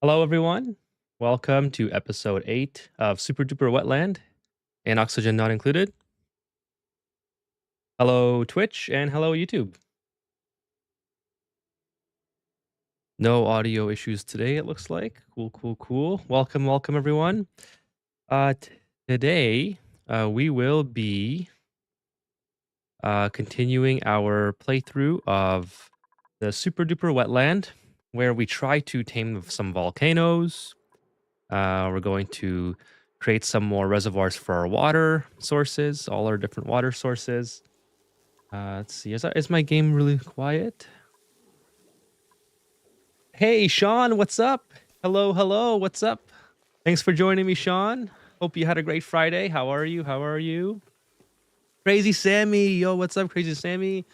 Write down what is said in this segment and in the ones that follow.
Hello, everyone. Welcome to episode 8 of Super Duper Wetland and Oxygen Not Included. Hello, Twitch, and hello, YouTube. No audio issues today, it looks like. Cool. Welcome, everyone. Today, we will be continuing our playthrough of the Super Duper Wetland, where we try to tame some volcanoes. We're going to create some more reservoirs for our water sources, all our different water sources. Let's see. Is my game really quiet? Hey, Sean, what's up? Hello. What's up? Thanks for joining me, Sean. Hope you had a great Friday. How are you? Crazy Sammy. Yo, what's up, Crazy Sammy?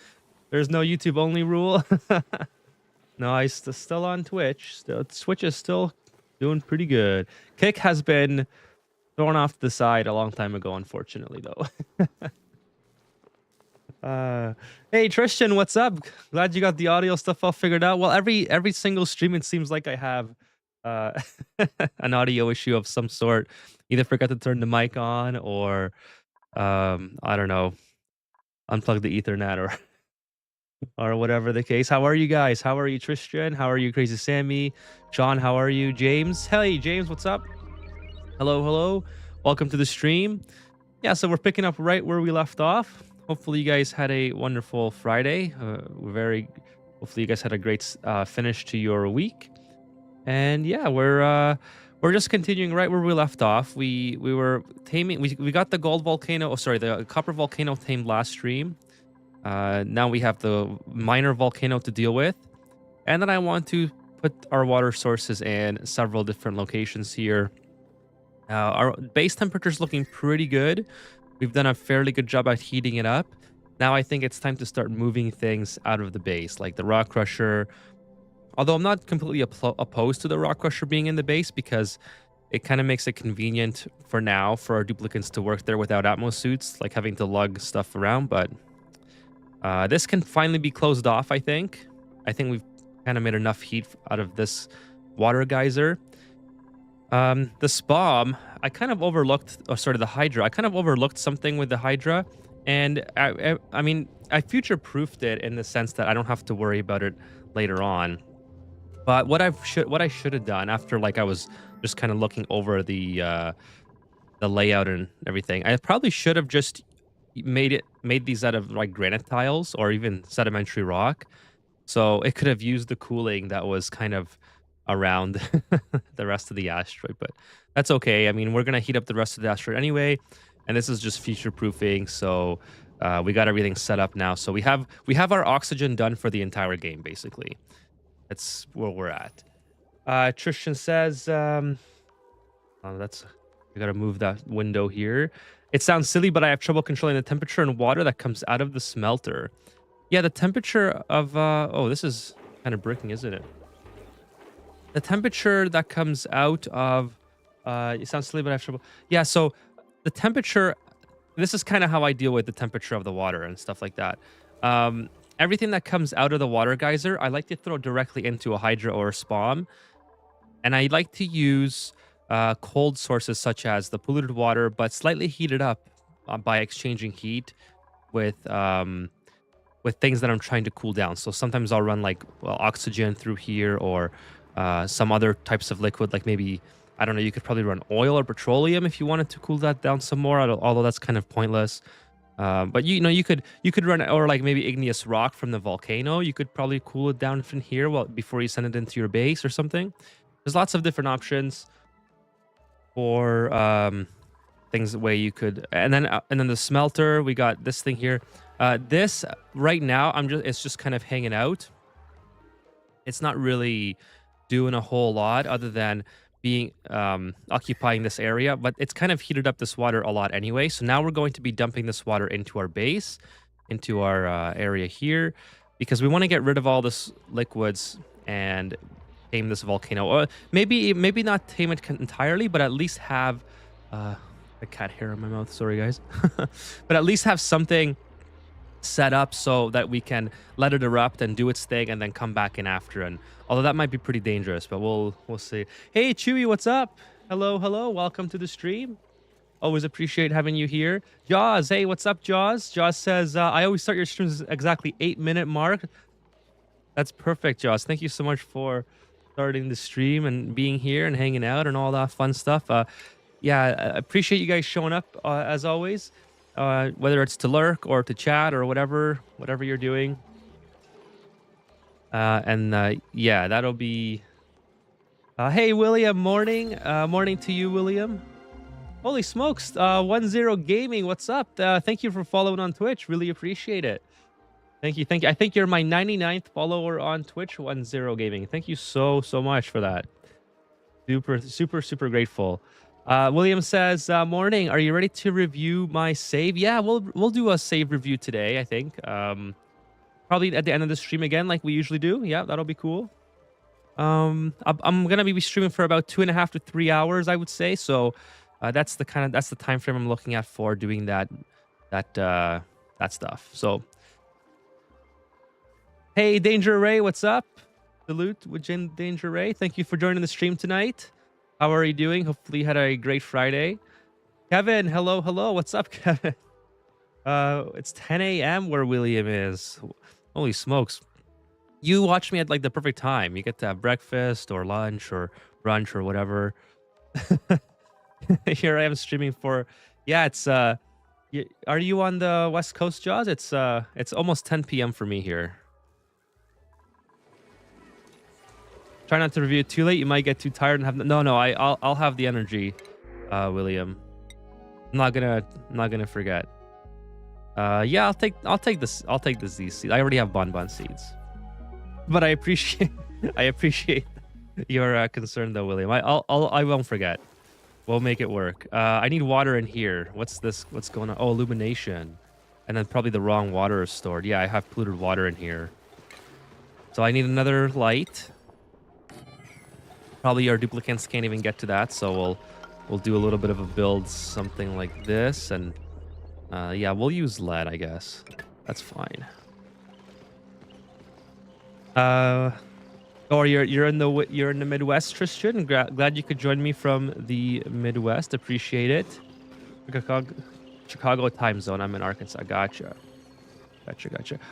There's no YouTube only rule. No, I still on Twitch. Twitch is still doing pretty good. Kick has been thrown off the side a long time ago, unfortunately, though. Hey Tristan, what's up? Glad you got the audio stuff all figured out. Well, every single stream, it seems like I have uh an audio issue of some sort. Either forgot to turn the mic on, or I don't know, unplug the Ethernet, or or whatever the case. How are you guys? How are you, Tristan? How are you, Crazy Sammy? Sean, how are you? James, hey James, what's up? Hello. Welcome to the stream. Yeah, so we're picking up right where we left off. Hopefully you guys had a wonderful Friday. Hopefully you guys had a great finish to your week. And yeah, we're just continuing right where we left off. We were taming. We got the gold volcano. Oh, sorry, the copper volcano tamed last stream. Now we have the minor volcano to deal with, and then I want to put our water sources in several different locations here. Our base temperature is looking pretty good. We've done a fairly good job at heating it up. Now I think it's time to start moving things out of the base, like the rock crusher. Although I'm not completely opposed to the rock crusher being in the base, because it kind of makes it convenient for now for our duplicants to work there without Atmos suits, like having to lug stuff around. But this can finally be closed off, I think. I think we've kind of made enough heat out of this water geyser. The SPOM, I kind of overlooked, the Hydra. I kind of overlooked something with the Hydra, and I mean, I future-proofed it in the sense that I don't have to worry about it later on. But what I should have done after, like, I was just kind of looking over the layout and everything, I probably should have just made these out of like granite tiles or even sedimentary rock, so it could have used the cooling that was kind of around the rest of the asteroid. But that's okay. I mean, we're gonna heat up the rest of the asteroid anyway, and this is just future proofing. So we got everything set up now. So we have our oxygen done for the entire game, basically. That's where we're at. Tristan says, oh, we gotta move that window here. It sounds silly, but I have trouble controlling the temperature and water that comes out of the smelter. Yeah, the temperature of oh, this is kind of breaking, isn't it? The temperature that comes out of it sounds silly, but I have trouble. Yeah, so the temperature, this is kind of how I deal with the temperature of the water and stuff like that. Everything that comes out of the water geyser, I like to throw directly into a Hydra or a SPOM. And I like to use cold sources such as the polluted water, but slightly heated up by exchanging heat with things that I'm trying to cool down. So sometimes I'll run like oxygen through here, or some other types of liquid, like maybe, I don't know, you could probably run oil or petroleum if you wanted to cool that down some more, although that's kind of pointless. But you know, you could run, or like maybe igneous rock from the volcano. You could probably cool it down from here before you send it into your base or something. There's lots of different options for things the way you could. And then the smelter, we got this thing here. This right now, it's just kind of hanging out. It's not really doing a whole lot other than being occupying this area, but it's kind of heated up this water a lot anyway. So now we're going to be dumping this water into our base, into our area here, because we want to get rid of all this liquids and tame this volcano. Or maybe not tame it entirely, but at least have a cat hair in my mouth. Sorry, guys. But at least have something set up so that we can let it erupt and do its thing and then come back in after. And although that might be pretty dangerous, but we'll see. Hey Chewy, what's up? Hello, welcome to the stream. Always appreciate having you here. Jaws, hey, what's up, Jaws? Jaws says, I always start your streams exactly 8-minute mark. That's perfect, Jaws. Thank you so much for starting the stream and being here and hanging out and all that fun stuff. Yeah, I appreciate you guys showing up as always, whether it's to lurk or to chat or whatever you're doing. Yeah, that'll be. Hey, William, morning to you, William. Holy smokes, 10 Gaming, what's up? Thank you for following on Twitch. Really appreciate it. Thank you. I think you're my 99th follower on Twitch, 10 Gaming. Thank you so much for that. Super grateful. William says, morning, are you ready to review my save? Yeah, we'll do a save review today, I think. Probably at the end of the stream again, like we usually do. Yeah, that'll be cool. I'm gonna be streaming for about 2.5 to 3 hours, I would say. So that's the time frame I'm looking at for doing that stuff. So hey, Danger Ray, what's up? Salute with Danger Ray. Thank you for joining the stream tonight. How are you doing? Hopefully you had a great Friday. Kevin, hello. What's up, Kevin? It's 10 a.m. where William is. Holy smokes. You watch me at like the perfect time. You get to have breakfast or lunch or brunch or whatever. Here I am streaming for, yeah, it's are you on the West Coast, Jaws? It's almost 10 p.m. for me here. Try not to review it too late. You might get too tired and have no. I'll have the energy, William. I'm not gonna forget. Yeah, I'll take this. I'll take these seeds. I already have bonbon seeds, but I appreciate your concern though, William. I won't forget. We'll make it work. I need water in here. What's this? What's going on? Oh, illumination, and then probably the wrong water is stored. Yeah, I have polluted water in here, so I need another light. Probably our duplicants can't even get to that, so we'll do a little bit of a build, something like this, and yeah, we'll use lead, I guess. That's fine. Or you're in the Midwest, Tristan. Glad you could join me from the Midwest. Appreciate it. Chicago time zone. I'm in Arkansas. Gotcha.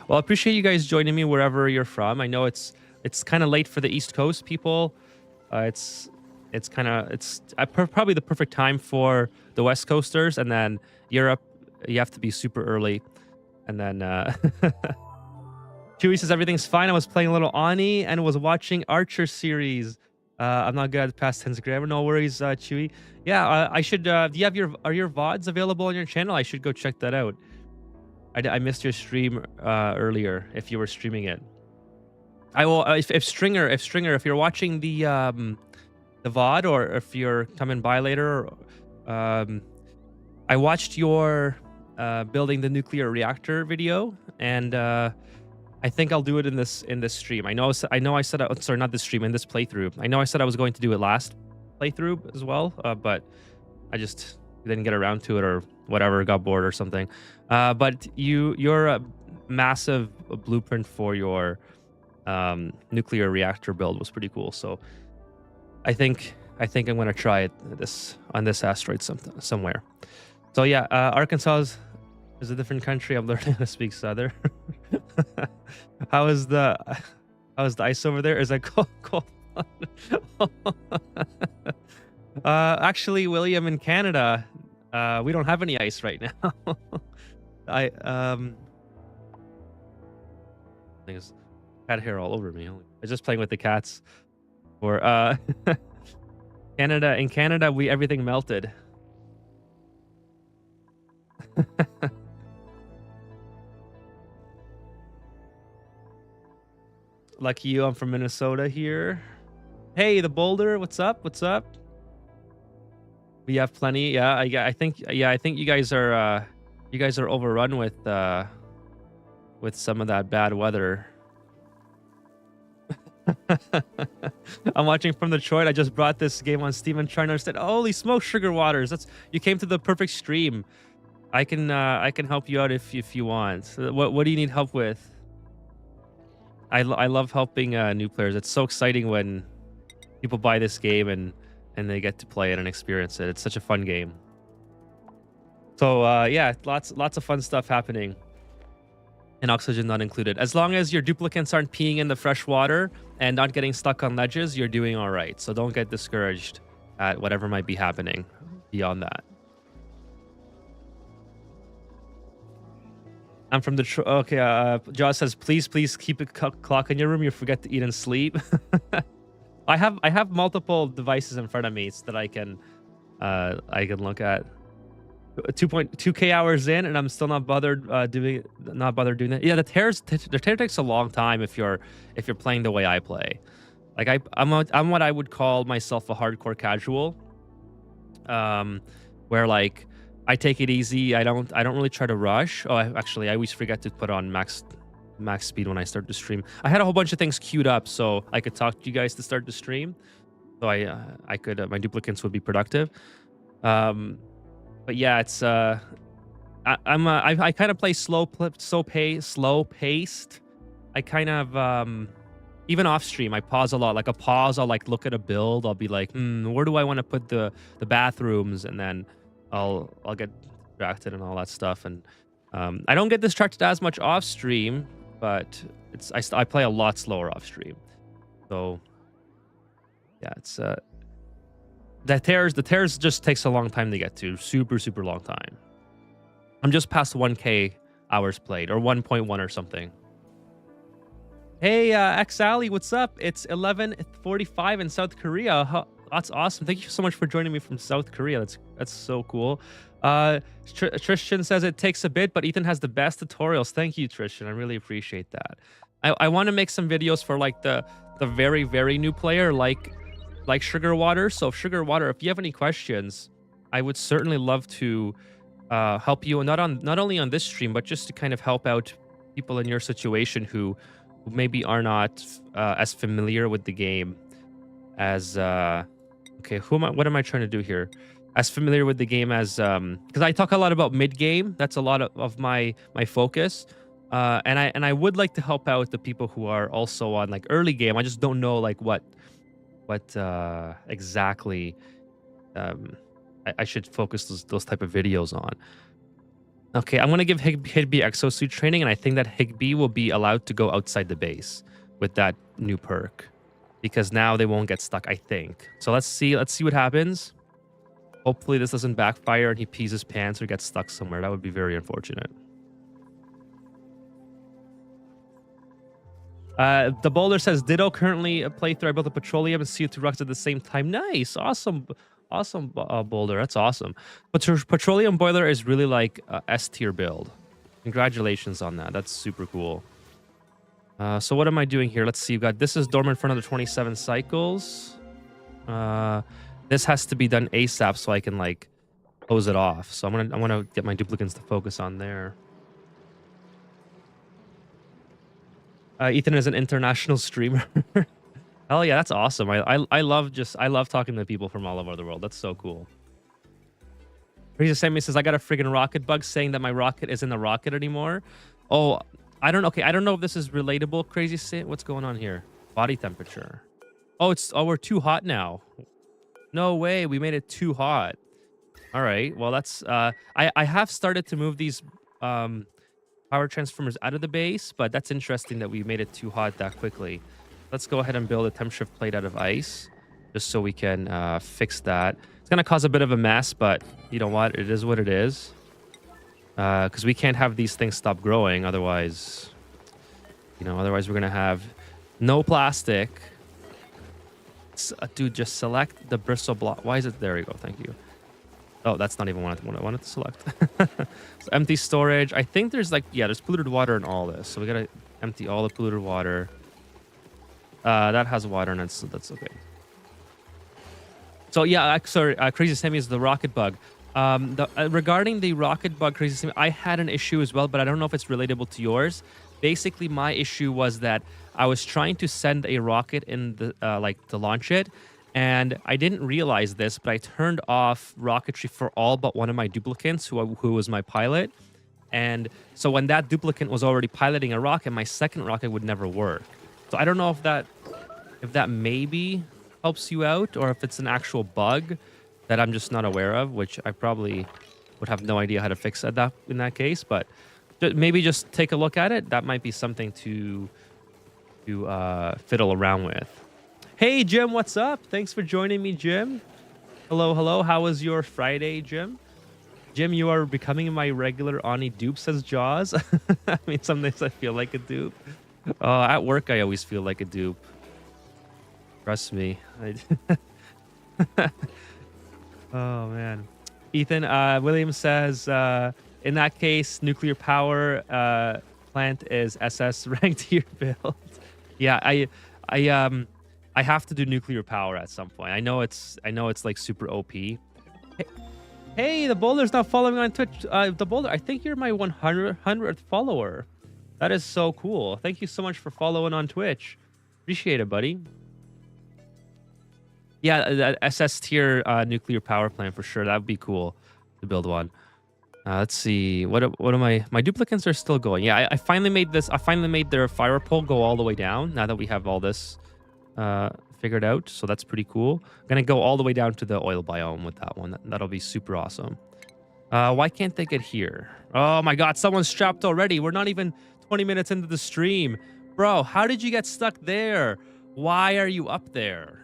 Well, I appreciate you guys joining me wherever you're from. I know it's kind of late for the East Coast people. It's probably the perfect time for the West Coasters, and then Europe, you have to be super early. And then Chewy says everything's fine. I was playing a little Ani and was watching Archer series. I'm not good at past tense grammar. No worries, Chewy. Yeah, I should. Do you have are your VODs available on your channel? I should go check that out. I missed your stream earlier if you were streaming it. I will if Stringer, if you're watching the VOD, or if you're coming by later, I watched your building the nuclear reactor video, and I think I'll do it in this stream. I know I said sorry, not this stream, in this playthrough. I know I said I was going to do it last playthrough as well, but I just didn't get around to it or whatever, got bored or something. But your massive blueprint for your nuclear reactor build was pretty cool. So I think I'm gonna try it on this asteroid somewhere. So yeah, Arkansas is a different country. I'm learning how to speak Southern. How is the ice over there? Is that cold? Actually, William, in Canada, we don't have any ice right now. Things cat hair all over me. I was just playing with the cats. Or Canada. In Canada, everything melted. Lucky you, I'm from Minnesota here. Hey, the Boulder, what's up? We have plenty. Yeah, I think you guys are overrun with some of that bad weather. I'm watching from Detroit. I just brought this game on Steam and trying to understand. Holy smoke, Sugar Waters. You came to the perfect stream. I can help you out if you want. What do you need help with? I love helping new players. It's so exciting when people buy this game and they get to play it and experience it. It's such a fun game. So yeah, lots of fun stuff happening. And oxygen not included. As long as your duplicates aren't peeing in the fresh water and not getting stuck on ledges, you're doing all right. So don't get discouraged at whatever might be happening beyond that. I'm from the okay. Jaws says, please keep a clock in your room. You forget to eat and sleep. I have multiple devices in front of me so that I can look at. 2.2k hours in, and I'm still not bothered doing that. Yeah, the tear takes a long time if you're playing the way I play. Like I'm what I would call myself a hardcore casual, where like I take it easy. I don't really try to rush. Oh, I always forget to put on max speed when I start to stream. I had a whole bunch of things queued up so I could talk to you guys to start the stream, so I could my duplicates would be productive. But yeah, it's I kind of play slow paced. I kind of even off stream I pause a lot. Like a pause, I'll like look at a build. I'll be like, where do I want to put the bathrooms? And then I'll get distracted and all that stuff. And I don't get distracted as much off stream, but I play a lot slower off stream. So yeah, it's the tears just takes a long time to get to. Super long time. I'm just past 1k hours played, or 1.1 or something. Hey, Xali, what's up? It's 11:45 in South Korea. That's awesome. Thank you so much for joining me from South Korea. That's so cool. Tristan says it takes a bit, but Ethan has the best tutorials. Thank you, Tristan. I really appreciate that. I want to make some videos for like the very new player, like Sugar Water. So Sugar Water, if you have any questions, I would certainly love to help you, not only on this stream, but just to kind of help out people in your situation who maybe are not as familiar with the game as okay, what am I trying to do here? As familiar with the game as because I talk a lot about mid game. That's a lot of my focus. And I would like to help out the people who are also on like early game. I just don't know like what exactly I should focus those type of videos on. Okay, I'm gonna give Higby exosuit training, and I think that Higby will be allowed to go outside the base with that new perk, because now they won't get stuck, I think. So let's see what happens. Hopefully this doesn't backfire and he pees his pants or gets stuck somewhere. That would be very unfortunate. The Boulder says, Ditto currently playthrough. I built a petroleum and CO2 rockets at the same time. Nice. Awesome, Boulder. That's awesome. But petroleum boiler is really like S tier build. Congratulations on that. That's super cool. So what am I doing here? Let's see. You've got this is dormant for another 27 cycles. This has to be done ASAP so I can like close it off. So I'm gonna get my duplicates to focus on there. Ethan is an international streamer. Hell yeah, that's awesome. I love talking to people from all over the world. That's so cool. Crazy Sammy says, I got a friggin' rocket bug saying that my rocket isn't a rocket anymore. Oh, I don't know if this is relatable. Crazy Sam, what's going on here? Body temperature. Oh, we're too hot now. No way, we made it too hot. All right, well that's I have started to move these power transformers out of the base, but that's interesting that we made it too hot that quickly. Let's go ahead and build a temp shift plate out of ice, just so we can fix that. It's gonna cause a bit of a mess, but you know what? It is what it is. Because we can't have these things stop growing, otherwise, otherwise we're gonna have no plastic. Dude, just select the bristle block. Why is it? There you go. Thank you. Oh, that's not even what I wanted to select. So empty storage. I think there's there's polluted water in all this. So we gotta empty all the polluted water. That has water in it, so that's okay. So yeah, sorry, Crazy Sammy is the rocket bug. Regarding the rocket bug, Crazy Sammy, I had an issue as well, but I don't know if it's relatable to yours. Basically, my issue was that I was trying to send a rocket in the to launch it, And I didn't realize this, but I turned off rocketry for all but one of my duplicants, who was my pilot. And so when that duplicant was already piloting a rocket, my second rocket would never work. So I don't know if that maybe helps you out, or if it's an actual bug that I'm just not aware of, which I probably would have no idea how to fix in that case. But maybe just take a look at it. That might be something to fiddle around with. Hey, Jim, what's up? Thanks for joining me, Jim. Hello, hello. How was your Friday, Jim? Jim, you are becoming my regular Ani dupe, says Jaws. I mean, some days I feel like a dupe. At work, I always feel like a dupe. Trust me. Oh, man. Ethan, William says, in that case, nuclear power plant is SS ranked tier build. Yeah, I have to do nuclear power at some point. I know it's like super OP. Hey, the Boulder's not following on Twitch. The Boulder, I think you're my 100th follower. That is so cool. Thank you so much for following on Twitch. Appreciate it, buddy. Yeah, SS tier nuclear power plant for sure. That would be cool to build one. Let's see. What am my duplicants are still going? Yeah, I finally made this. I finally made their fire pole go all the way down. Now that we have all this figured out, so that's pretty cool. I'm gonna go all the way down to the oil biome with that one. That'll be super awesome. Why can't they get here? Oh my god, someone's trapped already. We're not even 20 minutes into the stream. Bro, how did you get stuck there? Why are you up there?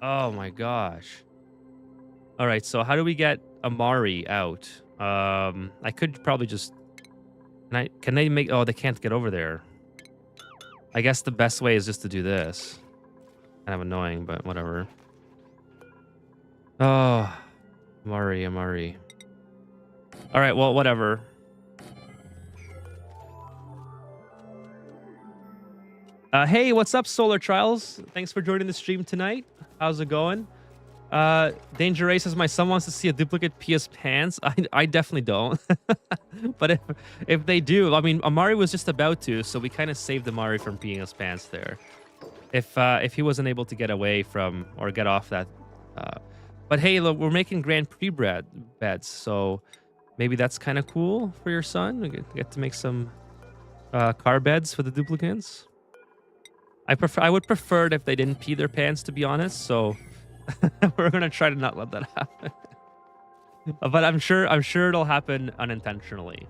Oh my gosh. All right, so how do we get Amari out? I could probably just... Can they make... Oh, they can't get over there. I guess the best way is just to do this. Kind of annoying, but whatever. Oh, Amari. All right, well, whatever. Hey, what's up, Solar Trials? Thanks for joining the stream tonight. How's it going? Danger Ray says, my son wants to see a duplicate PS pants. I definitely don't. But if they do, I mean, Amari was just about to, so we kind of saved Amari from PS pants there. If he wasn't able to get away from or get off that. But hey, look, we're making Grand Prix beds, so maybe that's kind of cool for your son. We get to make some car beds for the duplicants. I would prefer it if they didn't pee their pants, to be honest. So we're gonna try to not let that happen. But I'm sure it'll happen unintentionally.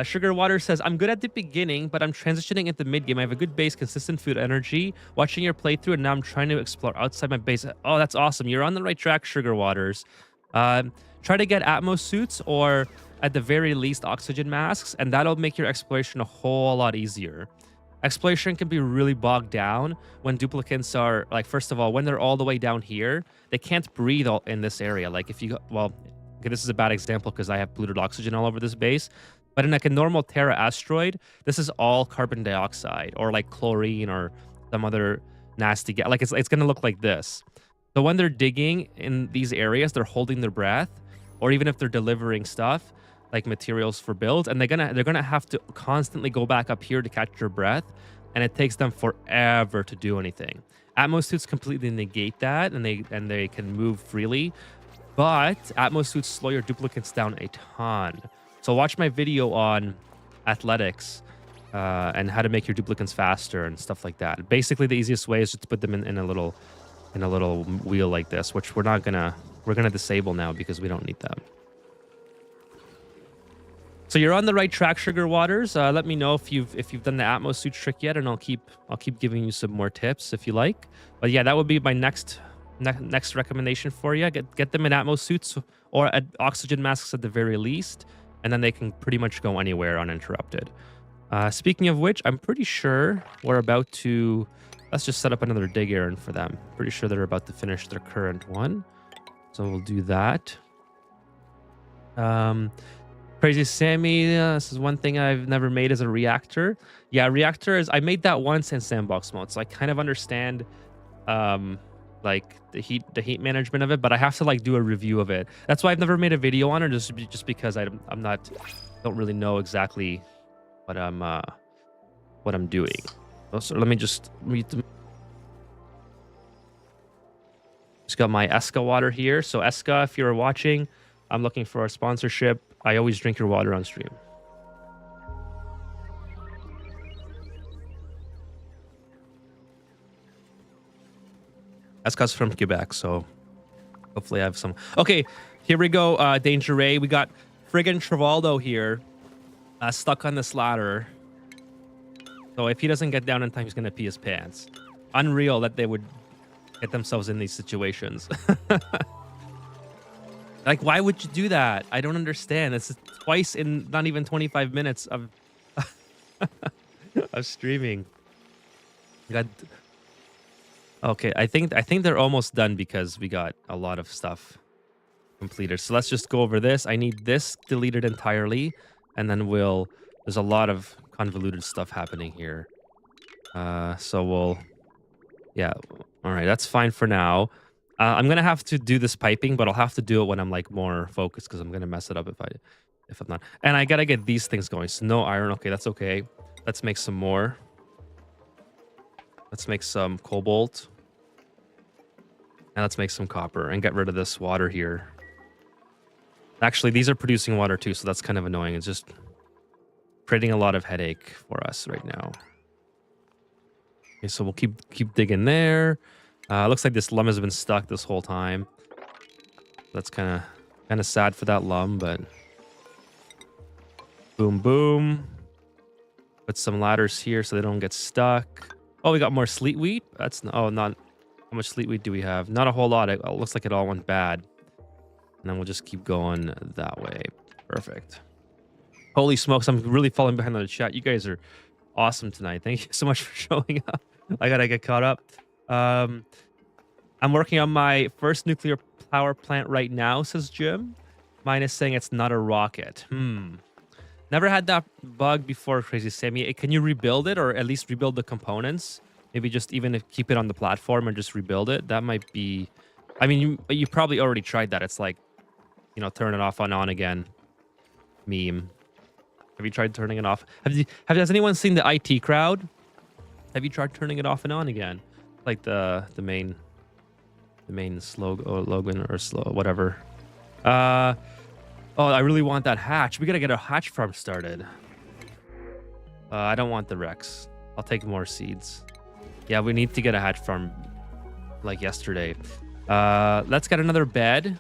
Sugar Water says, I'm good at the beginning, but I'm transitioning into mid game. I have a good base, consistent food energy. Watching your playthrough, and now I'm trying to explore outside my base. Oh, that's awesome. You're on the right track, Sugar Waters. Try to get Atmos suits, or at the very least oxygen masks, and that'll make your exploration a whole lot easier. Exploration can be really bogged down when duplicants are, like, first of all, when they're all the way down here, they can't breathe in this area. Like, if you go, well, okay, this is a bad example because I have polluted oxygen all over this base. But in like a normal Terra asteroid, this is all carbon dioxide or like chlorine or some other nasty gas. Like, it's going to look like this. So when they're digging in these areas, they're holding their breath, or even if they're delivering stuff, like materials for builds, and they're gonna have to constantly go back up here to catch their breath, and it takes them forever to do anything. Atmos suits completely negate that, and they can move freely, but Atmos suits slow your duplicates down a ton. So watch my video on athletics and how to make your duplicates faster and stuff like that. Basically, the easiest way is just to put them in a little wheel like this, which we're gonna disable now because we don't need them. So you're on the right track, Sugar Waters. Let me know if you've done the Atmos suit trick yet, and I'll keep giving you some more tips if you like. But yeah, that would be my next recommendation for you. Get them in Atmos suits or at oxygen masks at the very least, and then they can pretty much go anywhere uninterrupted. Speaking of which, I'm pretty sure we're about to... Let's just set up another dig errand for them. Pretty sure they're about to finish their current one. So we'll do that. Crazy Sammy, this is one thing I've never made as a reactor. Yeah, reactor is... I made that once in sandbox mode, so I kind of understand like the heat management of it, but I have to like do a review of it. That's why I've never made a video on it, just because don't really know exactly what I'm doing. So let me just read them. Just got my Eska water here. So Eska, if you're watching, I'm looking for a sponsorship. I always drink your water on stream. Eska's from Quebec, so hopefully I have some. Okay, here we go. Danger Ray. We got friggin' Travaldo here, stuck on this ladder. So if he doesn't get down in time, he's gonna pee his pants. Unreal that they would get themselves in these situations. Like, why would you do that? I don't understand. It's twice in not even 25 minutes of of streaming. God. Okay, I think they're almost done because we got a lot of stuff completed. So let's just go over this. I need this deleted entirely, and then there's a lot of convoluted stuff happening here. So we'll, yeah, all right, that's fine for now. I'm gonna have to do this piping, but I'll have to do it when I'm like more focused because I'm gonna mess it up if I'm not. And I gotta get these things going. So no iron. Okay, that's okay. Let's make some more. Let's make some cobalt. And let's make some copper and get rid of this water here. Actually, these are producing water too, so that's kind of annoying. It's just creating a lot of headache for us right now. Okay, so we'll keep digging there. Looks like this lum has been stuck this whole time. That's kind of sad for that lum, but boom, boom. Put some ladders here so they don't get stuck. Oh, we got more sleet wheat. That's not. How much sleet wheat do we have? Not a whole lot. It looks like it all went bad. And then we'll just keep going that way. Perfect. Holy smokes! I'm really falling behind on the chat. You guys are awesome tonight. Thank you so much for showing up. I gotta get caught up. I'm working on my first nuclear power plant right now, says Jim. Mine is saying it's not a rocket. Never had that bug before, Crazy Sammy. Can you rebuild it, or at least rebuild the components? Maybe just even keep it on the platform and just rebuild it. That might be. I mean, you probably already tried that. It's like, you know, turn it off and on again. Meme. Have you tried turning it off? Has anyone seen the IT crowd? Have you tried turning it off and on again? Like the main slogan or slow whatever. Oh, I really want that hatch. We gotta get a hatch farm started. I don't want the Rex. I'll take more seeds. Yeah, we need to get a hatch farm like yesterday. Let's get another bed.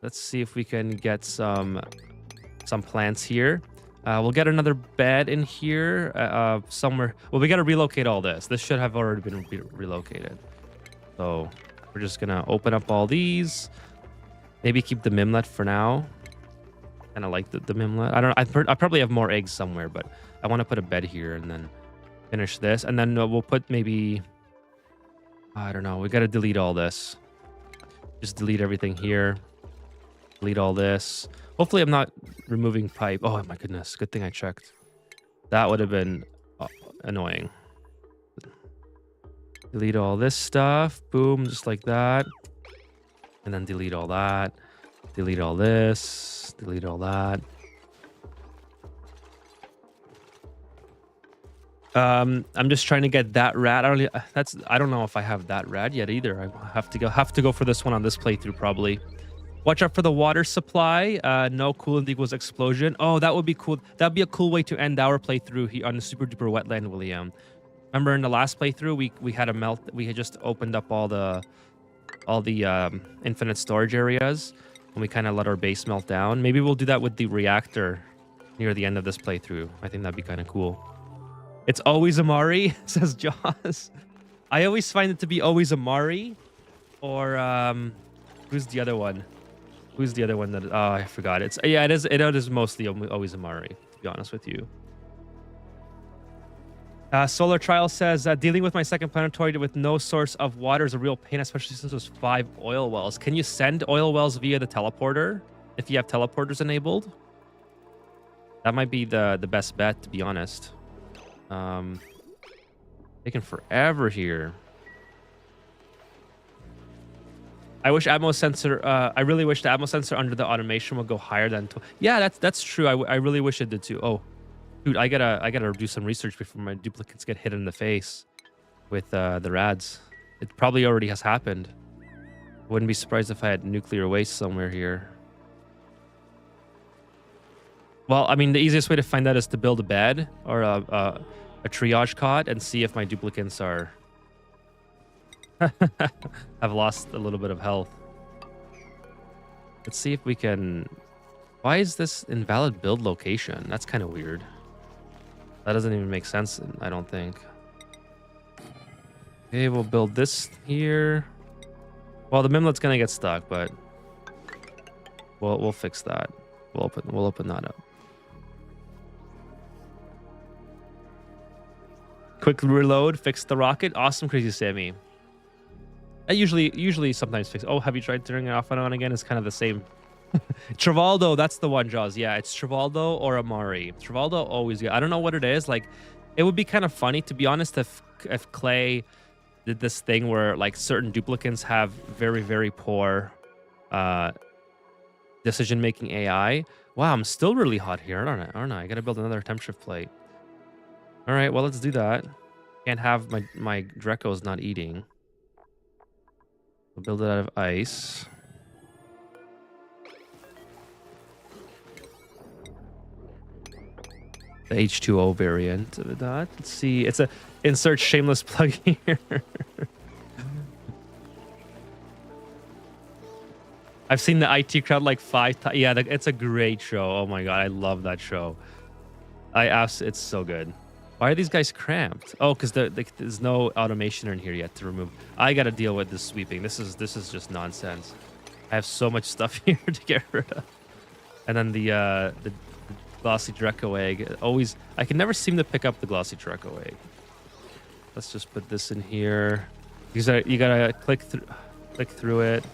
Let's see if we can get some plants here. We'll get another bed in here somewhere. Well, we got to relocate all this. This should have already been relocated. So we're just going to open up all these. Maybe keep the mimlet for now. Kind of like the mimlet. I probably have more eggs somewhere, but I want to put a bed here and then finish this. And then we'll put maybe, I don't know. We got to delete all this. Just delete everything here. Delete all this. Hopefully I'm not removing pipe. Oh my goodness. Good thing I checked. That would have been annoying. Delete all this stuff. Boom. Just like that. And then delete all that. Delete all this. Delete all that. I'm just trying to get that rad. I don't know if I have that rad yet either. I have to go for this one on this playthrough probably. Watch out for the water supply. No coolant equals explosion. Oh, that would be cool. That'd be a cool way to end our playthrough here on the super duper wetland, William. Remember in the last playthrough we had a melt. We had just opened up all the infinite storage areas, and we kind of let our base melt down. Maybe we'll do that with the reactor near the end of this playthrough. I think that'd be kind of cool. It's always Amari, says Jaws. I always find it to be always Amari, or who's the other one? Who's the other one that? Oh, I forgot. It is mostly always Amari. To be honest with you. Solar Trial says dealing with my second planetoid with no source of water is a real pain, especially since there's 5 oil wells. Can you send oil wells via the teleporter if you have teleporters enabled? That might be the best bet, to be honest. Taking forever here. I wish Atmos sensor. I really wish the Atmos sensor under the automation would go higher than. Yeah, that's true. I really wish it did too. Oh, dude, I gotta do some research before my duplicates get hit in the face with the rads. it probably already has happened. Wouldn't be surprised if I had nuclear waste somewhere here. Well, I mean, the easiest way to find that is to build a bed or a triage cot and see if my duplicates are have lost a little bit of health. Let's see if we can. Why is this invalid build location? That's kind of weird. That doesn't even make sense, I don't think. Okay, we'll build this here. Well, the Mimlet's gonna get stuck, but we'll fix that. We'll open that up. Quick reload, fix the rocket. Awesome, Crazy Sammy. I usually sometimes fix. Oh, have you tried turning it off and on again? It's kind of the same. Trivaldo, that's the one, Jaws. Yeah, it's Trivaldo or Amari. Trivaldo always good. I don't know what it is. Like, it would be kind of funny, to be honest, if Clay did this thing where like certain duplicates have very, very poor decision-making AI. Wow, I'm still really hot here, aren't I? I gotta build another temp shift plate. All right, well, let's do that. Can't have my Drecos not eating. We'll build it out of ice. The H2O variant of that. Let's see. It's a insert shameless plug here. I've seen the IT Crowd like 5 times. Yeah, it's a great show. Oh my god, I love that show. It's so good. Why are these guys cramped? Oh, because there's no automation in here yet to remove. I got to deal with this sweeping. This is just nonsense. I have so much stuff here to get rid of. And then the glossy Dreco egg. Always, I can never seem to pick up the glossy Dreco egg. Let's just put this in here. You gotta click through it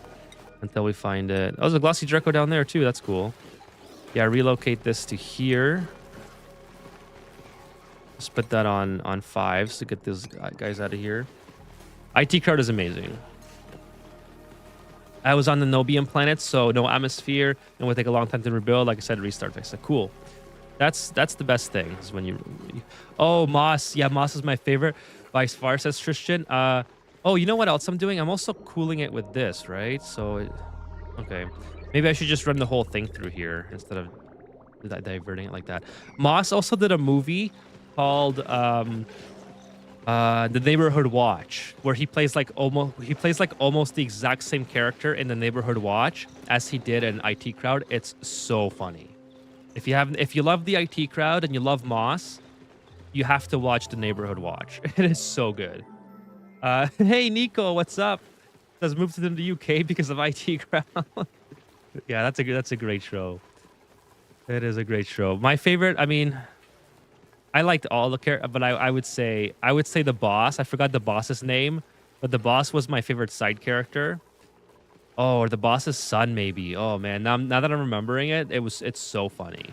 until we find it. Oh, there's a glossy Dreco down there too. That's cool. Yeah, relocate this to here. Just put that on 5s to get those guys out of here. IT Crowd is amazing. I was on the Nobium planet, so no atmosphere, and would take a long time to rebuild. Like I said, restart. I said, cool. That's the best thing is when you. Oh, Moss. Yeah, Moss is my favorite. Vice far, says Tristan. Oh, you know what else I'm doing? I'm also cooling it with this, right? So, okay. Maybe I should just run the whole thing through here instead of diverting it like that. Moss also did a movie called The Neighborhood Watch, where he plays like almost the exact same character in The Neighborhood Watch as he did in IT Crowd. It's so funny. If you love the IT Crowd and you love Moss, you have to watch The Neighborhood Watch. It is so good. Hey Nico, what's up? Does move to the UK because of IT Crowd? Yeah, that's a great show. It is a great show. My favorite, I mean, I liked all the characters, but I would say the boss. I forgot the boss's name, but the boss was my favorite side character. Oh, or the boss's son, maybe. Oh man, now that I'm remembering it, it's so funny.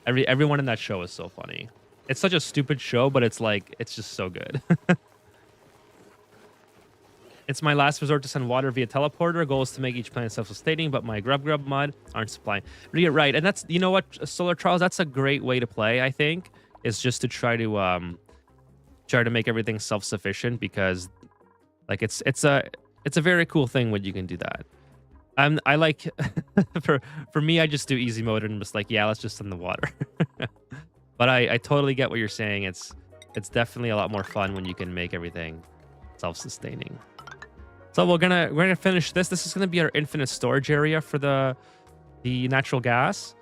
Everyone in that show is so funny. It's such a stupid show, but it's just so good. It's my last resort to send water via teleporter. Goal is to make each planet self-sustaining, but my grub mod aren't supplying. You're right, and that's, you know what, Solar Trials, that's a great way to play, I think, is just to try to make everything self-sufficient, because like it's a very cool thing when you can do that. I like for me, I just do easy mode and I'm just like, yeah, let's just send the water. But I totally get what you're saying. It's definitely a lot more fun when you can make everything self-sustaining. So we're gonna finish this. This is gonna be our infinite storage area for the natural gas.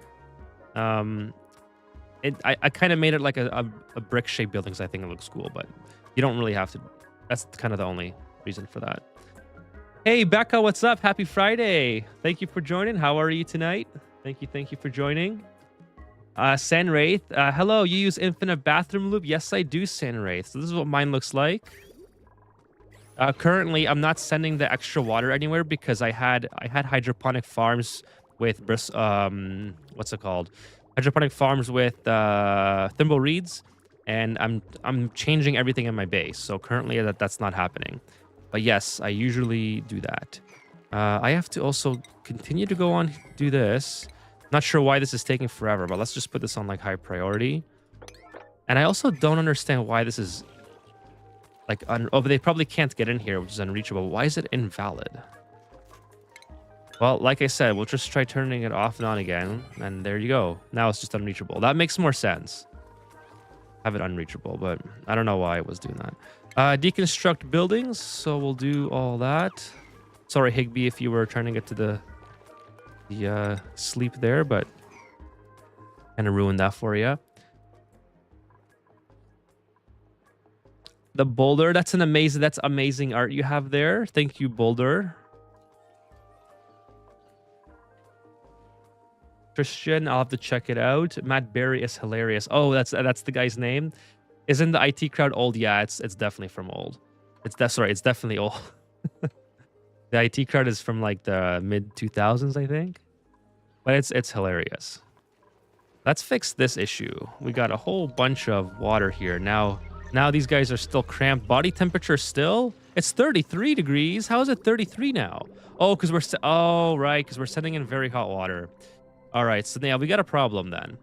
I kind of made it like a brick shaped building because I think it looks cool, but you don't really have to. That's kind of the only reason for that. Hey Becca, what's up? Happy Friday. Thank you for joining. How are you tonight? Thank you for joining. Sanwraith, hello, you use infinite bathroom loop? Yes, I do, Sanwraith. So this is what mine looks like. Currently, I'm not sending the extra water anywhere because I had hydroponic farms with what's it called? Hydroponic farms with thimble reeds, and I'm changing everything in my base. So currently that's not happening. But yes, I usually do that. I have to also continue to go on do this. Not sure why this is taking forever, but let's just put this on like high priority. And I also don't understand why this is Like, oh, but they probably can't get in here, which is unreachable. Why is it invalid? Well, like I said, we'll just try turning it off and on again, and there you go. Now it's just unreachable. That makes more sense. Have it unreachable, but I don't know why it was doing that. Deconstruct buildings, so we'll do all that. Sorry, Higby, if you were trying to get to the sleep there, but kind of ruined that for you. The boulder, that's amazing art you have there. Thank you, Boulder. Christian, I'll have to check it out. Matt Berry is hilarious. Oh, that's the guy's name. Isn't the IT crowd old? Yeah, it's definitely from old. It's definitely old. The IT crowd is from like the mid 2000s, I think. But it's hilarious. Let's fix this issue. We got a whole bunch of water here. Now these guys are still cramped. Body temperature still? It's 33 degrees. How is it 33 now? Oh, because we're sending in very hot water. All right, so yeah, we got a problem then.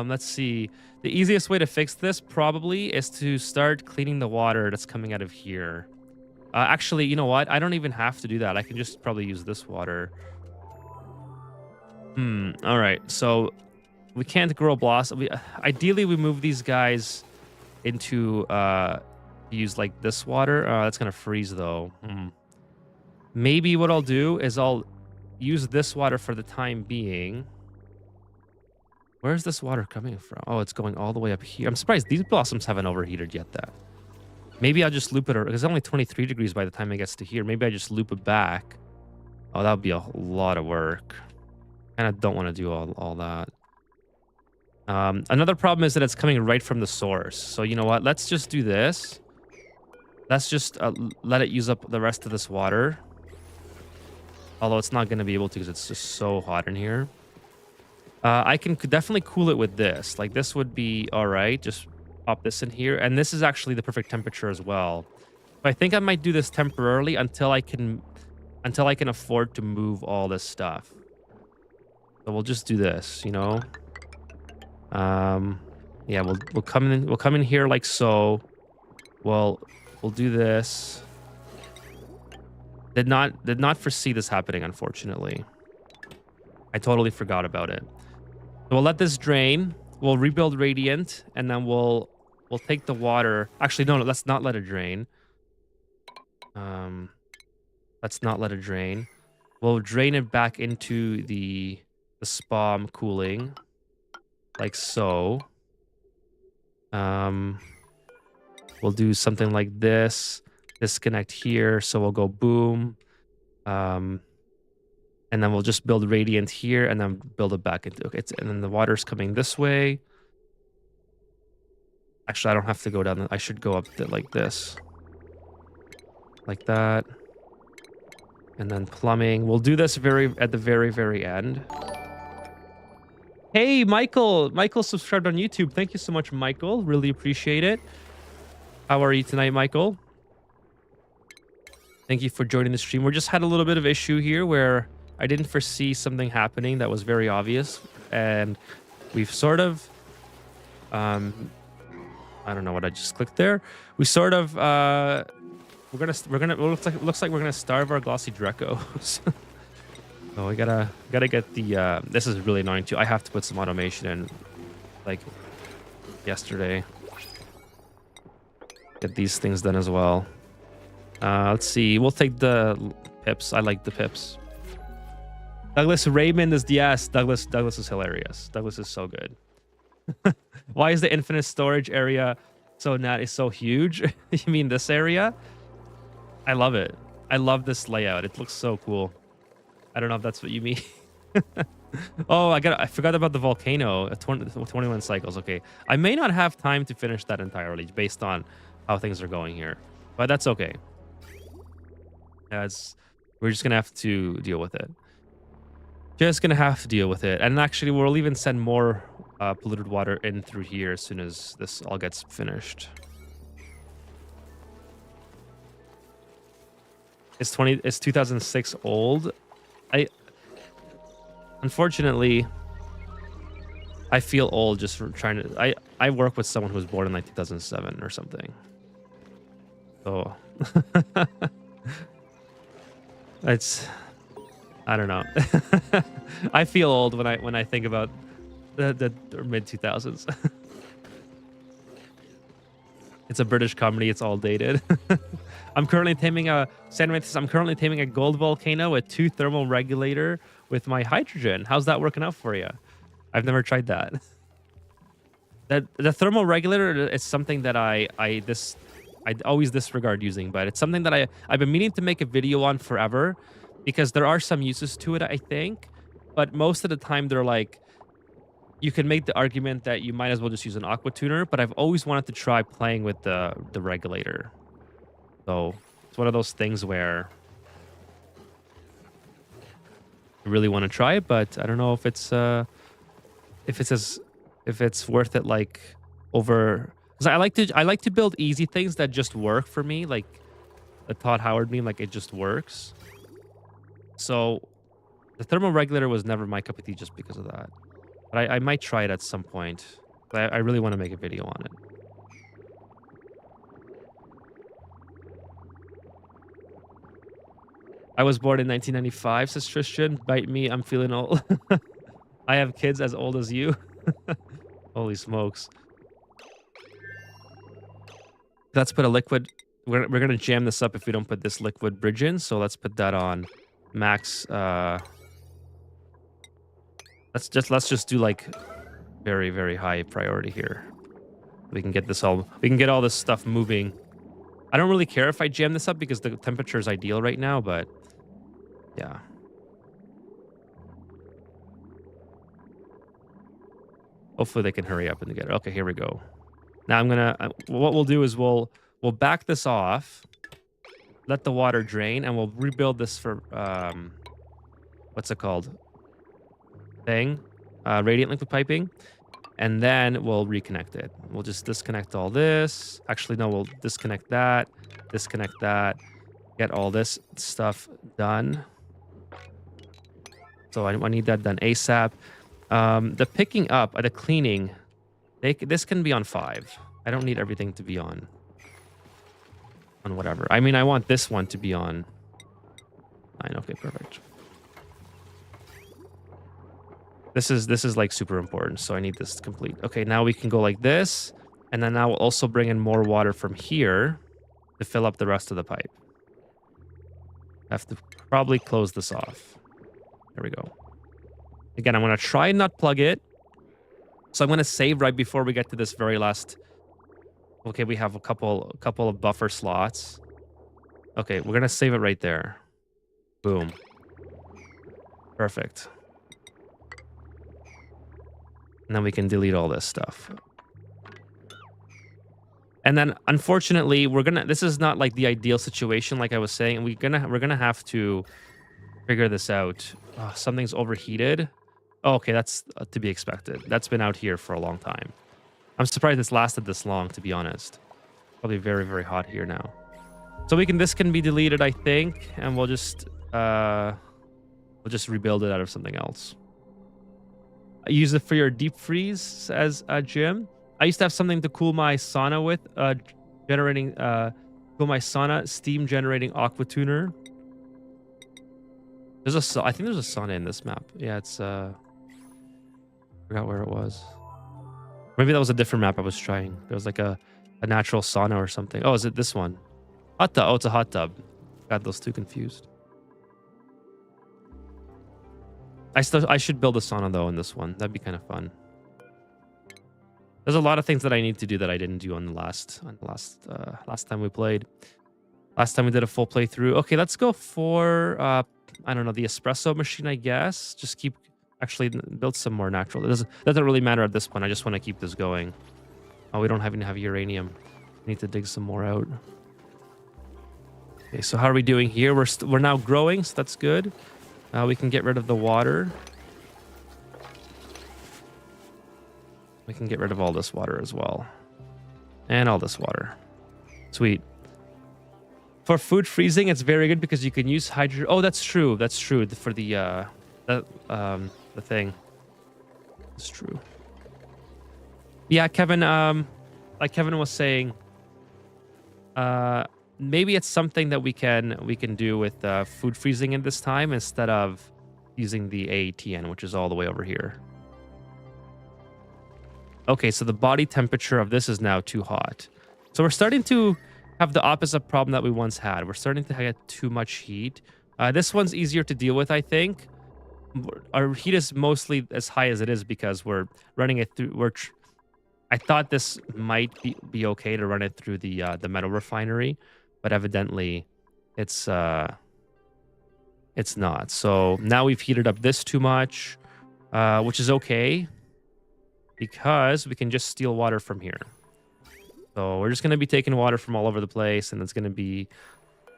Let's see. The easiest way to fix this probably is to start cleaning the water that's coming out of here. Actually, you know what? I don't even have to do that. I can just probably use this water. All right, so we can't grow blossom. Ideally, we move these guys into use like this water. That's gonna freeze though. Maybe what I'll do is I'll use this water for the time being. Where's this water coming from? Oh, it's going all the way up here. I'm surprised these blossoms haven't overheated yet then. Maybe I'll just loop it, because it's only 23 degrees by the time it gets to here. Maybe I just loop it back. Oh, that would be a lot of work. And I don't want to do all that. Another problem is that it's coming right from the source. So you know what? Let's just do this. Let's just let it use up the rest of this water. Although it's not going to be able to because it's just so hot in here. I can definitely cool it with this. Like this would be all right. Just pop this in here. And this is actually the perfect temperature as well. But I think I might do this temporarily until I can afford to move all this stuff. So we'll just do this, you know. Yeah, we'll come in here like so. We'll do this. Did not foresee this happening, unfortunately. I totally forgot about it. So we'll let this drain. We'll rebuild Radiant, and then we'll take the water. Actually, no, let's not let it drain. Let's not let it drain. We'll drain it back into the spa cooling, like so. We'll do something like this. Disconnect here, so we'll go boom. And then we'll just build Radiant here, and then build it back into it. And then the water's coming this way. Actually, I don't have to go down. I should go up like this. Like that. And then plumbing. We'll do this at the very, very end. Hey, Michael. Michael subscribed on YouTube. Thank you so much, Michael. Really appreciate it. How are you tonight, Michael? Thank you for joining the stream. We just had a little bit of issue here where I didn't foresee something happening that was very obvious, and we've sort of I don't know what I just clicked there. We sort of looks like we're gonna starve our glossy Drecos. Oh, we gotta get the this is really annoying too. I have to put some automation in like yesterday. Get these things done as well. Let's see. We'll take the pips. I like the pips. Douglas Raymond is yes. Douglas is hilarious. Douglas is so good. Why is the infinite storage area is so huge? You mean this area? I love it. I love this layout. It looks so cool. I don't know if that's what you mean. Oh, I forgot about the volcano. 21 cycles. Okay. I may not have time to finish that entirely based on how things are going here, but that's okay. We're just gonna have to deal with it. And actually, we'll even send more polluted water in through here as soon as this all gets finished. It's 2006 old. Unfortunately, I feel old just from trying to. I work with someone who was born in like 2007 or something. So it's, I don't know. I feel old when I think about the mid 2000s. It's a British comedy. It's all dated. I'm currently taming a I'm currently taming a gold volcano with 2 thermal regulator with my hydrogen. How's that working out for you? I've never tried that. That the thermal regulator is something that I always disregard using, but it's something that I've been meaning to make a video on forever because there are some uses to it, I think, but most of the time they're like, you can make the argument that you might as well just use an aqua tuner, but I've always wanted to try playing with the regulator. So it's one of those things where I really want to try it, but I don't know if it's worth it. Like over, because I like to build easy things that just work for me, like the Todd Howard meme, like it just works. So the thermal regulator was never my cup of tea just because of that. But I might try it at some point. But I really want to make a video on it. I was born in 1995, says Tristan. Bite me, I'm feeling old. I have kids as old as you. Holy smokes. Let's put a liquid. We're going to jam this up if we don't put this liquid bridge in. So let's put that on max. Let's just do like very, very high priority here. We can get all this stuff moving. I don't really care if I jam this up because the temperature is ideal right now, but yeah. Hopefully they can hurry up and get it. Okay, here we go. Now I'm gonna, what we'll do is we'll back this off, let the water drain, and we'll rebuild this for, what's it called? Radiant liquid piping. And then we'll reconnect it. We'll just disconnect all this. Actually, no, we'll disconnect that, get all this stuff done. So I need that done ASAP. The picking up, the cleaning, this can be on 5. I don't need everything to be on whatever. I mean, I want this one to be on 9. Okay, perfect. This is like super important, so I need this complete. Okay, now we can go like this, and then now we'll also bring in more water from here to fill up the rest of the pipe. I have to probably close this off. There we go. Again, I'm gonna try and not plug it. So I'm gonna save right before we get to this very last. Okay, we have a couple of buffer slots. Okay, we're gonna save it right there. Boom. Perfect. And then we can delete all this stuff. And then, unfortunately, this is not like the ideal situation, like I was saying. We're gonna have to figure this out. Oh, something's overheated. Oh, okay, that's to be expected. That's been out here for a long time. I'm surprised it's lasted this long, to be honest. Probably very, very hot here now. So this can be deleted, I think, and we'll just rebuild it out of something else. I use it for your deep freeze, says Jim. I used to have something to cool my sauna with, cool my sauna, steam generating aqua tuner. I think there's a sauna in this map. Yeah, it's forgot where it was. Maybe that was a different map I was trying. There was like a natural sauna or something. Oh, is it this one? Hot tub. Oh, it's a hot tub. Got those two confused. I should build a sauna though in this one. That'd be kind of fun. There's a lot of things that I need to do that I didn't do on the last time we played. Last time we did a full playthrough. Okay, let's go for I don't know, the espresso machine, I guess. Just actually build some more natural. It doesn't really matter at this point. I just want to keep this going. Oh, we don't even have uranium. We need to dig some more out. Okay, so how are we doing here? We're now growing, so that's good. We can get rid of the water. We can get rid of all this water as well. And all this water. Sweet. For food freezing, it's very good because you can use hydrogen. Oh, that's true. That's true. For the thing. It's true. Yeah, Kevin, like Kevin was saying, maybe it's something that we can do with food freezing in this time instead of using the AATN, which is all the way over here. Okay, so the body temperature of this is now too hot. So we're starting to have the opposite problem that we once had. We're starting to get too much heat. This one's easier to deal with, I think. Our heat is mostly as high as it is because we're running it through. I thought this might be okay to run it through the metal refinery, but evidently it's not. So now we've heated up this too much, which is okay because we can just steal water from here. So we're just going to be taking water from all over the place, and it's going to be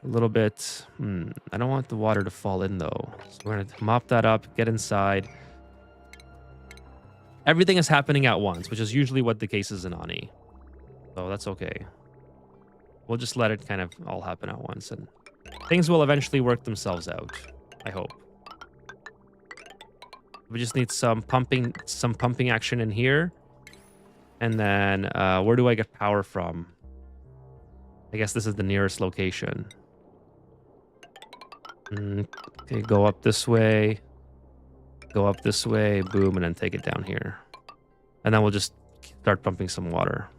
a little bit... I don't want the water to fall in, though. So we're going to mop that up, get inside. Everything is happening at once, which is usually what the case is in Ani. So that's okay. We'll just let it kind of all happen at once, and things will eventually work themselves out, I hope. We just need some pumping action in here. And then where do I get power from? I guess this is the nearest location. Okay, go up this way. Go up this way, boom, and then take it down here. And then we'll just start pumping some water.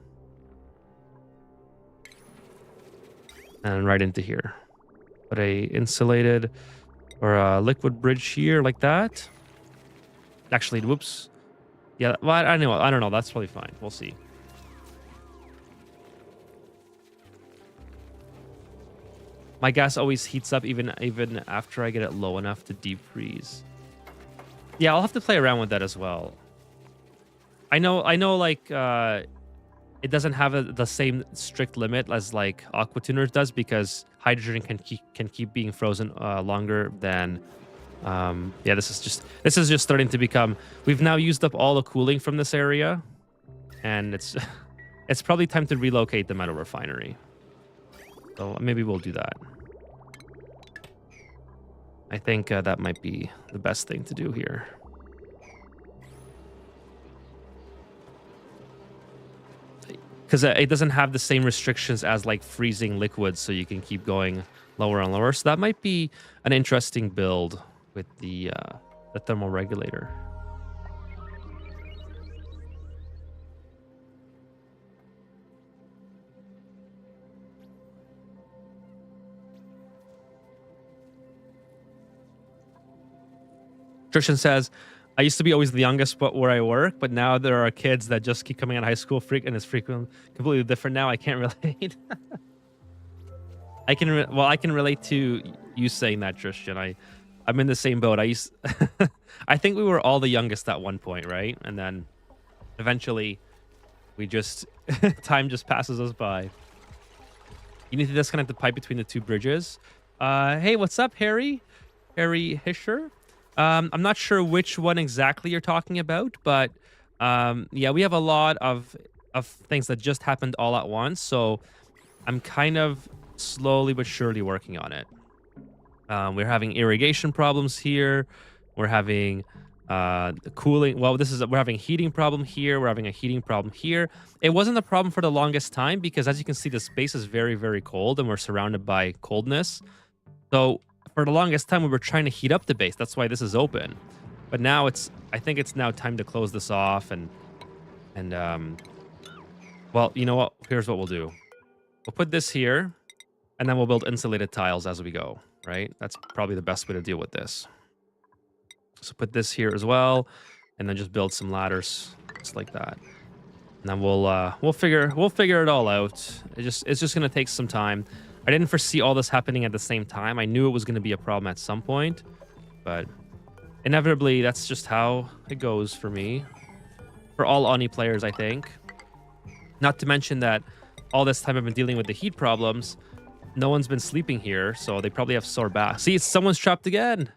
And right into here. Put a insulated or a liquid bridge here like that. Actually, whoops. Yeah, well, I don't know. That's probably fine. We'll see. My gas always heats up even after I get it low enough to deep freeze. Yeah, I'll have to play around with that as well. I know like it doesn't have the same strict limit as like Aqua Tuners does because hydrogen can keep being frozen longer than yeah, this is just starting to become... We've now used up all the cooling from this area, and it's probably time to relocate the metal refinery. So maybe we'll do that. I think that might be the best thing to do here. Because it doesn't have the same restrictions as like freezing liquids, so you can keep going lower and lower. So that might be an interesting build with the thermal regulator. Trishan says, I used to be always the youngest where I work, but now there are kids that just keep coming out of high school and it's completely different now. I can't relate. I can relate to you saying that, Tristan. I'm in the same boat. I think we were all the youngest at one point, right? And then eventually we just time just passes us by. You need to disconnect the pipe between the two bridges. Hey, what's up, Harry? Harry Hischer? I'm not sure which one exactly you're talking about, but yeah, we have a lot of things that just happened all at once. So I'm kind of slowly but surely working on it. We're having irrigation problems here. We're having cooling. Well, we're having a heating problem here. We're having a heating problem here. It wasn't a problem for the longest time because, as you can see, the space is very, very cold and we're surrounded by coldness. So for the longest time, we were trying to heat up the base. That's why this is open. But now I think it's now time to close this off and well, you know what? Here's what we'll do. We'll put this here and then we'll build insulated tiles as we go. Right? That's probably the best way to deal with this. So put this here as well, and then just build some ladders just like that. And then we'll figure it all out. It's just gonna take some time. I didn't foresee all this happening at the same time. I knew it was gonna be a problem at some point, but inevitably that's just how it goes for me. For all Oni players, I think. Not to mention that all this time I've been dealing with the heat problems. No one's been sleeping here, so they probably have sore backs. See, someone's trapped again.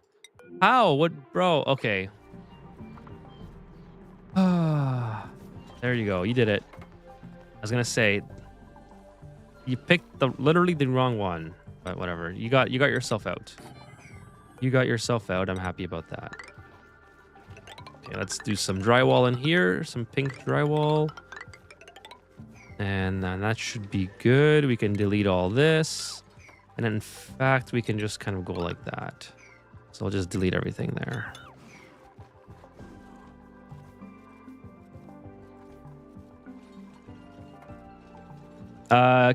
How? What, bro? Okay. There you go. You did it. I was gonna say, you picked literally the wrong one, but whatever. You got yourself out. You got yourself out. I'm happy about that. Okay, let's do some drywall in here. Some pink drywall. And then that should be good. We can delete all this. And in fact, we can just kind of go like that. So I'll just delete everything there.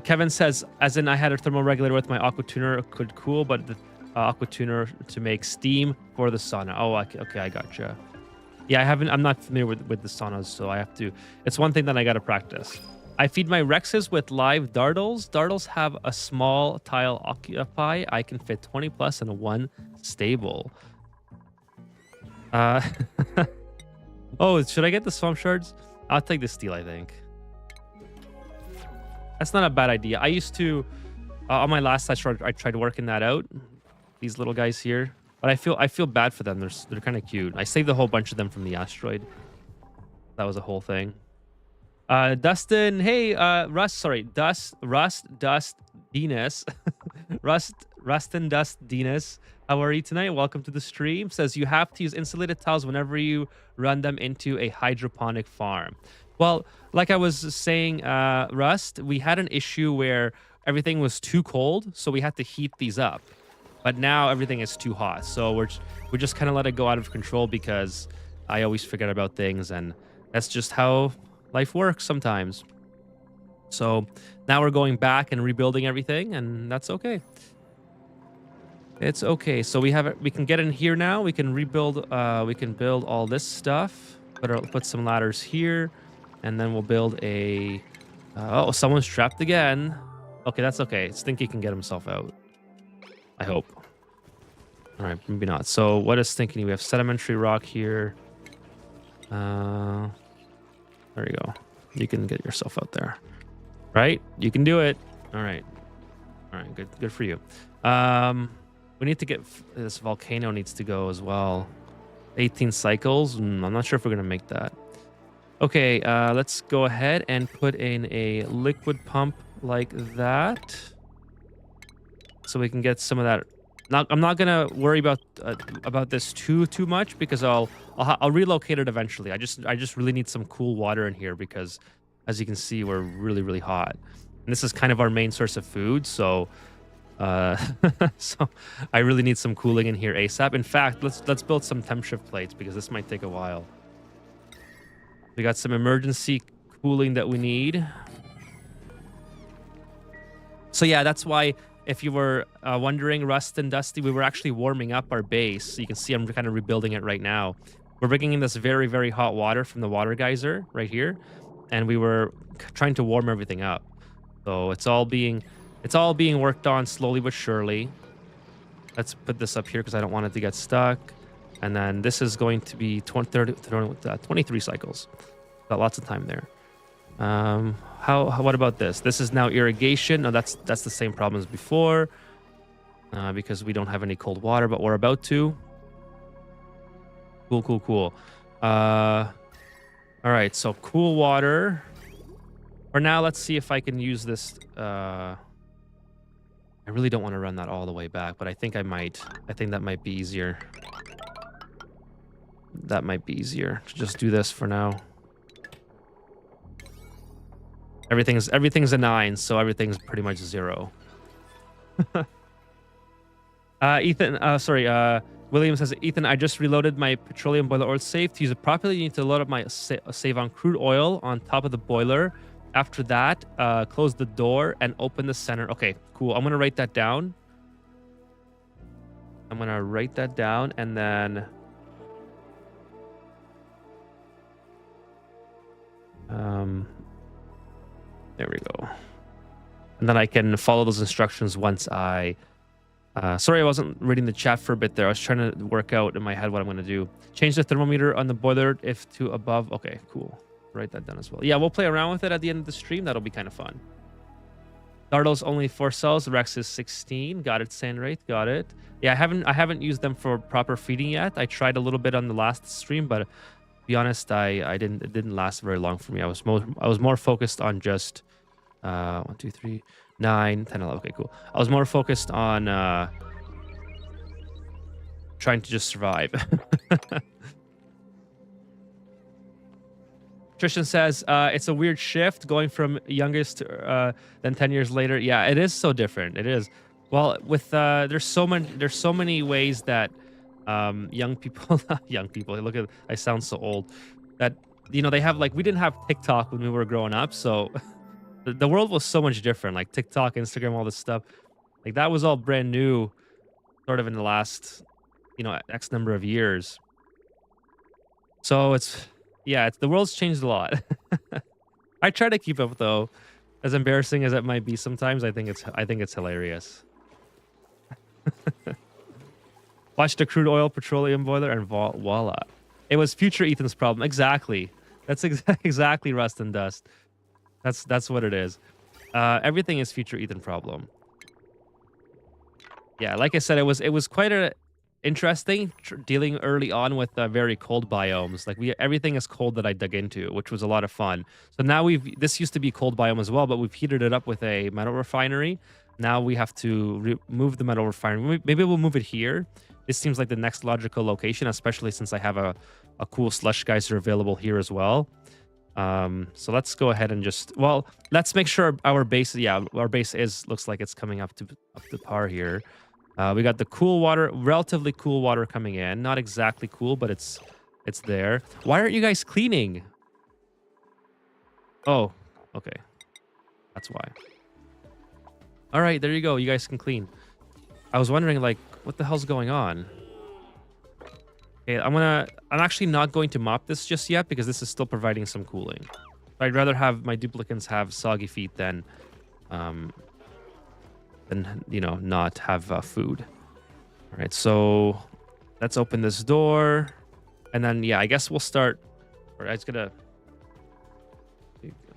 Kevin says, as in I had a thermal regulator with my aqua tuner, it could cool, but the aqua tuner to make steam for the sauna. Oh, okay, I gotcha. Yeah, I'm not familiar with the saunas, so I have to. It's one thing that I got to practice. I feed my Rexes with live Dartles. Dartles have a small tile occupy. I can fit 20 plus in one stable. Oh, should I get the swamp shards? I'll take the steel, I think. That's not a bad idea. I used to, on my last side, I tried working that out. These little guys here. But I feel bad for them. They're kind of cute. I saved a whole bunch of them from the asteroid. That was a whole thing. Dustin, hey, Rust, Denis. Rustin Dust Denis. How are you tonight? Welcome to the stream. Says you have to use insulated tiles whenever you run them into a hydroponic farm. Well, like I was saying, Rust, we had an issue where everything was too cold, so we had to heat these up. But now everything is too hot, so we just kind of let it go out of control because I always forget about things, and that's just how life works sometimes. So now we're going back and rebuilding everything, and that's okay. It's okay. So we can get in here now. We can rebuild. We can build all this stuff. Put some ladders here. And then we'll build a... oh, someone's trapped again. Okay, that's okay. Stinky can get himself out. I hope. All right, maybe not. So what is Stinky? We have sedimentary rock here. There you go. You can get yourself out there. Right? You can do it. All right. All right, good for you. We need to get... this volcano needs to go as well. 18 cycles. I'm not sure if we're going to make that. Okay, let's go ahead and put in a liquid pump like that, so we can get some of that. I'm not gonna worry about this too much because I'll relocate it eventually. I just really need some cool water in here because, as you can see, we're really hot, and this is kind of our main source of food. So, so I really need some cooling in here ASAP. In fact, let's build some temp shift plates because this might take a while. We got some emergency cooling that we need. So yeah, that's why, if you were wondering, Rust and Dusty, we were actually warming up our base. So you can see I'm kind of rebuilding it right now. We're bringing in this very hot water from the water geyser right here, and we were trying to warm everything up. So it's all being worked on slowly but surely. Let's put this up here because I don't want it to get stuck. And then this is going to be 23 cycles. Got lots of time there. What about this? This is now irrigation. No, that's the same problem as before. Because we don't have any cold water, but we're about to. Cool. All right, so cool water. For now, let's see if I can use this. I really don't want to run that all the way back, but I think I might. I think that might be easier. That might be easier to just do this for now. Everything's a 9, so everything's pretty much 0. William says, Ethan, I just reloaded my petroleum boiler oil safe. To use it properly, you need to load up my save on crude oil on top of the boiler. After that, close the door and open the center. Okay, cool. I'm gonna write that down. And then there we go. And then I can follow those instructions once I... sorry, I wasn't reading the chat for a bit there. I was trying to work out in my head what I'm going to do. Change the thermometer on the boiler if to above. Okay, cool. Write that down as well. Yeah, we'll play around with it at the end of the stream. That'll be kind of fun. Dartle's only 4 cells. Rex is 16. Got it, Sandwraith. Got it. Yeah, I haven't used them for proper feeding yet. I tried a little bit on the last stream, but to be honest, it didn't last very long for me. I was more focused on just 1, 2, 3, 9, 10, 11. Okay, cool. I was more focused on trying to just survive. Tristan says it's a weird shift going from youngest than 10 years later. Yeah, it is so different. It is. Well, with there's so many ways that young people young people look at I sound so old that they have like we didn't have TikTok when we were growing up, so the world was so much different. Like TikTok, Instagram, all this stuff. Like that was all brand new sort of in the last X number of years. So it's the world's changed a lot. I try to keep up though, as embarrassing as it might be sometimes. I think it's hilarious. Watch the crude oil petroleum boiler and voila. It was future Ethan's problem. Exactly. That's exactly Rust and Dust. That's what it is. Everything is future Ethan problem. Yeah, like I said, it was quite interesting dealing early on with very cold biomes. Like everything is cold that I dug into, which was a lot of fun. So now this used to be cold biome as well, but we've heated it up with a metal refinery. Now we have to remove the metal refinery. Maybe we'll move it here. This seems like the next logical location, especially since I have a cool slush geyser available here as well. So let's go ahead and let's make sure our base, our base looks like it's coming up to par here. We got the cool water, relatively cool water coming in. Not exactly cool, but it's there. Why aren't you guys cleaning? Oh, okay. That's why. All right, there you go. You guys can clean. I was wondering, like, what the hell's going on? Okay, I'm actually not going to mop this just yet because this is still providing some cooling. I'd rather have my duplicants have soggy feet than not have food. All right, so let's open this door, and then I guess we'll start. All right, I was gonna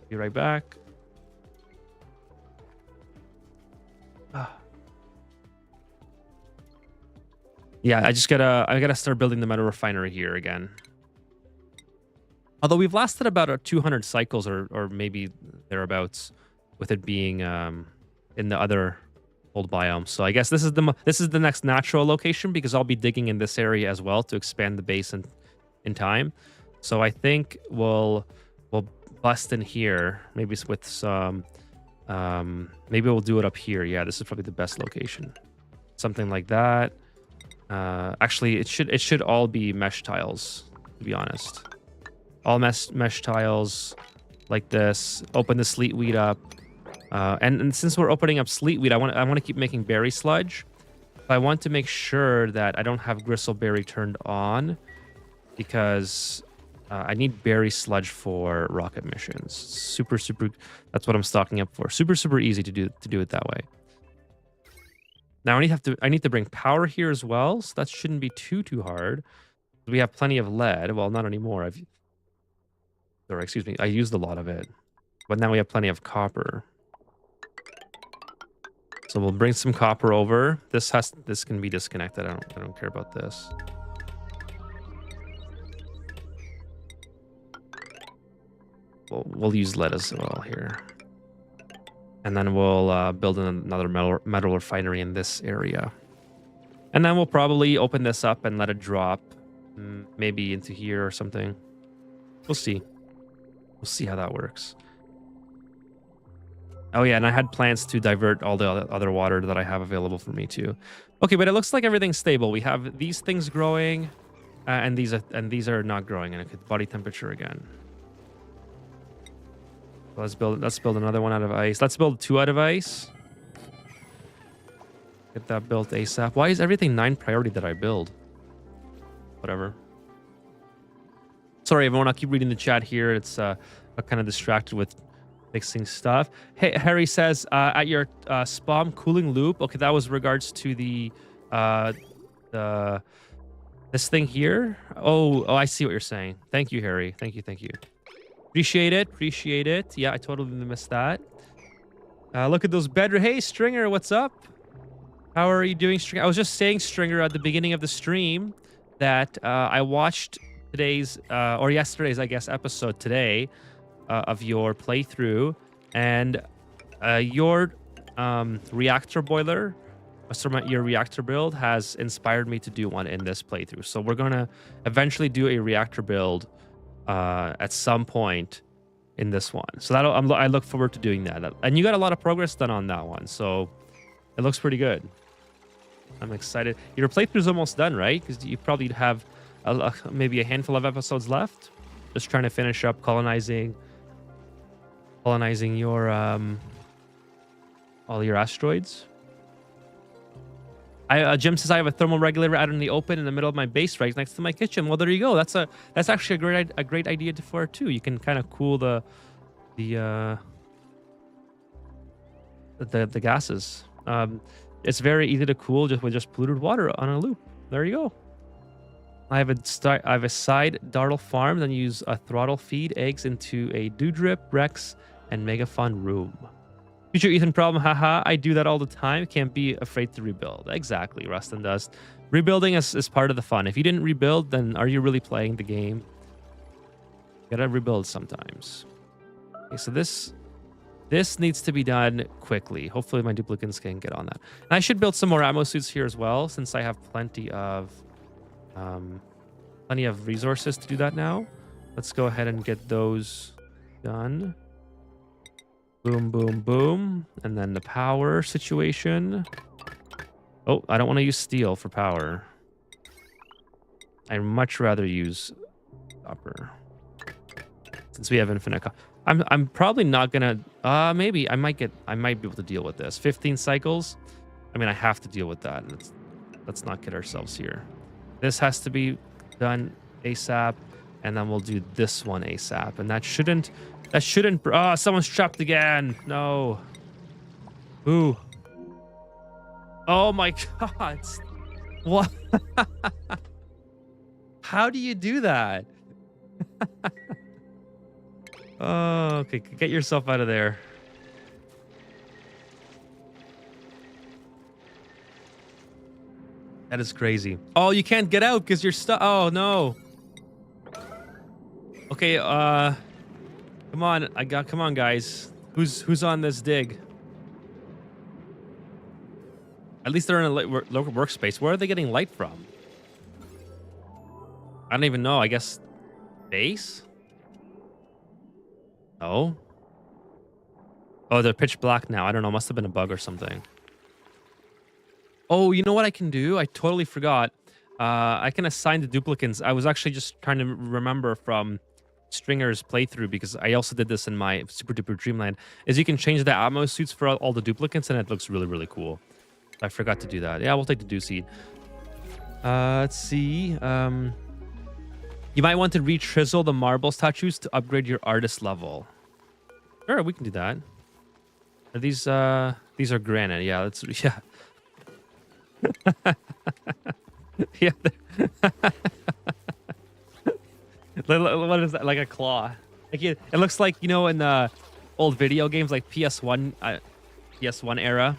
be right back. Yeah, I gotta start building the metal refinery here again. Although we've lasted about 200 cycles or maybe thereabouts with it being in the other old biome. So I guess this is the next natural location because I'll be digging in this area as well to expand the base in time. So I think we'll bust in here, maybe with some maybe we'll do it up here. Yeah, this is probably the best location. Something like that. Actually, it should all be mesh tiles, to be honest. All mesh tiles like this. Open the sleet weed up, and since we're opening up sleet weed, I want to keep making berry sludge. But I want to make sure that I don't have gristleberry turned on because I need berry sludge for rocket missions. Super. That's what I'm stocking up for. Super easy to do it that way. Now I need to bring power here as well, so that shouldn't be too hard. We have plenty of lead. Well, not anymore. Excuse me. I used a lot of it, but now we have plenty of copper. So we'll bring some copper over. This can be disconnected. I don't care about this. We'll use lead as well here. And then we'll build another metal refinery in this area. And then we'll probably open this up and let it drop maybe into here or something. We'll see. We'll see how that works. Oh yeah, and I had plans to divert all the other water that I have available for me too. Okay, but it looks like everything's stable. We have these things growing, and these are not growing. And it's body temperature again. Let's build another one out of ice. Let's build 2 out of ice. Get that built ASAP. Why is everything 9 priority that I build? Whatever. Sorry, everyone. I'll keep reading the chat here. It's I'm kind of distracted with fixing stuff. Hey, Harry says at your spawn cooling loop. Okay, that was regards to the this thing here. Oh, I see what you're saying. Thank you, Harry. Thank you. Appreciate it. Yeah, I totally missed that. Look at those bedrock. Hey, Stringer, what's up? How are you doing, Stringer? I was just saying, Stringer, at the beginning of the stream that I watched today's, or yesterday's, I guess, episode today of your playthrough. And your reactor boiler, your reactor build has inspired me to do one in this playthrough. So we're going to eventually do a reactor build at some point in this one. So I look forward to doing that. And you got a lot of progress done on that one, so it looks pretty good. I'm excited. Your playthrough's almost done, right? Because you probably have maybe a handful of episodes left. Just trying to finish up colonizing your all your asteroids. Jim says I have a thermal regulator out in the open in the middle of my base right next to my kitchen. Well, there you go. That's actually a great idea for it too. You can kind of cool the gases. It's very easy to cool just with polluted water on a loop. There you go. I have a side dartle farm, then use a throttle feed eggs into a Dewdrip, Rex, and Megafon room. Future Ethan problem, haha. I do that all the time. Can't be afraid to rebuild. Exactly, Rust and Dust. Rebuilding is part of the fun. If you didn't rebuild, then are you really playing the game? You gotta rebuild sometimes. Okay, so this needs to be done quickly. Hopefully my duplicates can get on that. And I should build some more ammo suits here as well, since I have plenty of resources to do that now. Let's go ahead and get those done. Boom, boom, boom. And then the power situation. Oh, I don't want to use steel for power. I'd much rather use copper. Since we have infinite I'm probably not gonna maybe I might be able to deal with this. 15 cycles. I mean, I have to deal with that. Let's not kid ourselves here. This has to be done ASAP, and then we'll do this one ASAP. And that shouldn't someone's trapped again. No. Ooh. Oh my god. What? How do you do that? Oh, okay. Get yourself out of there. That is crazy. Oh, you can't get out because you're stuck. Oh no. Okay, come on. Come on, guys. Who's on this dig? At least they're in a local workspace. Where are they getting light from? I don't even know. I guess base? No. Oh, they're pitch black now. I don't know. Must have been a bug or something. Oh, you know what I can do? I totally forgot. I can assign the duplicates. I was actually just trying to remember from Stringer's playthrough, because I also did this in my Super Duper Dreamland, is you can change the ammo suits for all the duplicates, and it looks really, really cool. I forgot to do that. Yeah, we'll take the do seed. Let's see. You might want to re-chisel the marble statues to upgrade your artist level. Sure, we can do that. Are these are granite. Yeah, let's yeah. Yeah. What is that? Like a claw? Like it looks like, you know, in the old video games like PS1 era,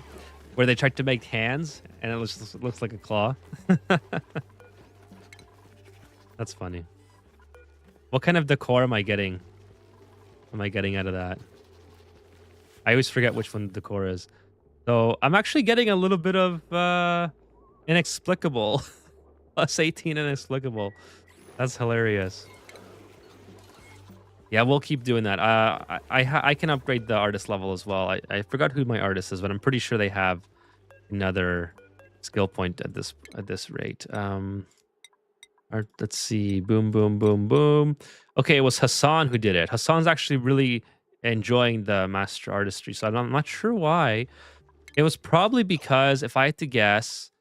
where they tried to make hands and it looks like a claw. That's funny. What kind of decor am I getting? Am I getting out of that? I always forget which one the decor is. So I'm actually getting a little bit of inexplicable. Plus 18 inexplicable. That's hilarious. Yeah, we'll keep doing that. I can upgrade the artist level as well. I forgot who my artist is, but I'm pretty sure they have another skill point at this rate. Let's see. Boom, boom, boom, boom. Okay, it was Hassan who did it. Hassan's actually really enjoying the master artistry, so I'm not sure why. It was probably because, if I had to guess,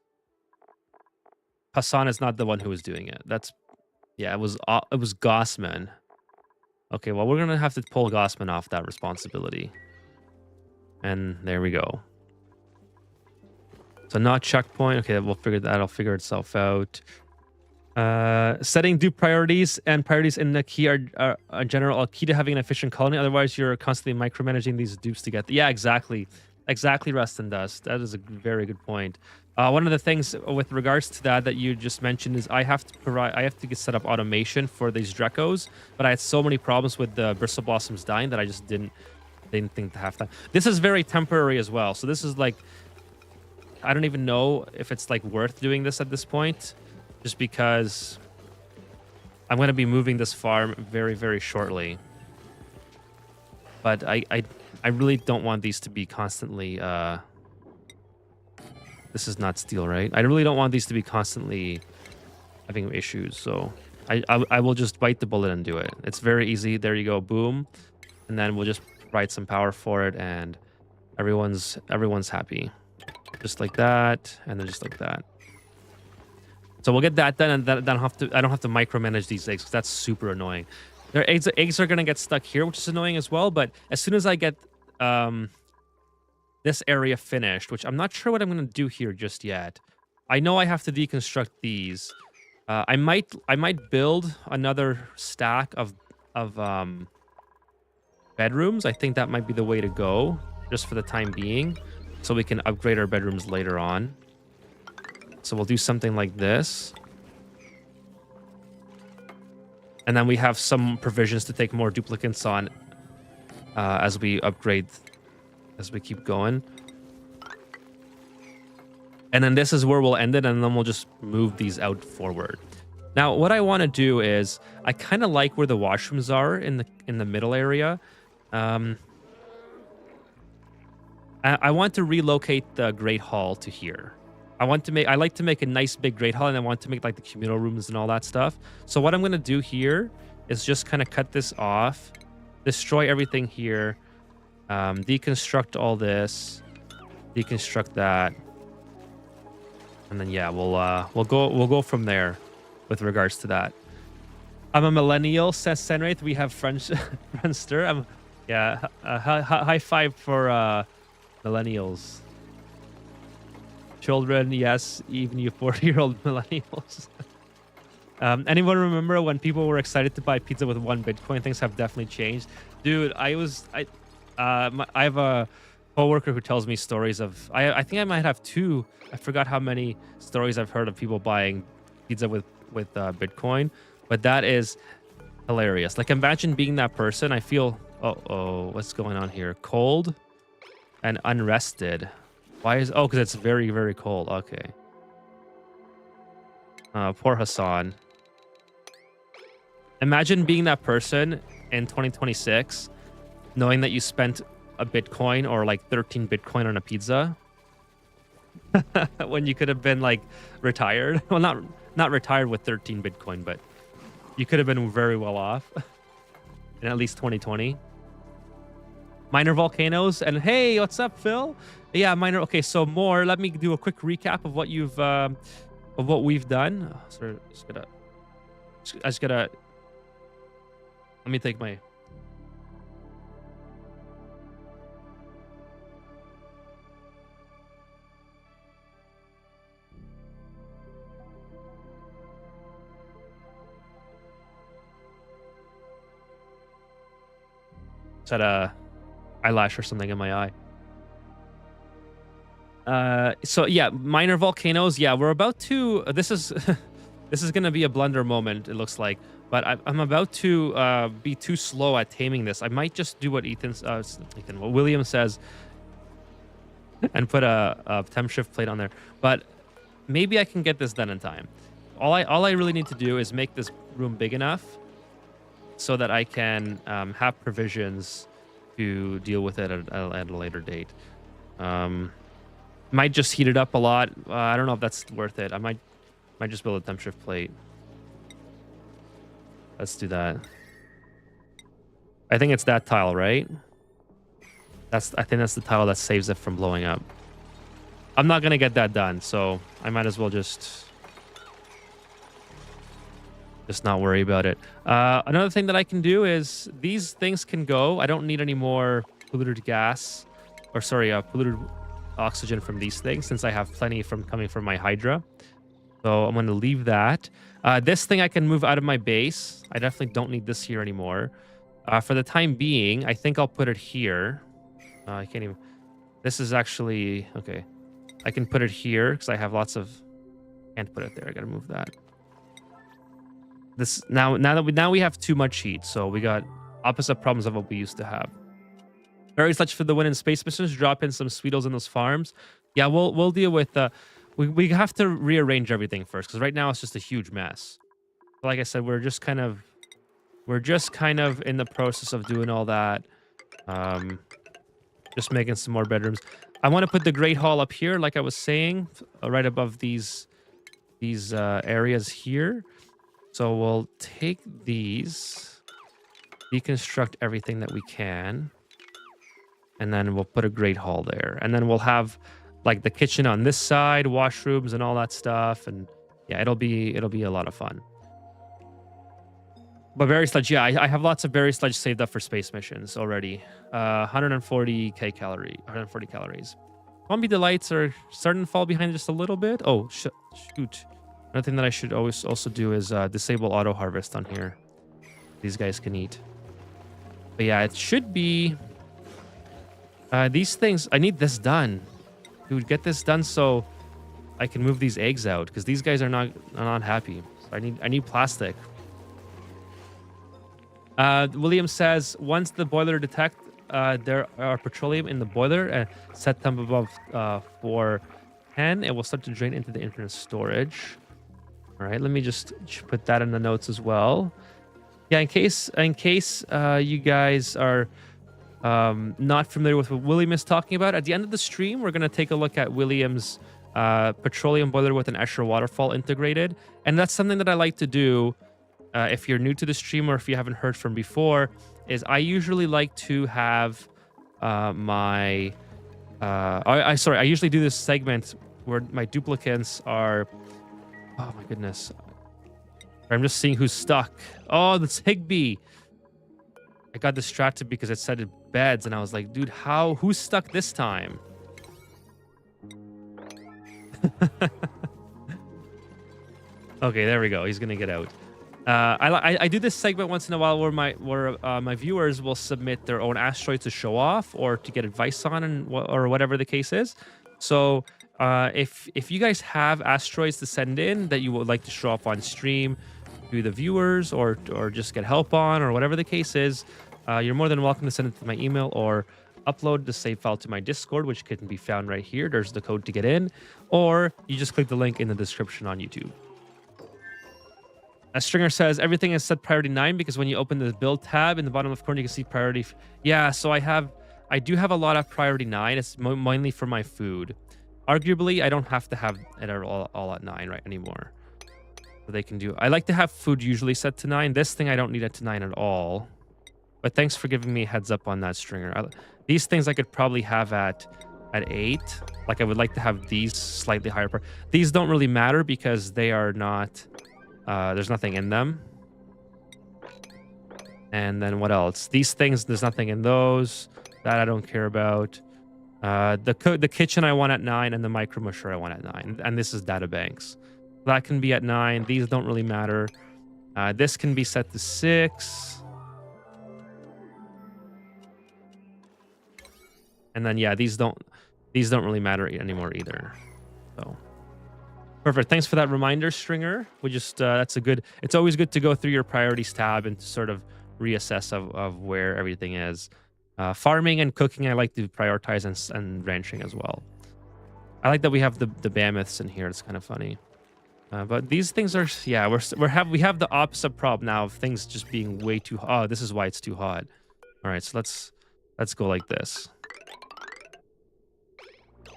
Hassan is not the one who was doing it. Yeah, it was Gossman. Okay, well, we're gonna have to pull Gossman off that responsibility. And there we go. So not checkpoint. Okay, we'll figure that'll figure itself out. Setting due priorities and priorities in the key are general key to having an efficient colony. Otherwise, you're constantly micromanaging these dupes to get. Yeah, exactly. Exactly, Rust and Dust. That is a very good point. One of the things with regards to that you just mentioned is I have to get set up automation for these Drecos, but I had so many problems with the Bristle Blossoms dying that I just didn't think to have that. This is very temporary as well, so this is like, I don't even know if it's like worth doing this at this point, just because I'm going to be moving this farm very, very shortly. But I really don't want these to be constantly... This is not steel, right? I really don't want these to be constantly having issues. So I will just bite the bullet and do it. It's very easy. There you go. Boom. And then we'll just provide some power for it, and everyone's happy. Just like that, and then just like that. So we'll get that done, and then I don't have to micromanage these eggs, because that's super annoying. Their eggs are gonna get stuck here, which is annoying as well. But as soon as I get this area finished, which I'm not sure what I'm gonna do here just yet. I know I have to deconstruct these. I might build another stack of bedrooms. I think that might be the way to go, just for the time being, so we can upgrade our bedrooms later on. So we'll do something like this. And then we have some provisions to take more duplicates on as we upgrade, as we keep going. And then this is where we'll end it, and then we'll just move these out forward. Now, what I want to do is, I kind of like where the washrooms are in the middle area. I want to relocate the Great Hall to here. I like to make a nice big Great Hall, and I want to make like the communal rooms and all that stuff. So what I'm going to do here is just kind of cut this off, destroy everything here, deconstruct all this, deconstruct that. And then yeah, we'll go from there with regards to that. I'm a millennial, says Senwraith. We have Friendster. High five for millennials. Children, yes, even you 40-year-old millennials. Anyone remember when people were excited to buy pizza with 1 Bitcoin? Things have definitely changed, dude. I have a coworker who tells me stories of. I think I might have 2. I forgot how many stories I've heard of people buying pizza with Bitcoin, but that is hilarious. Like, imagine being that person. I feel, what's going on here? Cold and unrested. Why is, because it's very, very cold. Okay. Poor Hassan. Imagine being that person in 2026, knowing that you spent a Bitcoin or like 13 Bitcoin on a pizza when you could have been like retired. Well, not retired with 13 Bitcoin, but you could have been very well off in at least 2020. Minor volcanoes, and hey, what's up, Phil? Yeah, minor. Okay, so more. Let me do a quick recap of what you've of what we've done. So I just gotta. Let me take my. Had a eyelash or something in my eye. So yeah, minor volcanoes. Yeah, we're about to. This is this is gonna be a blunder moment. It looks like, but I'm about to be too slow at taming this. I might just do what what William says, and put a temp shift plate on there. But maybe I can get this done in time. All I really need to do is make this room big enough so that I can have provisions to deal with it at a later date. Might just heat it up a lot. I don't know if that's worth it. I might just build a temp shift plate. Let's do that. I think it's that tile, right? I think that's the tile that saves it from blowing up. I'm not gonna get that done, so I might as well just not worry about it. Another thing that I can do is these things can go. I don't need any more polluted gas, or sorry, polluted oxygen from these things, since I have plenty coming from my Hydra. So I'm going to leave that. This thing I can move out of my base. I definitely don't need this here anymore. For the time being, I think I'll put it here. I can't even. This is actually okay. I can put it here because I have lots of. Can't put it there. I got to move that. This now we have too much heat, so we got opposite problems of what we used to have. Very much for the win in space missions. Drop in some sweetles in those farms. Yeah, we'll deal with we have to rearrange everything first, because right now it's just a huge mess. Like I said, we're just kind of in the process of doing all that. Just making some more bedrooms. I want to put the Great Hall up here, like I was saying, right above these areas here. So we'll take these, deconstruct everything that we can, and then we'll put a Great Hall there. And then we'll have like the kitchen on this side, washrooms and all that stuff. And yeah, it'll be a lot of fun. But berry sludge, yeah, I have lots of berry sludge saved up for space missions already. 140 calories. Zombie delights are starting to fall behind just a little bit. Oh, shoot. Another thing that I should always also do is disable auto harvest on here. These guys can eat. But yeah, it should be... these things, I need this done. Dude, get this done so I can move these eggs out, because these guys are not happy. So I need plastic. William says, once the boiler detect there are petroleum in the boiler and set them above 410, it will start to drain into the infinite storage. All right, let me just put that in the notes as well. Yeah, in case you guys are not familiar with what William is talking about, at the end of the stream, we're going to take a look at William's petroleum boiler with an Escher waterfall integrated. And that's something that I like to do if you're new to the stream or if you haven't heard from before, is I usually like to have I usually do this segment where my duplicates are... Oh my goodness. I'm just seeing who's stuck. Oh, that's Higby. I got distracted because it said beds, and I was like, dude, who's stuck this time? Okay, there we go. He's gonna get out. I do this segment once in a while where my viewers will submit their own asteroids to show off or to get advice on, or whatever the case is. So if you guys have asteroids to send in that you would like to show off on stream to the viewers, or just get help on, or whatever the case is, you're more than welcome to send it to my email or upload the save file to my Discord, which can be found right here. There's the code to get in, or you just click the link in the description on YouTube. As Stringer says, everything is set priority 9 because when you open the build tab in the bottom left corner, you can see priority. Yeah, so I do have a lot of priority 9. It's mainly for my food. Arguably, I don't have to have it all at 9 right anymore. So they can do... I like to have food usually set to 9. This thing, I don't need it to 9 at all. But thanks for giving me a heads up on that, Stringer. These things I could probably have at 8. Like, I would like to have these slightly higher. These don't really matter because they are not... there's nothing in them. And then what else? These things, there's nothing in those. That I don't care about. The kitchen I want at 9, and the micro musher I want at 9. And this is data banks. That can be at 9. These don't really matter. This can be set to 6. And then yeah, these don't really matter anymore either. So perfect. Thanks for that reminder, Stringer. We just it's always good to go through your priorities tab and to sort of reassess of where everything is. Farming and cooking, I like to prioritize, and ranching as well. I like that we have the mammoths in here. It's kind of funny. But these things are, yeah, we have the opposite problem now of things just being way too hot. Oh, this is why it's too hot. All right, so let's go like this.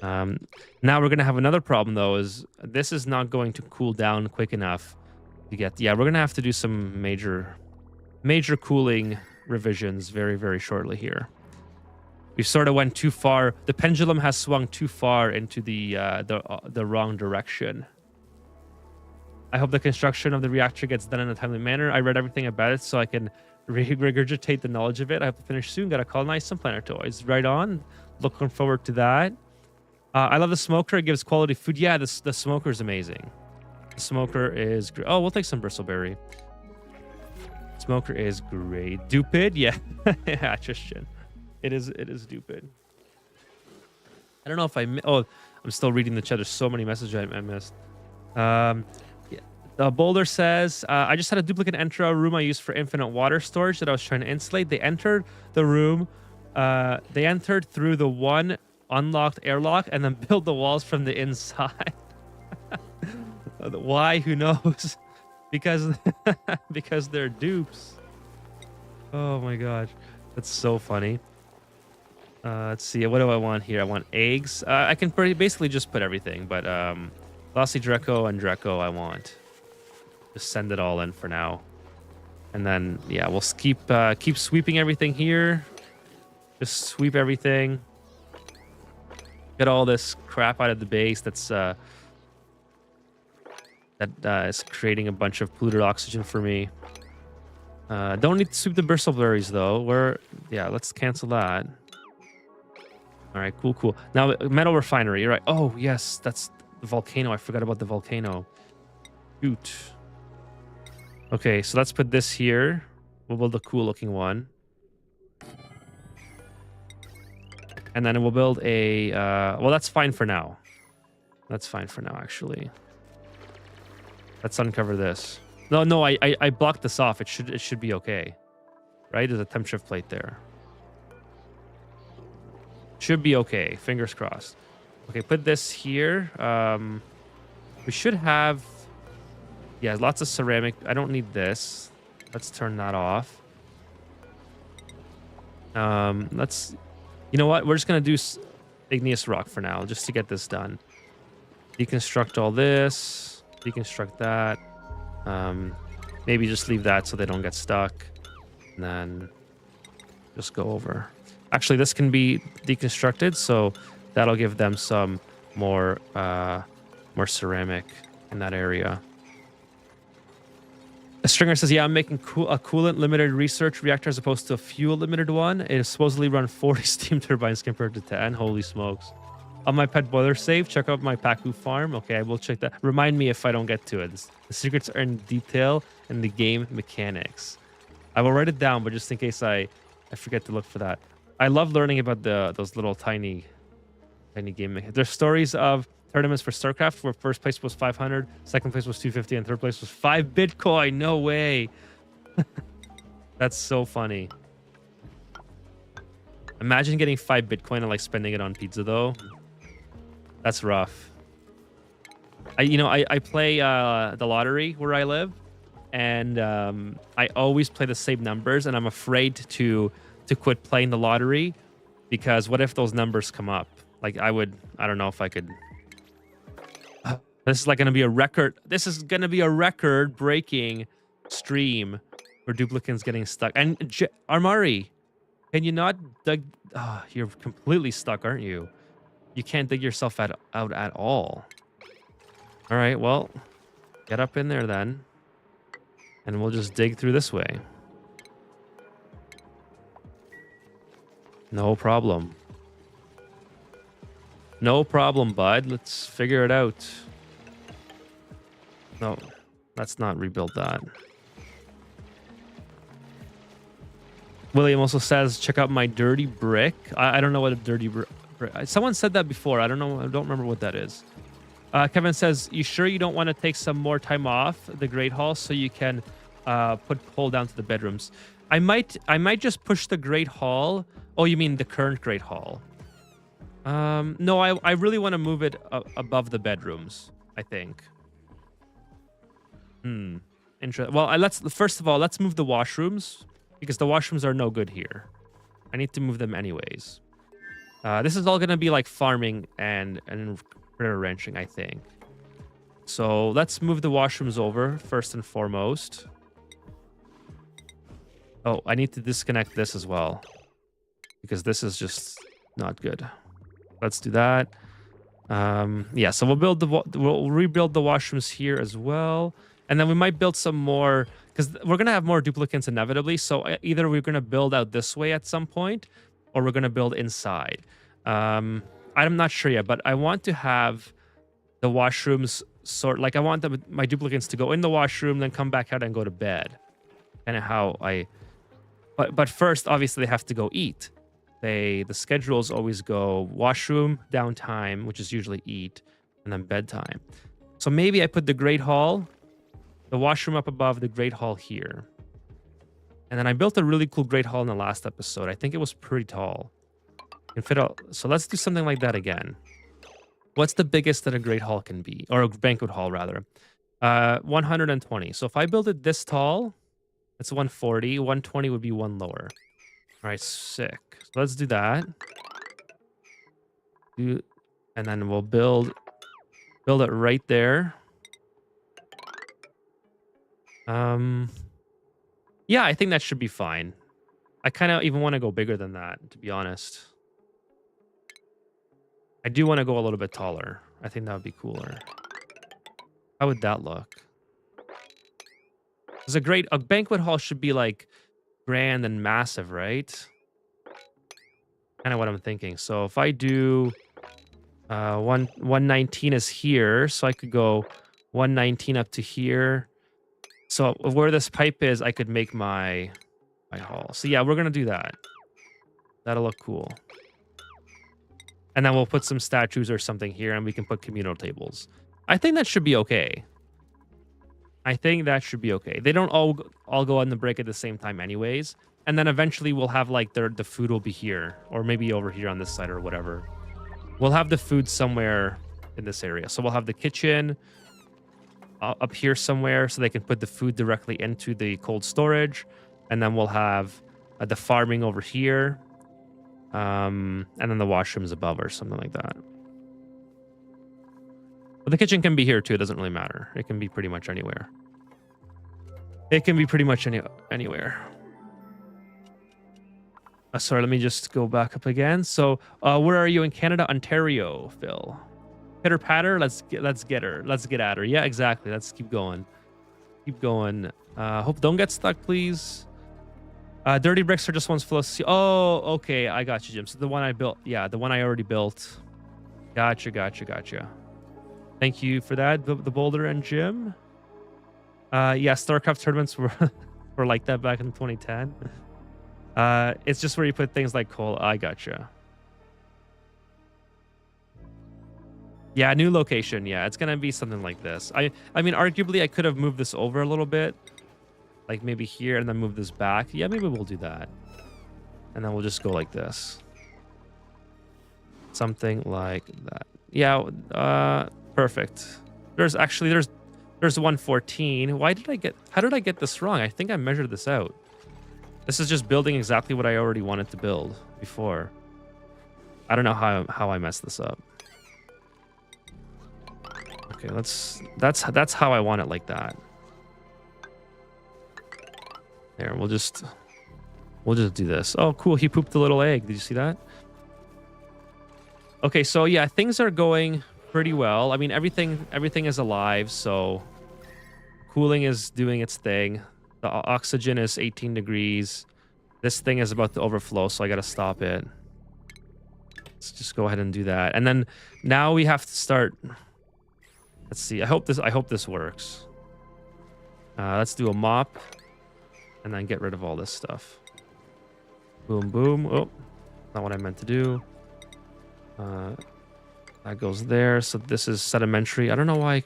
Now we're gonna have another problem though, is this is not going to cool down quick enough to get... Yeah, we're gonna have to do some major cooling revisions very, very shortly here. We sort of went too far. The pendulum has swung too far into the wrong direction. I hope the construction of the reactor gets done in a timely manner. I read everything about it so I can regurgitate the knowledge of it. I hope to finish soon. Gotta colonize some planet toys. Right on. Looking forward to that. I love the smoker. It gives quality food. Yeah, the smoker is amazing. The smoker is great. Oh, we'll take some bristleberry. Smoker is great. Dupid? Yeah. Yeah, Tristan. It is stupid. I don't know if I'm still reading the chat. There's so many messages I missed. Yeah. The Boulder says, I just had a duplicate enter a room I used for infinite water storage that I was trying to insulate. They entered the room. They entered through the one unlocked airlock and then built the walls from the inside. Why? Who knows? because because they're dupes. Oh my gosh, that's so funny. Let's see. What do I want here? I want eggs. I can basically just put everything, but Glossy Draco and Draco I want. Just send it all in for now. And then, yeah, we'll keep sweeping everything here. Just sweep everything. Get all this crap out of the base that's is creating a bunch of polluted oxygen for me. Don't need to sweep the bristleberries though. Yeah, let's cancel that. All right, cool. Now, metal refinery, right? Oh, yes, that's the volcano. I forgot about the volcano. Shoot. Okay, so let's put this here. We'll build a cool-looking one. And then we'll build a... well, that's fine for now. That's fine for now, actually. Let's uncover this. No, I blocked this off. It should be okay. Right? There's a temp shift plate there. Should be okay. Fingers crossed. Okay, put this here. We should have... Yeah, lots of ceramic. I don't need this. Let's turn that off. Let's... You know what? We're just going to do igneous rock for now, just to get this done. Deconstruct all this. Deconstruct that. Maybe just leave that so they don't get stuck. And then just go over. Actually, this can be deconstructed, so that'll give them some more ceramic in that area. A stringer says, yeah, I'm making a coolant limited research reactor as opposed to a fuel limited one. It is supposedly run 40 steam turbines compared to 10. Holy smokes. On my pet boiler save, check out my Paku farm. Okay, I will check that. Remind me if I don't get to it. The secrets are in detail in the game mechanics. I will write it down, but just in case I forget to look for that. I love learning about those little tiny game mechanics. There's stories of tournaments for StarCraft where first place was 500, second place was 250, and third place was 5 Bitcoin. No way. That's so funny. Imagine getting 5 Bitcoin and like spending it on pizza though. That's rough. I play the lottery where I live, and I always play the same numbers, and I'm afraid to quit playing the lottery because what if those numbers come up? Like I don't know if I could. This is like going to be a record. This is going to be a record-breaking stream where Duplicant's getting stuck. And Armari, can you not dig? Oh, you're completely stuck, aren't you? You can't dig yourself out at all. All right, well, get up in there then. And we'll just dig through this way. No problem. No problem, bud. Let's figure it out. No, let's not rebuild that. William also says, check out my dirty brick. I don't know what a dirty brick... Someone said that before. I don't know. I don't remember what that is. Kevin says, you sure you don't want to take some more time off the Great Hall so you can put coal down to the bedrooms? I might just push the Great Hall. Oh, you mean the current Great Hall? No, I really want to move it above the bedrooms, I think. Interesting. Well, first of all, let's move the washrooms because the washrooms are no good here. I need to move them anyways. This is all going to be like farming and critter ranching, I think. So let's move the washrooms over first and foremost. Oh, I need to disconnect this as well because this is just not good. Let's do that. Yeah, so we'll rebuild the washrooms here as well. And then we might build some more because we're going to have more duplicants inevitably. So either we're going to build out this way at some point or we're going to build inside. I'm not sure yet, but I want to have the washrooms I want my duplicants to go in the washroom, then come back out and go to bed. Kind of how but first, obviously, they have to go eat. The schedules always go washroom, downtime, which is usually eat, and then bedtime. So maybe I put the Great Hall, the washroom up above, the Great Hall here. And then I built a really cool Great Hall in the last episode. I think it was pretty tall. And fit out. So let's do something like that again. What's the biggest that a Great Hall can be? Or a banquet hall, rather. 120. So if I build it this tall, it's 140. 120 would be one lower. All right, sick. So let's do that. And then we'll build it right there. Yeah, I think that should be fine. I kind of even want to go bigger than that, to be honest. I do want to go a little bit taller. I think that would be cooler. How would that look? It's a banquet hall should be like grand and massive, right? Kind of what I'm thinking. So if I do 119 is here, so I could go 119 up to here. So where this pipe is, I could make my hall. So yeah, we're gonna do that. That'll look cool. And then we'll put some statues or something here, and we can put communal tables. I think that should be okay. I think that should be okay. They don't all go on the break at the same time anyways. And then eventually we'll have like the food will be here, or maybe over here on this side or whatever. We'll have the food somewhere in this area. So we'll have the kitchen up here somewhere so they can put the food directly into the cold storage. And then we'll have the farming over here. And then the washrooms above or something like that. But the kitchen can be here too. It doesn't really matter. It can be pretty much anywhere. It can be pretty much anywhere. Sorry, let me just go back up again. So, where are you in Canada? Ontario, Phil. Pitter patter. Let's get her. Let's get at her. Yeah, exactly. Let's keep going. Keep going. Hope don't get stuck, please. Dirty bricks are just ones flow. Oh, okay. I got you, Jim. So the one I built. Yeah, the one I already built. Gotcha. Thank you for that, the Boulder and Jim. Yeah, StarCraft tournaments were like that back in 2010. It's just where you put things like coal. I gotcha. Yeah, new location. Yeah, it's gonna be something like this. I mean, arguably, I could have moved this over a little bit, like maybe here, and then move this back. Yeah, maybe we'll do that, and then we'll just go like this, something like that. Yeah, perfect. There's 114. How did I get this wrong? I think I measured this out. This is just building exactly what I already wanted to build before. I don't know how I messed this up. Okay, that's how I want it, like that. There, we'll just do this. Oh, cool. He pooped a little egg. Did you see that? Okay, so yeah, things are going pretty well. I mean, everything is alive, so cooling is doing its thing. The oxygen is 18 degrees. This thing is about to overflow, so I got to stop it. Let's just go ahead and do that. And then now we have to start. Let's see. I hope this works. Let's do a mop and then get rid of all this stuff. Boom, boom. Oh, not what I meant to do. That goes there. So this is sedimentary. I don't know why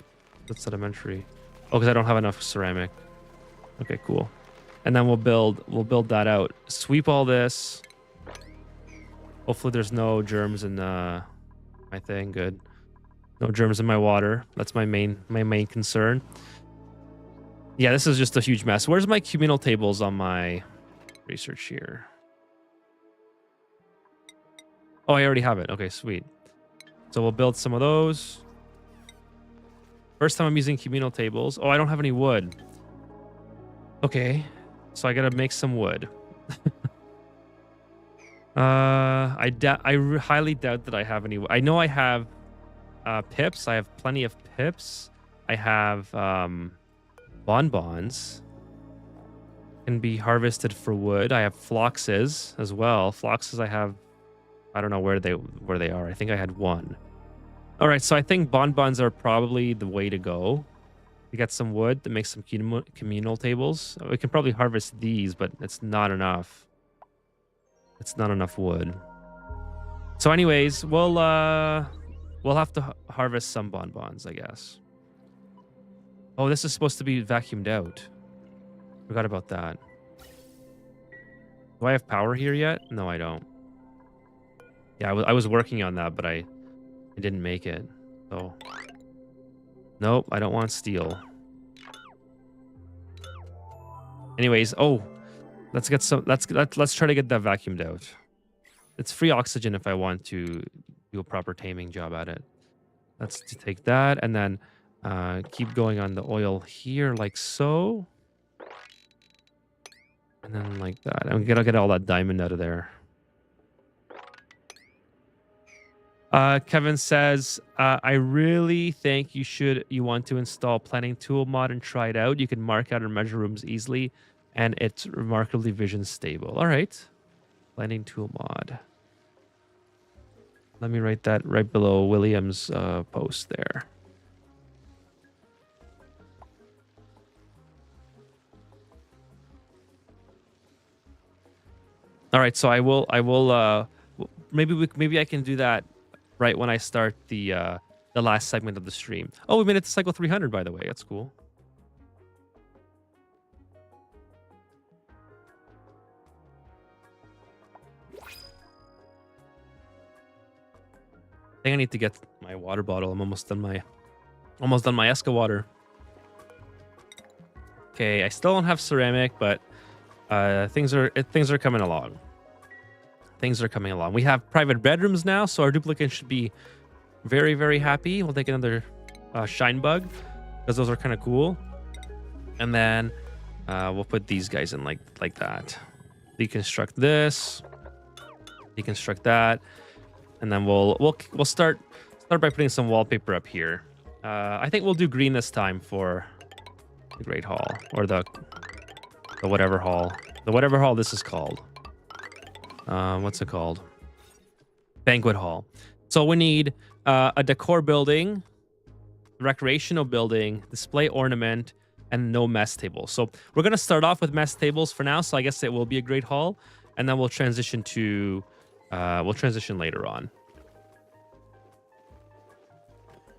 that's sedimentary. Oh, because I don't have enough ceramic. Okay, cool. And then we'll build that out. Sweep all this. Hopefully there's no germs in my thing. Good. No germs in my water. That's my main concern. Yeah, this is just a huge mess. Where's my communal tables on my research here? Oh, I already have it. Okay, sweet. So we'll build some of those. First time I'm using communal tables. Oh, I don't have any wood. Okay, so I gotta make some wood. I highly doubt that I have any. I know I have pips. I have plenty of pips. I have bonbons. Can be harvested for wood. I have phloxes as well. Phloxes I have. I don't know where they are. I think I had one. All right, so I think bonbons are probably the way to go. We got some wood to make some communal tables. We can probably harvest these, but it's not enough. It's not enough wood. So anyways, we'll have to harvest some bonbons, I guess. Oh, this is supposed to be vacuumed out. Forgot about that. Do I have power here yet? No, I don't. Yeah, I was working on that, but I didn't make it. So, nope, I don't want steel. Anyways, let's get some. Let's try to get that vacuumed out. It's free oxygen if I want to do a proper taming job at it. Let's take that and then keep going on the oil here like so. And then like that. I'm gonna get all that diamond out of there. Kevin says, I really think you want to install planning tool mod and try it out. You can mark out and measure rooms easily, and it's remarkably vision stable. All right. Planning tool mod. Let me write that right below William's post there. All right, so I will maybe I can do that right when I start the last segment of the stream. Oh, we made it to cycle 300, by the way. That's cool. I think I need to get my water bottle. I'm almost done my Esca water. Okay, I still don't have ceramic, but things are coming along. Things are coming along. We have private bedrooms now, so our duplicate should be very, very happy. We'll take another shine bug because those are kind of cool, and then we'll put these guys in like that. Deconstruct this, deconstruct that, and then we'll start by putting some wallpaper up here. I think we'll do green this time for the Great Hall or the whatever hall. The whatever hall this is called. What's it called? Banquet hall. So we need a decor building, recreational building, display ornament, and no mess table. So we're gonna start off with mess tables for now. So I guess it will be a great hall, and then we'll transition to later on.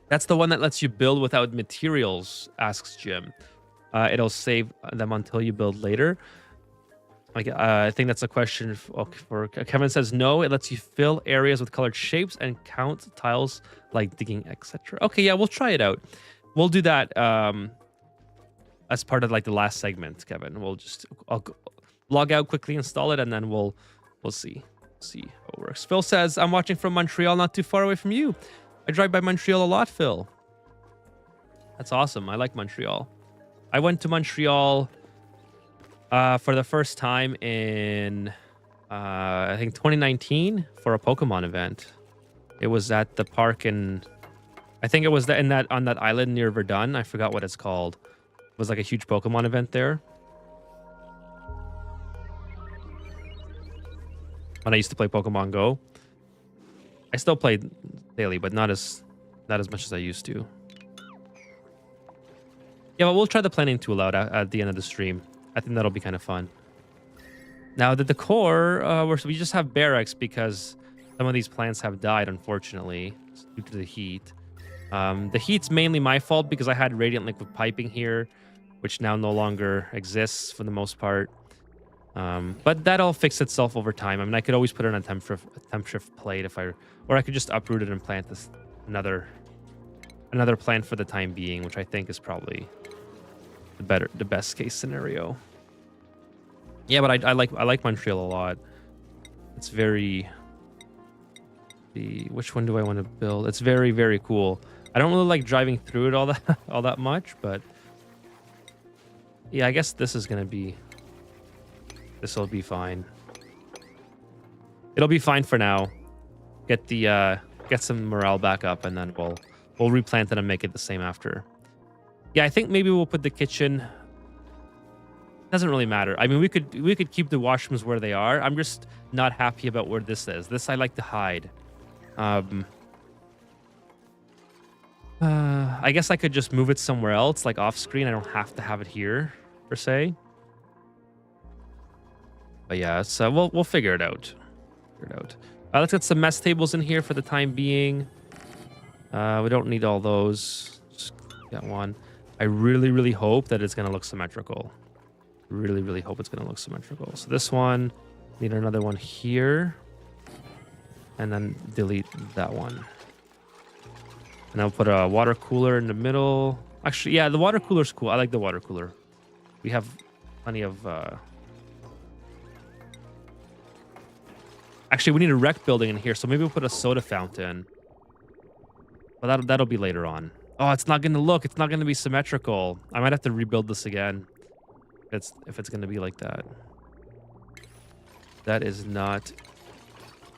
That's the one that lets you build without materials, asks Jim. It'll save them until you build later. I think that's a question for Kevin says no. It lets you fill areas with colored shapes and count tiles like digging, etc. Okay, yeah, we'll try it out. We'll do that as part of like the last segment, Kevin. I'll log out quickly, install it, and then we'll see how it works. Phil says I'm watching from Montreal, not too far away from you. I drive by Montreal a lot, Phil. That's awesome. I like Montreal. I went to Montreal for the first time in I think 2019 for a Pokemon event. It was at the park I think it was on that island near Verdun. I forgot what it's called. It was like a huge Pokemon event there. When I used to play Pokemon Go. I still play daily, but not as much as I used to. Yeah, but we'll try the planning tool out at the end of the stream. I think that'll be kind of fun. Now, the decor, we just have barracks because some of these plants have died, unfortunately, due to the heat. The heat's mainly my fault because I had radiant liquid piping here, which now no longer exists for the most part. But that'll fix itself over time. I mean, I could always put it on a temp shift plate or I could just uproot it and plant this another plant for the time being, which I think is probably the best case scenario. Yeah, but I like Montreal a lot. It's which one do I want to build? It's very, very cool. I don't really like driving through it all that much, but yeah, I guess this will be fine. It'll be fine for now. Get some morale back up, and then we'll replant it and make it the same after. Yeah, I think maybe we'll put the kitchen. Doesn't really matter. I mean, we could keep the washrooms where they are. I'm just not happy about where this is. This I like to hide. I guess I could just move it somewhere else, like off screen. I don't have to have it here per se. But yeah, so we'll figure it out. Let's get some mess tables in here for the time being. We don't need all those. Just got one. I really, really hope that it's gonna look symmetrical. Really, really hope it's gonna look symmetrical. So this one, need another one here, and then delete that one. And I'll put a water cooler in the middle. Actually, yeah, the water cooler's cool. I like the water cooler. We have plenty of... Actually, we need a rec building in here, so maybe we'll put a soda fountain. But that'll be later on. Oh, it's not going to look. It's not going to be symmetrical. I might have to rebuild this again. If it's going to be like that. That is not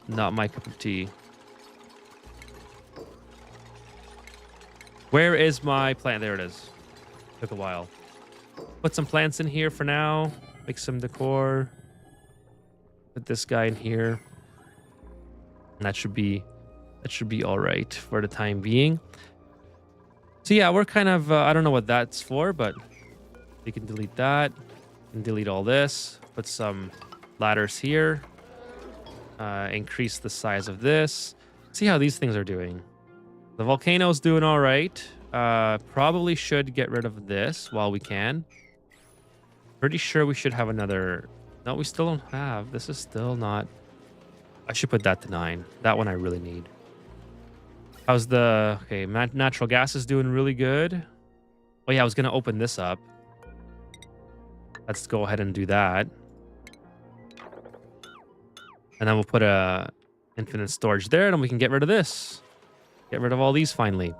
my cup of tea. Where is my plant? There it is. Took a while. Put some plants in here for now. Make some decor. Put this guy in here. And that should be all right for the time being. So yeah, we're kind of I don't know what that's for, but we can delete that and delete all this. Put some ladders here. Increase the size of this. See how these things are doing. The volcano's doing all right. Probably should get rid of this while we can. Pretty sure we should have another. No, we still don't have. This is still not. I should put that to 9. That one I really need. How's the... Okay, natural gas is doing really good. Oh, yeah, I was going to open this up. Let's go ahead and do that. And then we'll put a infinite storage there, and we can get rid of this. Get rid of all these finally.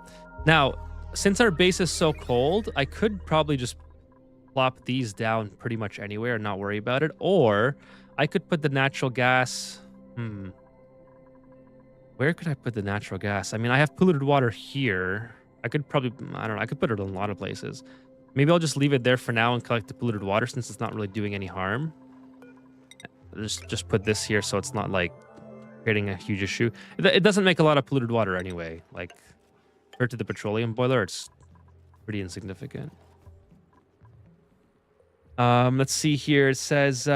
Now, since our base is so cold, I could probably just plop these down pretty much anywhere and not worry about it. Or I could put the natural gas... Where could I put the natural gas? I mean, I have polluted water here. I could probably, I don't know, I could put it in a lot of places. Maybe I'll just leave it there for now and collect the polluted water since it's not really doing any harm. Just put this here so it's not like creating a huge issue. It doesn't make a lot of polluted water anyway. Like, compared to the petroleum boiler, it's pretty insignificant. Let's see here. It says...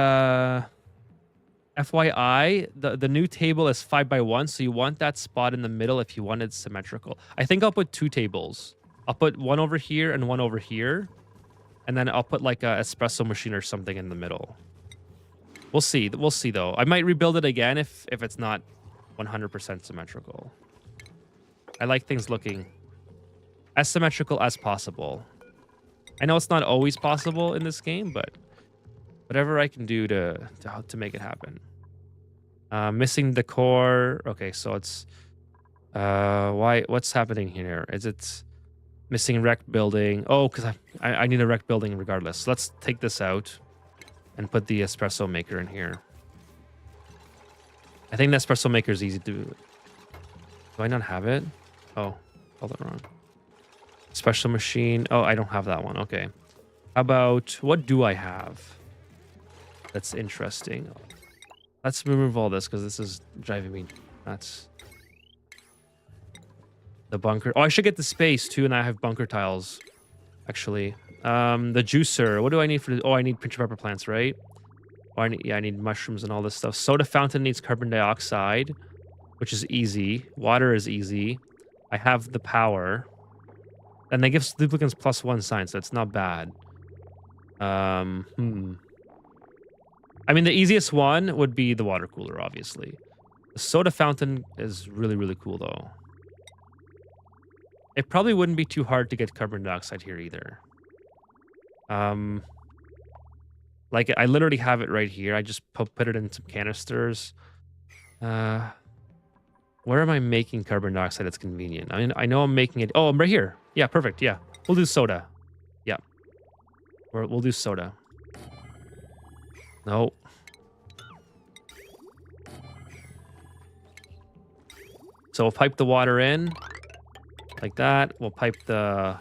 FYI, the new table is 5x1, so you want that spot in the middle if you want it symmetrical. I think I'll put 2 tables. I'll put one over here and one over here. And then I'll put like a espresso machine or something in the middle. We'll see. We'll see, though. I might rebuild it again if it's not 100% symmetrical. I like things looking as symmetrical as possible. I know it's not always possible in this game, but... whatever I can do to make it happen. Missing the core. Okay, so it's what's happening here? Is it missing rec building? Oh, because I need a rec building regardless. So let's take this out and put the espresso maker in here. I think the espresso maker is easy to do. Do I not have it? Oh, called it wrong. Espresso machine. Oh, I don't have that one. Okay. How about what do I have? That's interesting. Let's remove all this because this is driving me nuts. The bunker. Oh, I should get the space too, and I have bunker tiles. Actually, the juicer. What do I need for? Oh, I need pinch pepper plants, right? Oh, I need mushrooms and all this stuff. Soda fountain needs carbon dioxide, which is easy. Water is easy. I have the power, and that gives duplicants +1 sign, so it's not bad. I mean, the easiest one would be the water cooler, obviously. The soda fountain is really, really cool, though. It probably wouldn't be too hard to get carbon dioxide here either. Like, I literally have it right here. I just put it in some canisters. Where am I making carbon dioxide that's convenient? I mean, I know I'm making it... Oh, I'm right here. Yeah, perfect. Yeah. We'll do soda. Yeah. We'll do soda. No. So we'll pipe the water in like that. We'll pipe the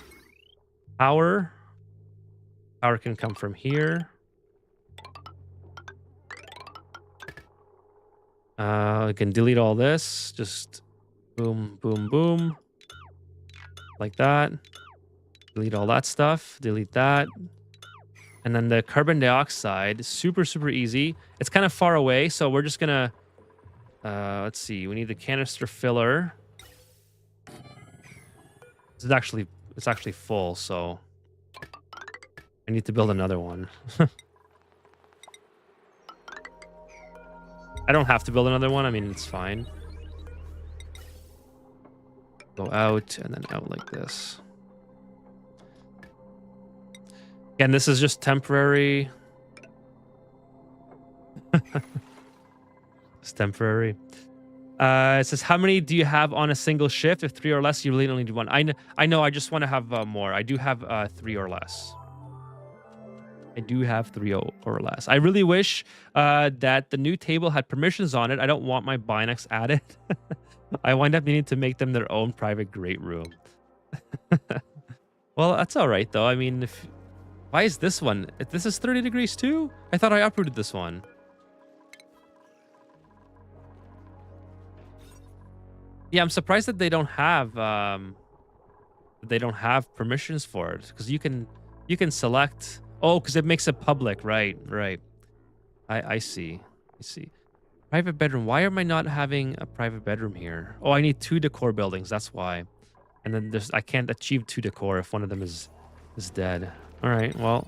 power. Power can come from here. I can delete all this. Just boom, boom, boom. Like that. Delete all that stuff. Delete that. And then the carbon dioxide, super, super easy. It's kind of far away, so we're just gonna... let's see. We need the canister filler. It's actually full, so... I need to build another one. I don't have to build another one. I mean, it's fine. Go out, and then out like this. Again, this is just temporary. temporary. It says, how many do you have on a single shift? If 3 or less, you really only do one. I know. I just want to have more. I do have 3 or less. I do have 3 or less. I really wish that the new table had permissions on it. I don't want my Binex added. I wind up needing to make them their own private great room. Well, that's all right, though. I mean, why is this one? This is 30 degrees too? I thought I uprooted this one. Yeah, I'm surprised that they don't have permissions for it, because you can select. Oh, because it makes it public, right? I see. Private bedroom. Why am I not having a private bedroom here? Oh, I need 2 decor buildings. That's why. And then I can't achieve 2 decor if one of them is dead. All right. Well,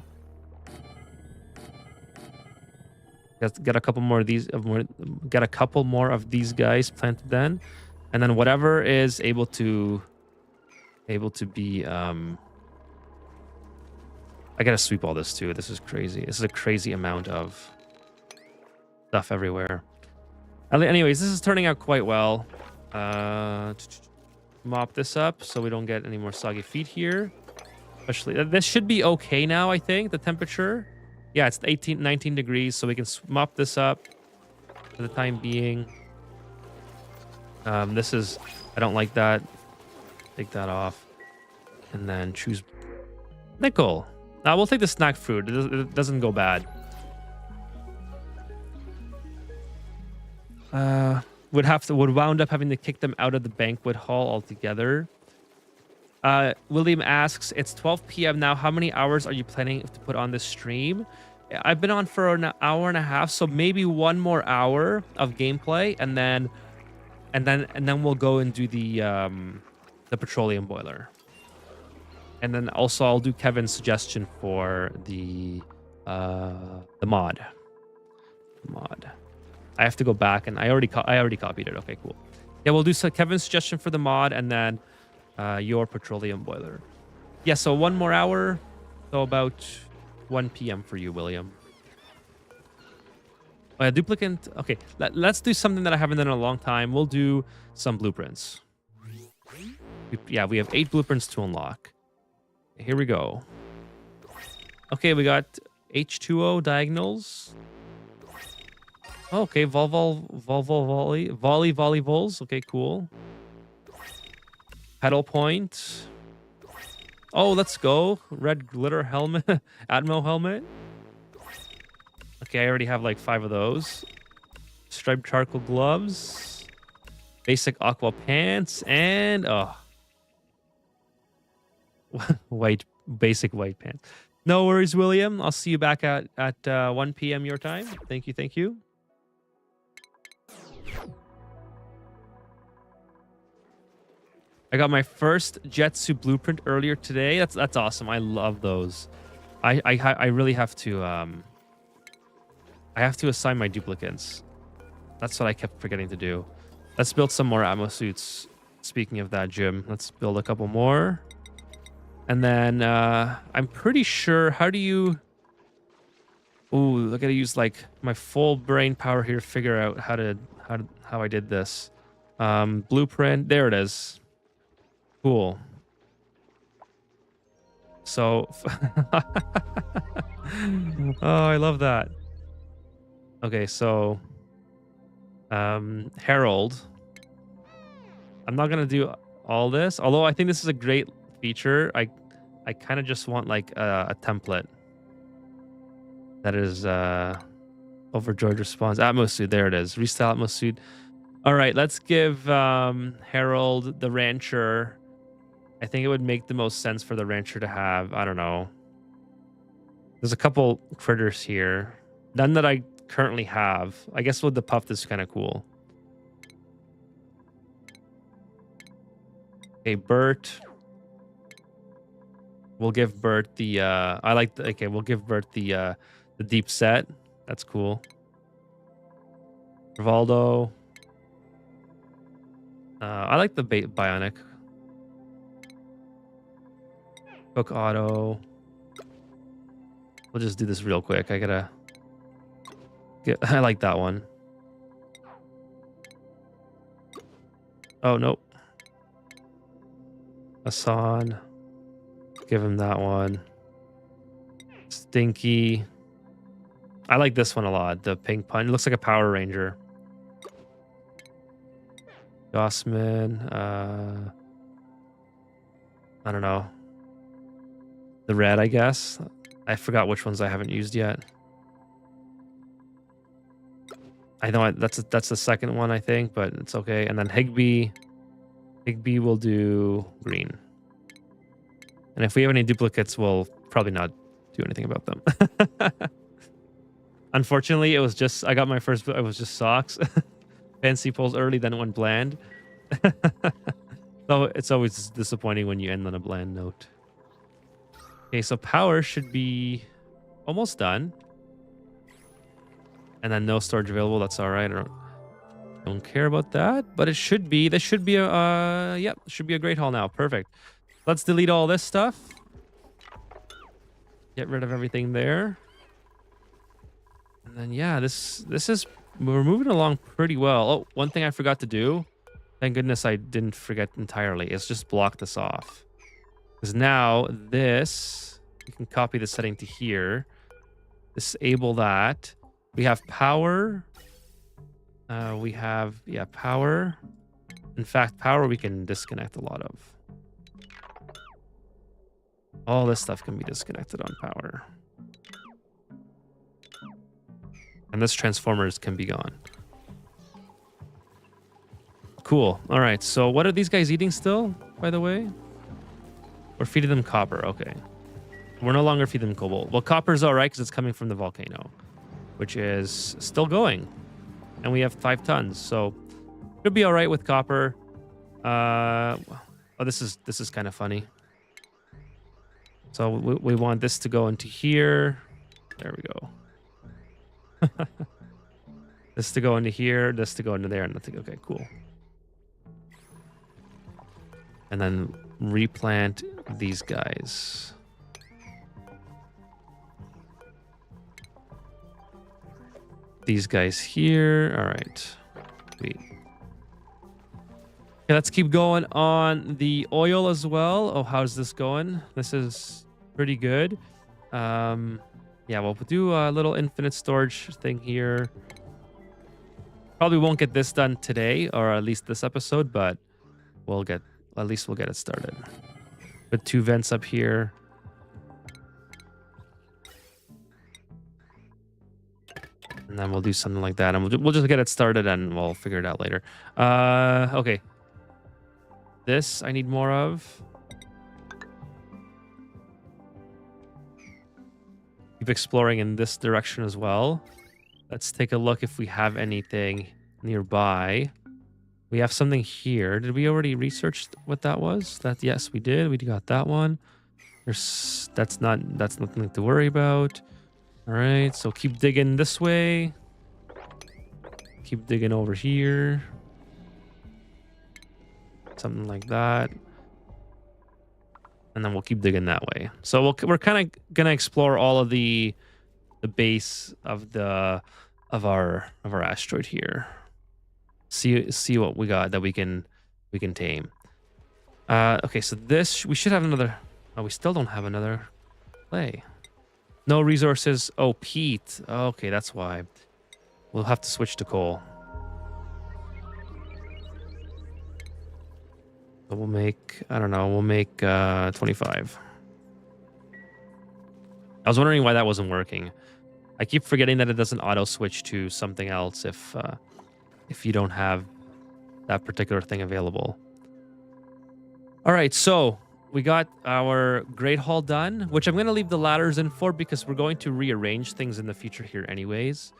get a couple more of these. Get a couple more of these guys planted then, and then whatever is able to be. I gotta sweep all this too. This is crazy. This is a crazy amount of stuff everywhere. Anyways, this is turning out quite well. Mop this up so we don't get any more soggy feet here. Especially, this should be okay now, I think, the temperature. Yeah, it's 19 degrees, so we can mop this up for the time being. This is, I don't like that. Take that off. And then choose nickel. Now we'll take the snack fruit. It doesn't go bad. Would wound up having to kick them out of the banquet hall altogether. William asks, it's 12 p.m. now. How many hours are you planning to put on this stream? I've been on for an hour and a half, so maybe 1 more hour of gameplay, and then we'll go and do the petroleum boiler. And then also I'll do Kevin's suggestion for the mod. I have to go back, and I already copied it. Okay, cool. Yeah, we'll do Kevin's suggestion for the mod, and then your petroleum boiler. Yeah, so 1 more hour, so about 1 p.m. for you, William. Duplicate. Okay, let's do something that I haven't done in a long time. We'll do some blueprints. Yeah, we have 8 blueprints to unlock. Here we go. Okay, we got H2O diagonals. Okay, volley volleyballs. Okay, cool. Pedal point. Oh, let's go. Red glitter helmet. Admiral helmet. Okay, I already have like 5 of those. Striped charcoal gloves. Basic aqua pants. And basic white pants. No worries, William. I'll see you back at 1 p.m. your time. Thank you. I got my first Jetsu blueprint earlier today. That's awesome. I love those. I really have to I have to assign my duplicates. That's what I kept forgetting to do. Let's build some more ammo suits. Speaking of that, Jim, let's build a couple more. And then I'm pretty sure, how do you... Ooh, I gotta use like my full brain power here to figure out how I did this. Blueprint, there it is. Cool. So, oh, I love that. Okay, so Herald. I'm not gonna do all this, although I think this is a great feature. I kind of just want like a template that is overjoyed response. Atmos suit, there it is. Restyle Atmos suit. All right, let's give Harold the rancher. I think it would make the most sense for the rancher to have, I don't know. There's a couple critters here. None that I currently have. I guess with the puff, this is kind of cool. Okay, Bert. We'll give Bert the we'll give Bert the deep set. That's cool. Rivaldo. I like the bionic. Cook auto. We'll just do this real quick. I like that one. Oh, nope. Hassan. Give him that one. Stinky. I like this one a lot. The pink pun. It looks like a Power Ranger. Gossman. I don't know. The red, I guess. I forgot which ones I haven't used yet. I know that's the second one, I think, but it's okay. And then Higby. Higby will do green. And if we have any duplicates, we'll probably not do anything about them. Unfortunately, it was just, I got my first, it was just socks. Fancy pulls early, then it went bland. So it's always disappointing when you end on a bland note. Okay, so power should be almost done. And then no storage available, that's all right. I don't care about that, but it should be, this should be a, yep, should be a great haul now. Perfect. Let's delete all this stuff. Get rid of everything there. And then, yeah, this is, we're moving along pretty well. Oh, one thing I forgot to do. Thank goodness I didn't forget entirely. Is just block this off. Because now this, you can copy the setting to here. Disable that. We have power. We have, yeah, power. In fact, power we can disconnect a lot of. All this stuff can be disconnected on power. And this transformers can be gone. Cool. All right. So what are these guys eating still, by the way? We're feeding them copper. Okay. We're no longer feeding them cobalt. Well, copper's all right because it's coming from the volcano, which is still going. And we have 5 tons. So could be all right with copper. Oh, this is kind of funny. So we want this to go into here. There we go. This to go into here, this to go into there, and nothing. Okay, cool. And then replant these guys. These guys here. All right. Sweet. Okay, let's keep going on the oil as well. Oh, how's this going? This is pretty good. Yeah, we'll do a little infinite storage thing here. Probably won't get this done today, or at least this episode, but we'll get, at least we'll get it started. Put 2 vents up here. And then we'll do something like that, and we'll just get it started, and we'll figure it out later. Okay. This I need more of. Keep exploring in this direction as well. Let's take a look if we have anything nearby. We have something here. Did we already research what that was? That, yes, we did. We got that one. That's nothing to worry about. All right, so keep digging this way. Keep digging over here. Something like that. And then we'll keep digging that way. So we're kind of gonna explore all of the base of our asteroid here. See what we got that we can tame. Okay, so this we should have another. Oh, we still don't have another clay. No resources. Oh, peat. Okay, that's why. We'll have to switch to coal. So we'll make, I don't know, we'll make 25. I was wondering why that wasn't working. I keep forgetting that it doesn't auto switch to something else if you don't have that particular thing available. All right, so we got our Great Hall done, which I'm going to leave the ladders in for because we're going to rearrange things in the future here anyways.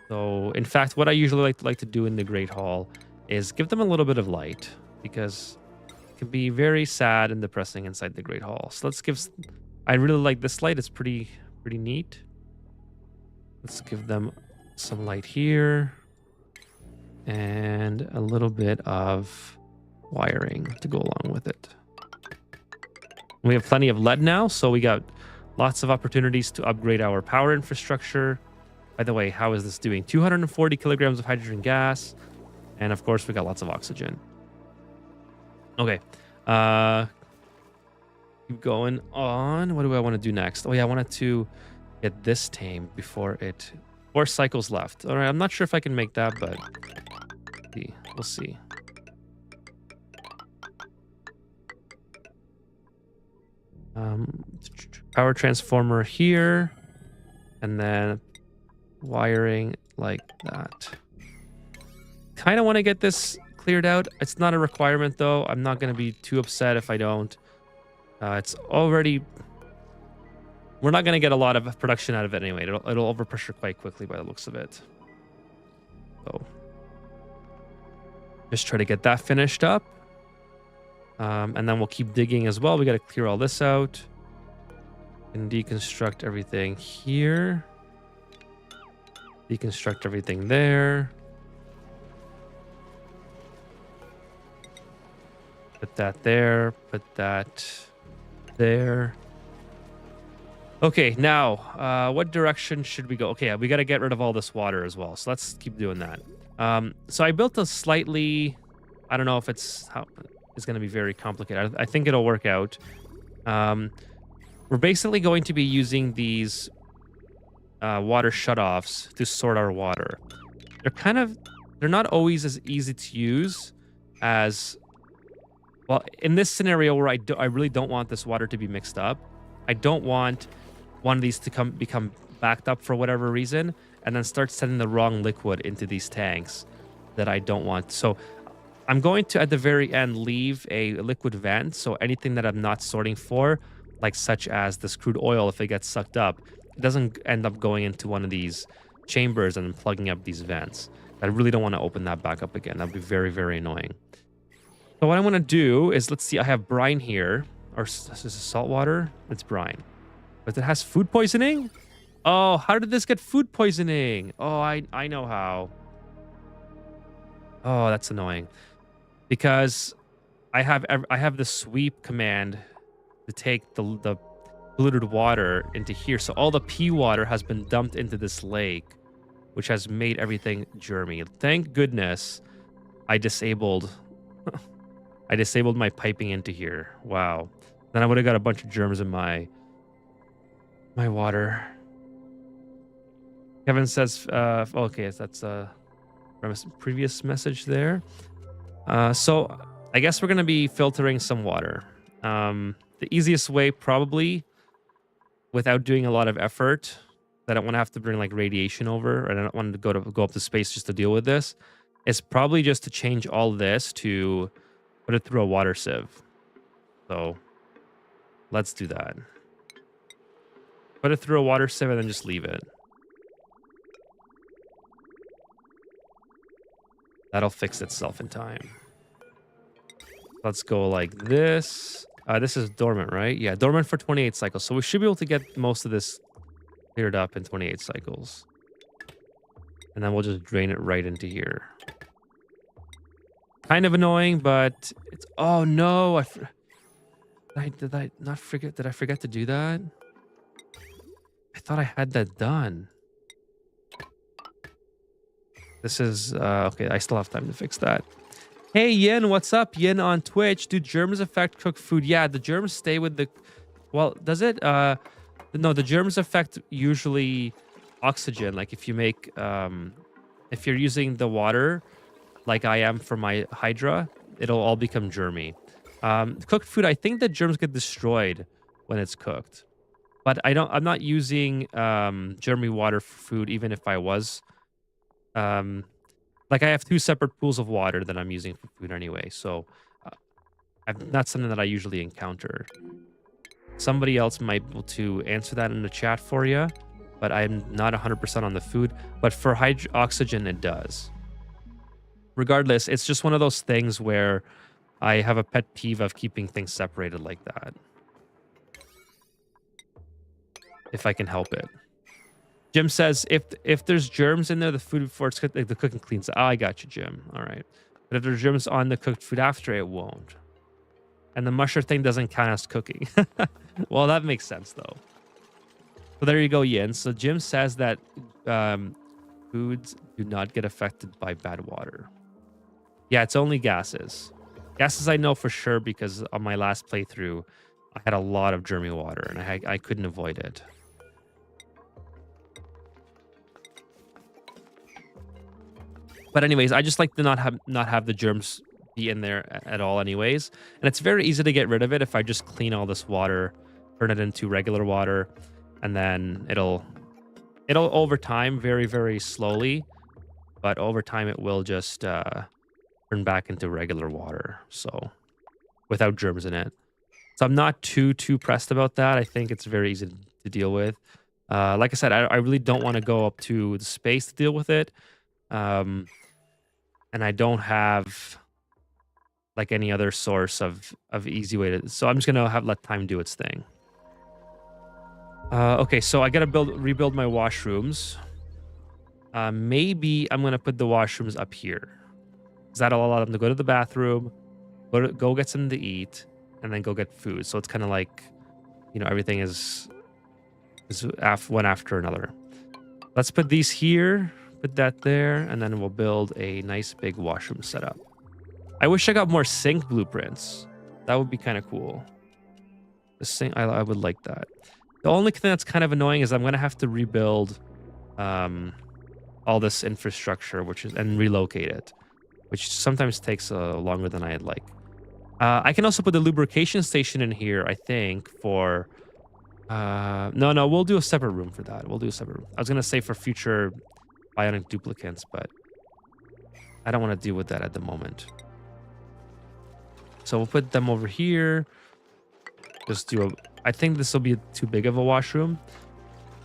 So, in fact, what I usually like to do in the Great Hall is give them a little bit of light because it can be very sad and depressing inside the Great Hall. So let's give... I really like this light. It's pretty neat. Let's give them some light here. And a little bit of wiring to go along with it. We have plenty of lead now, so we got lots of opportunities to upgrade our power infrastructure. By the way, how is this doing? 240 kilograms of hydrogen gas. And of course, we got lots of oxygen. Okay. Keep going on. What do I want to do next? Oh yeah, I wanted to get this tamed before it. 4 cycles left. All right, I'm not sure if I can make that, but we'll see. Power transformer here, and then wiring like that. Kind of want to get this cleared out. It's not a requirement though. I'm not going to be too upset if I don't. It's already... We're not going to get a lot of production out of it anyway. It'll overpressure quite quickly by the looks of it. So just try to get that finished up. And then we'll keep digging as well. We got to clear all this out and deconstruct everything here. Deconstruct everything there. Put that there. Put that there. Okay, now, what direction should we go? Okay, we got to get rid of all this water as well. So let's keep doing that. So I built a slightly... I don't know if it's going to be very complicated. I think it'll work out. We're basically going to be using these water shutoffs to sort our water. They're not always as easy to use as... Well, in this scenario where I really don't want this water to be mixed up, I don't want one of these to become backed up for whatever reason and then start sending the wrong liquid into these tanks that I don't want. So I'm going to, at the very end, leave a liquid vent. So anything that I'm not sorting for, like such as this crude oil, if it gets sucked up, it doesn't end up going into one of these chambers and plugging up these vents. I really don't want to open that back up again. That'd be very, very annoying. So what I want to do is, let's see, I have brine here. Or is this salt water? It's brine. But it has food poisoning? Oh, how did this get food poisoning? Oh, I know how. Oh, that's annoying. Because I have the sweep command to take the polluted water into here. So all the pea water has been dumped into this lake, which has made everything germy. Thank goodness I disabled my piping into here. Wow. Then I would have got a bunch of germs in my water. Kevin says, okay, that's a previous message there. So I guess we're going to be filtering some water. The easiest way, probably, without doing a lot of effort, I don't want to have to bring like radiation over, and I don't want to go up to space just to deal with this, is probably just to change all this to put it through a water sieve. So let's do that. Put it through a water sieve and then just leave it. That'll fix itself in time. Let's go like this. This is dormant, right? Yeah, dormant for 28 cycles. So we should be able to get most of this cleared up in 28 cycles. And then we'll just drain it right into here. Kind of annoying, but it's... Oh, no. Did I not forget? Did I forget to do that? I thought I had that done. This is... okay, I still have time to fix that. Hey, Yin, what's up? Yin on Twitch. Do germs affect cooked food? Yeah, the germs stay with the... Well, does it? No, the germs affect usually oxygen. Like if you make... if you're using the water, like I am for my Hydra, it'll all become germy. Cooked food, I think that germs get destroyed when it's cooked. But I'm not using germy water for food, even if I was... like I have 2 separate pools of water that I'm using for food anyway, so not something that I usually encounter. Somebody else might be able to answer that in the chat for you, but I'm not 100% on the food. But for oxygen, it does. Regardless, it's just one of those things where I have a pet peeve of keeping things separated like that. If I can help it. Jim says, if there's germs in there, the food before it's cooked, like the cooking cleans it. Oh, I got you, Jim. All right. But if there's germs on the cooked food after, it won't. And the musher thing doesn't count as cooking. Well, that makes sense, though. So there you go, Yin. So Jim says that foods do not get affected by bad water. Yeah, it's only gases. Gases I know for sure because on my last playthrough, I had a lot of germy water and I couldn't avoid it. But anyways, I just like to not have the germs be in there at all anyways. And it's very easy to get rid of it if I just clean all this water, turn it into regular water, and then it'll over time, very, very slowly, but over time it will just turn back into regular water. So without germs in it. So I'm not too pressed about that. I think it's very easy to deal with. Like I said, I really don't want to go up to the space to deal with it. And I don't have like any other source of easy way to. So I'm just gonna let time do its thing. Okay, so I gotta rebuild my washrooms. Maybe I'm gonna put the washrooms up here, because that'll allow them to go to the bathroom, go get something to eat, and then go get food. So it's kind of like, you know, everything is one after another. Let's put these here, put that there, and then we'll build a nice big washroom setup. I wish I got more sink blueprints. That would be kind of cool. The sink, I would like that. The only thing that's kind of annoying is I'm gonna have to rebuild all this infrastructure, and relocate it, which sometimes takes longer than I'd like. I can also put the lubrication station in here, I think, for... No, we'll do a separate room for that. We'll do a separate room. I was going to say for future bionic duplicants, but I don't want to deal with that at the moment. So we'll put them over here. Just do I think this will be too big of a washroom.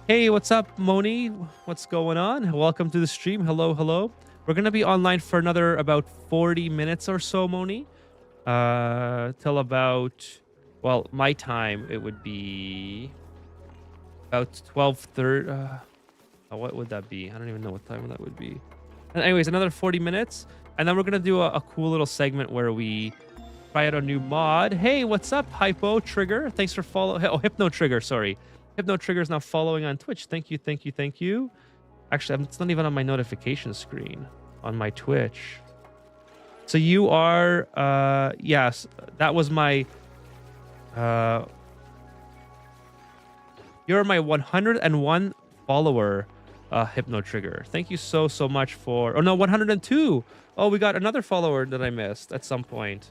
Hey, what's up, Moni? What's going on? Welcome to the stream. Hello, hello. We're going to be online for another about 40 minutes or so, Moni. Till about, well, my time, it would be about 12:30. What would that be? I don't even know what time that would be. And anyways, another 40 minutes. And then we're going to do a cool little segment where we try out a new mod. Hey, what's up, Hypo Trigger? Thanks for following. Oh, Hypno Trigger, sorry. Hypno Trigger is now following on Twitch. Thank you, thank you, thank you. Actually, it's not even on my notification screen on my Twitch. So you are, yes, that was my, you're my 101 follower, Hypno Trigger. Thank you so much for, oh no, 102. Oh, we got another follower that I missed at some point.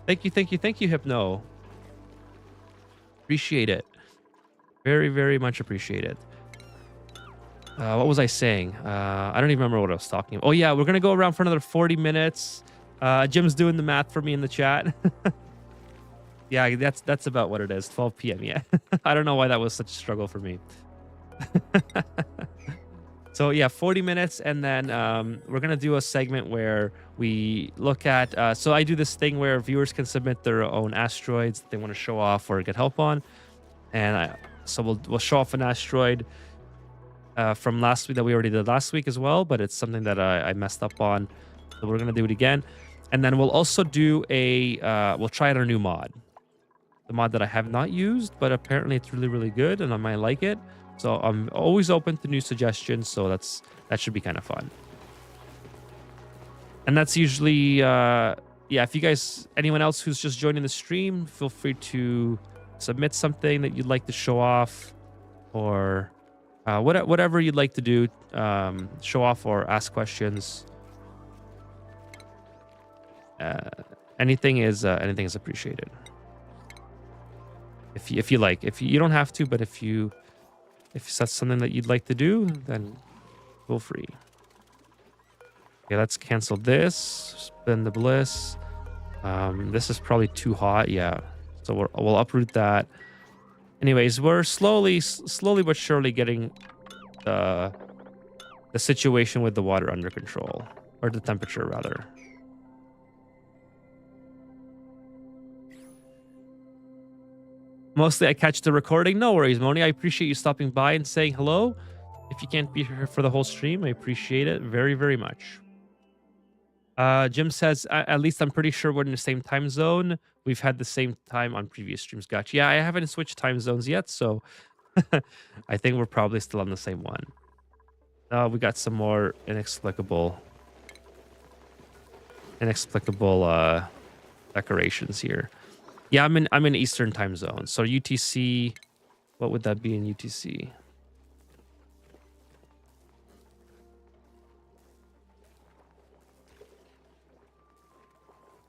Thank you, thank you, thank you, Hypno. Appreciate it. Very, very much appreciate it. What was I saying? I don't even remember what I was talking about. Oh, yeah, we're going to go around for another 40 minutes. Jim's doing the math for me in the chat. Yeah, that's about what it is. 12 p.m. Yeah. I don't know why that was such a struggle for me. So, yeah, 40 minutes. And then we're going to do a segment where we look at... so I do this thing where viewers can submit their own asteroids that they want to show off or get help on. And so we'll show off an asteroid from last week that we already did last week as well, but it's something that I messed up on, so we're gonna do it again. And then we'll also do we'll try out our new mod, the mod that I have not used, but apparently it's really, really good and I might like it. So I'm always open to new suggestions, so that should be kind of fun. And that's usually yeah, if you guys, anyone else who's just joining the stream, feel free to submit something that you'd like to show off, or whatever you'd like to do, show off or ask questions. Anything is appreciated. If you like, if you don't have to, but if that's something that you'd like to do, then feel free. Okay, let's cancel this. Spin the bliss. This is probably too hot. Yeah, so we'll uproot that. Anyways, we're slowly but surely getting the situation with the water under control, or the temperature rather. Mostly I catch the recording. No worries, Moni. I appreciate you stopping by and saying hello. If you can't be here for the whole stream, I appreciate it very, very much. Jim says, at least I'm pretty sure we're in the same time zone. We've had the same time on previous streams. Gotcha. Yeah, I haven't switched time zones yet, so I think we're probably still on the same one. We got some more inexplicable decorations here. Yeah, I'm in Eastern time zone. So UTC, what would that be in UTC?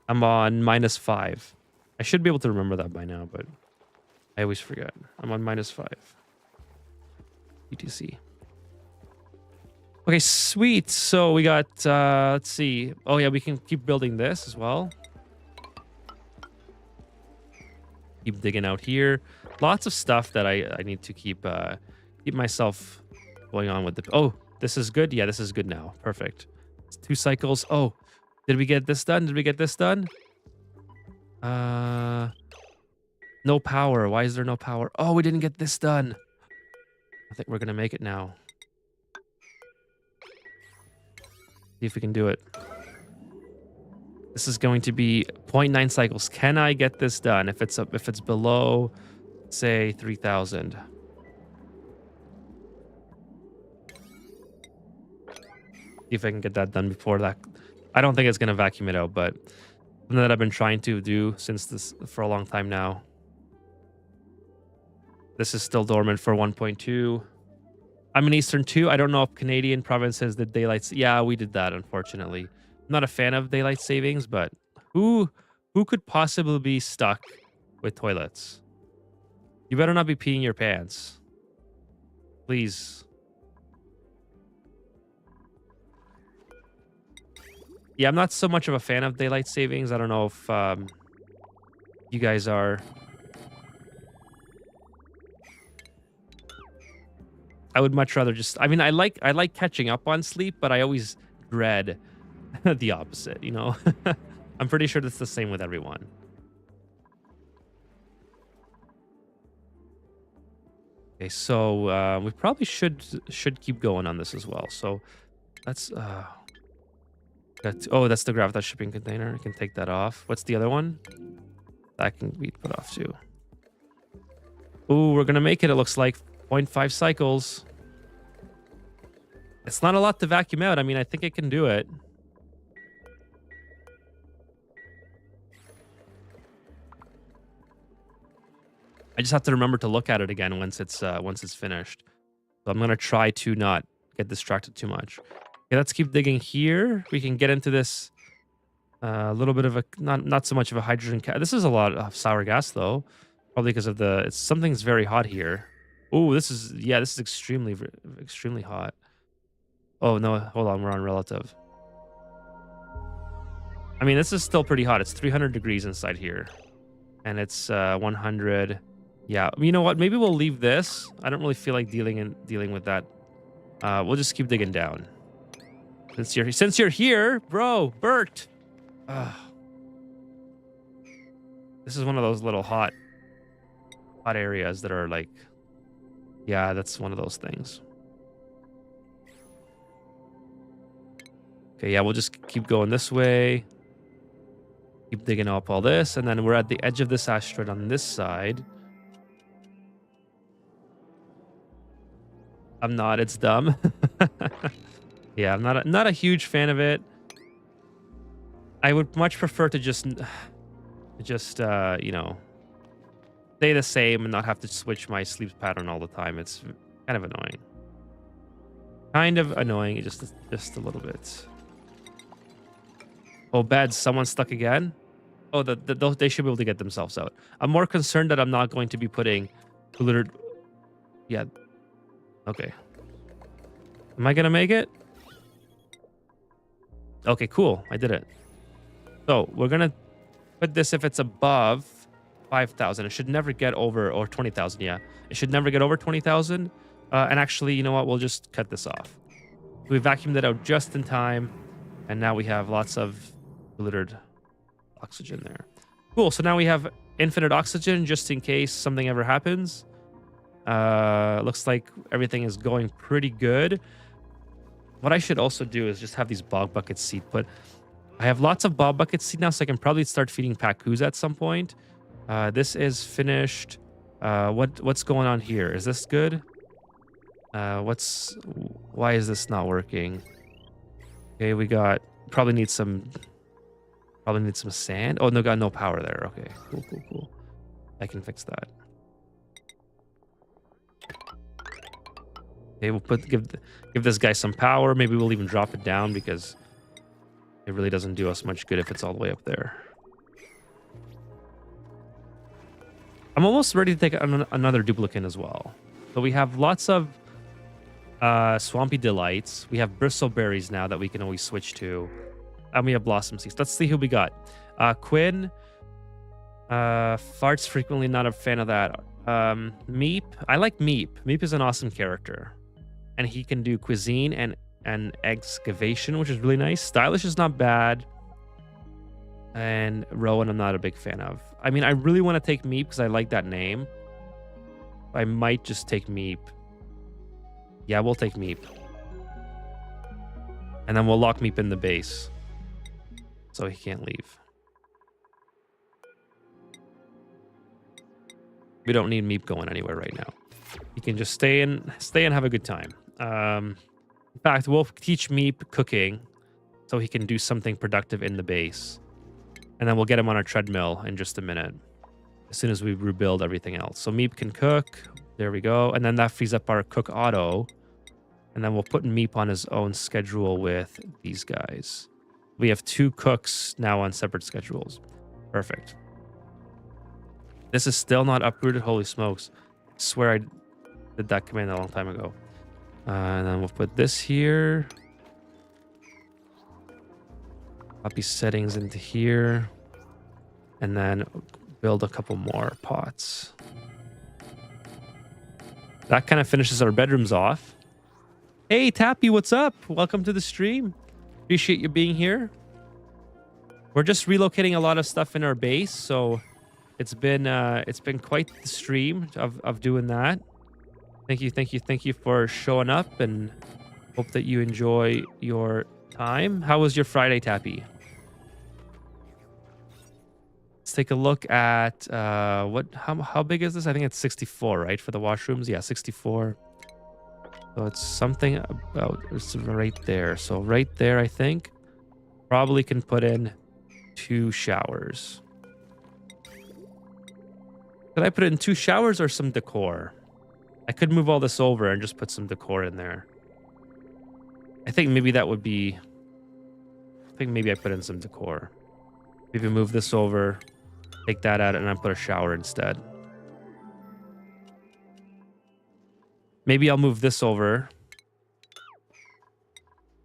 I'm on -5. I should be able to remember that by now, but I always forget. I'm on -5. UTC. Okay, sweet. So we got, let's see. Oh yeah, we can keep building this as well. Keep digging out here. Lots of stuff that I need to keep myself going on with the... Oh, this is good. Yeah, this is good now. Perfect. It's 2 cycles. Oh, did we get this done? Did we get this done? No power. Why is there no power? Oh, we didn't get this done. I think we're gonna make it now. See if we can do it. This is going to be 0.9 cycles. Can I get this done if it's below, say, 3,000? See if I can get that done before that. I don't think it's gonna vacuum it out, but something that I've been trying to do since this for a long time now. This is still dormant for 1.2. I'm in Eastern 2. I don't know if Canadian provinces did daylight. Yeah, we did that, unfortunately. I'm not a fan of daylight savings, but who could possibly be stuck with toilets? You better not be peeing your pants. Please. Yeah, I'm not so much of a fan of daylight savings. I don't know if you guys are. I would much rather just... I mean, I like catching up on sleep, but I always dread the opposite, you know? I'm pretty sure that's the same with everyone. Okay, so we probably should keep going on this as well. So let's... oh, that's the Gravitas shipping container. I can take that off. What's the other one? That can be put off too. Ooh, we're going to make it, it looks like. 0.5 cycles. It's not a lot to vacuum out. I mean, I think it can do it. I just have to remember to look at it again once it's finished. So I'm gonna try to not get distracted too much. Okay, let's keep digging here. We can get into this a little bit of a not so much of a hydrogen. This is a lot of sour gas though, probably because of something's very hot here. Oh, this is extremely hot. Oh no, hold on, we're on relative. I mean, this is still pretty hot. It's 300 degrees inside here, and it's 100. Yeah, you know what? Maybe we'll leave this. I don't really feel like dealing with that. We'll just keep digging down. Since you're here, bro, Bert. This is one of those little hot areas that are like. Yeah, that's one of those things. Okay, yeah, we'll just keep going this way. Keep digging up all this, and then we're at the edge of this asteroid on this side. I'm not, it's dumb. Yeah, I'm not a huge fan of it. I would much prefer to just you know, stay the same and not have to switch my sleep pattern all the time. It's kind of annoying. Just a little bit. Oh, bad. Someone's stuck again? Oh, they should be able to get themselves out. I'm more concerned that I'm not going to be putting polluted... Yeah. Okay. Am I going to make it? Okay, cool. I did it. So, we're going to put this if it's above 5,000. It should never get over... Or 20,000, yeah. It should never get over 20,000. And actually, you know what? We'll just cut this off. We vacuumed it out just in time. And now we have lots of polluted oxygen there. Cool. So now we have infinite oxygen just in case something ever happens. Looks like everything is going pretty good. What I should also do is just have these bog bucket seed put. I have lots of bog bucket seed now, so I can probably start feeding Pacus at some point. This is finished. What's going on here? Is this good? Why is this not working? Okay, we got... Probably need some... Probably need some sand. Oh, no, got no power there. Okay, cool. I can fix that. Okay, we'll give this guy some power. Maybe we'll even drop it down because it really doesn't do us much good if it's all the way up there. I'm almost ready to take another duplicate as well. So we have lots of Swampy Delights. We have Bristleberries now that we can always switch to. And we have Blossom Seeds. Let's see who we got. Quinn. Farts frequently, not a fan of that. Meep. I like Meep. Meep is an awesome character. And he can do cuisine and excavation, which is really nice. Stylish is not bad. And Rowan, I'm not a big fan of. I mean, I really want to take Meep because I like that name. I might just take Meep. Yeah, we'll take Meep. And then we'll lock Meep in the base. So he can't leave. We don't need Meep going anywhere right now. He can just stay and have a good time. In fact, we'll teach Meep cooking so he can do something productive in the base. And then we'll get him on our treadmill in just a minute, as soon as we rebuild everything else. So Meep can cook. There we go. And then that frees up our cook auto. And then we'll put Meep on his own schedule with these guys. We have 2 cooks now on separate schedules. Perfect. This is still not uprooted. Holy smokes. I swear I did that command a long time ago. And then we'll put this here. Copy settings into here. And then build a couple more pots. That kind of finishes our bedrooms off. Hey, Tappy, what's up? Welcome to the stream. Appreciate you being here. We're just relocating a lot of stuff in our base, so it's been quite the stream of doing that. Thank you for showing up, and hope that you enjoy your time. How was your Friday, Tappy? Let's take a look at how big is this? I think it's 64, right, for the washrooms? Yeah, 64. So it's something about, it's right there. So right there, I think, probably can put in 2 showers. Could I put in 2 showers or some decor? I could move all this over and just put some decor in there. I think maybe that would be... I think maybe I put in some decor. Maybe move this over, take that out, and then put a shower instead. Maybe I'll move this over.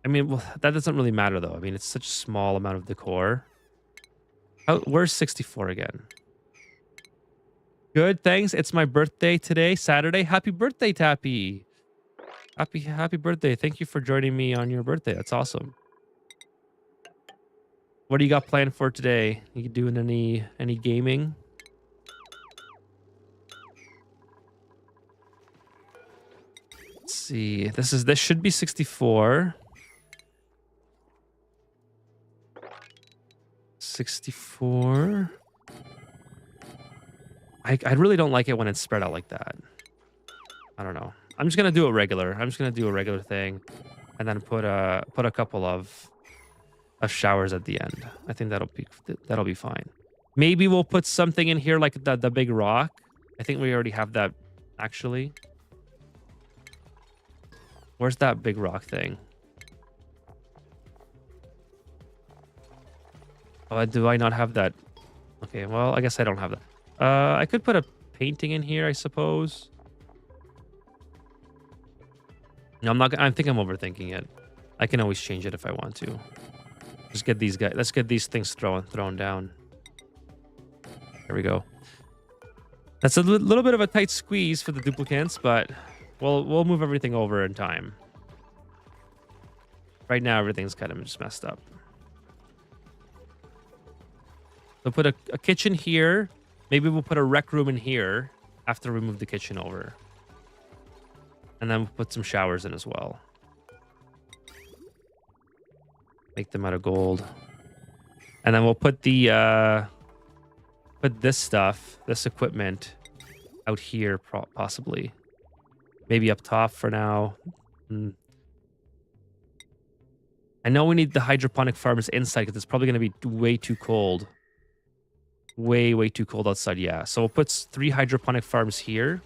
I mean, well, that doesn't really matter, though. I mean, it's such a small amount of decor. Where's 64 again? Good, thanks. It's my birthday today, Saturday. Happy birthday, Tappy. Happy birthday. Thank you for joining me on your birthday. That's awesome. What do you got planned for today? You doing any gaming? Let's see. This should be 64. 64. I really don't like it when it's spread out like that. I don't know. I'm just gonna do it regular. I'm just gonna do a regular thing, and then put a couple of showers at the end. I think that'll be fine. Maybe we'll put something in here like the big rock. I think we already have that actually. Where's that big rock thing? Oh, do I not have that? Okay, well, I guess I don't have that. I could put a painting in here, I suppose. No, I'm not. I think I'm overthinking it. I can always change it if I want to. Just get these guys. Let's get these things thrown down. There we go. That's a little bit of a tight squeeze for the duplicates, but we'll move everything over in time. Right now, everything's kind of just messed up. So put a kitchen here. Maybe we'll put a rec room in here after we move the kitchen over. And then we'll put some showers in as well. Make them out of gold. And then we'll put put this stuff, this equipment out here possibly. Maybe up top for now. And I know we need the hydroponic farms inside because it's probably going to be way too cold. Way too cold outside. Yeah. So we'll put 3 hydroponic farms here.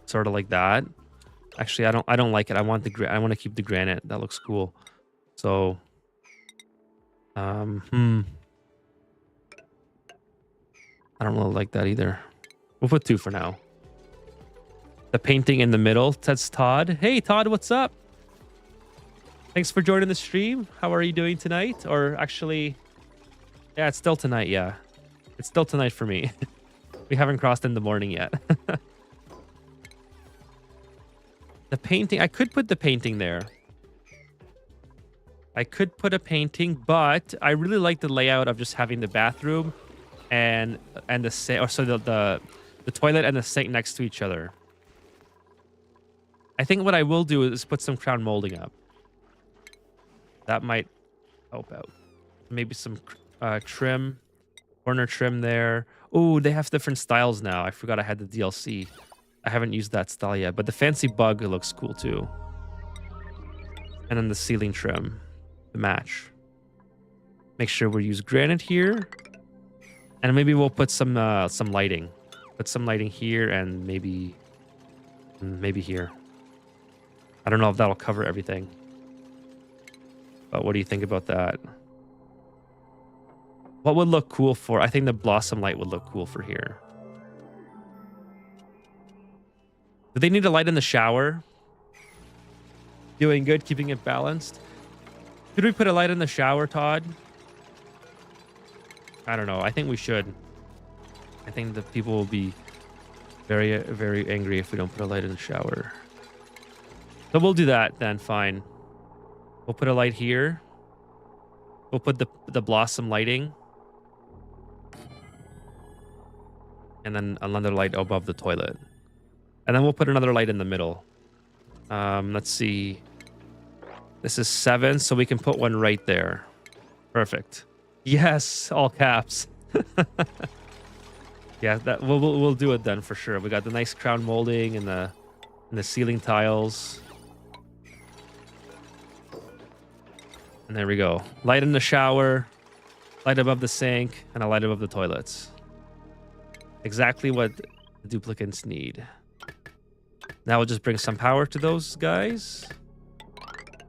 Sort of like that. Actually, I don't like it. I want to keep the granite. That looks cool. So, I don't really like that either. We'll put 2 for now. The painting in the middle, says Todd. Hey, Todd, what's up? Thanks for joining the stream. How are you doing tonight? Or actually, yeah, it's still tonight. Yeah, it's still tonight for me. We haven't crossed in the morning yet. The painting, I could put the painting there. I could put a painting, but I really like the layout of just having the bathroom and the sink, or so the toilet and the sink next to each other. I think what I will do is put some crown molding up. That might help out. Maybe some trim, corner trim there. Oh, they have different styles now. I forgot I had the DLC. I haven't used that style yet, but the fancy bug looks cool too. And then the ceiling trim, the match. Make sure we use granite here, and maybe we'll put some lighting. Put some lighting here and maybe here. I don't know if that'll cover everything. But what do you think about that? What would look cool for? I think the blossom light would look cool for here. Do they need a light in the shower? Doing good, keeping it balanced. Should we put a light in the shower, Todd? I don't know. I think we should. I think the people will be very, very angry if we don't put a light in the shower. So we'll do that then, fine. We'll put a light here. We'll put the blossom lighting. And then another light above the toilet. And then we'll put another light in the middle. Let's see. This is 7, so we can put one right there. Perfect. Yes, all caps. Yeah, that we'll do it then for sure. We got the nice crown molding and the ceiling tiles. And there we go. Light in the shower, light above the sink, and a light above the toilets. Exactly what the duplicants need. Now we'll just bring some power to those guys.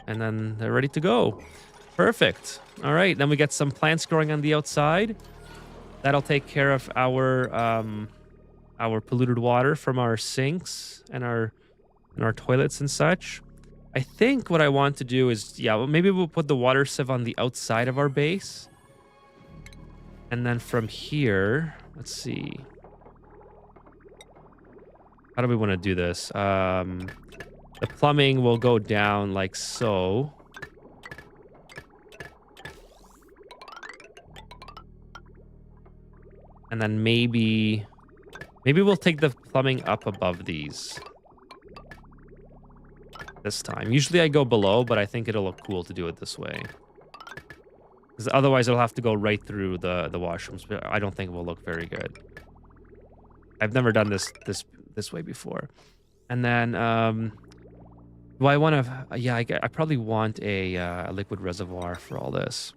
And then they're ready to go. Perfect. All right, then we get some plants growing on the outside. That'll take care of our polluted water from our sinks and our toilets and such. I think what I want to do is, yeah, well, maybe we'll put the water sieve on the outside of our base. And then from here, let's see. How do we want to do this? The plumbing will go down like so. And then maybe we'll take the plumbing up above these. This time. Usually I go below, but I think it'll look cool to do it this way. Because otherwise it'll have to go right through the washrooms. But I don't think it will look very good. I've never done this way before. And then do I want to? Yeah, I probably want a liquid reservoir for all this.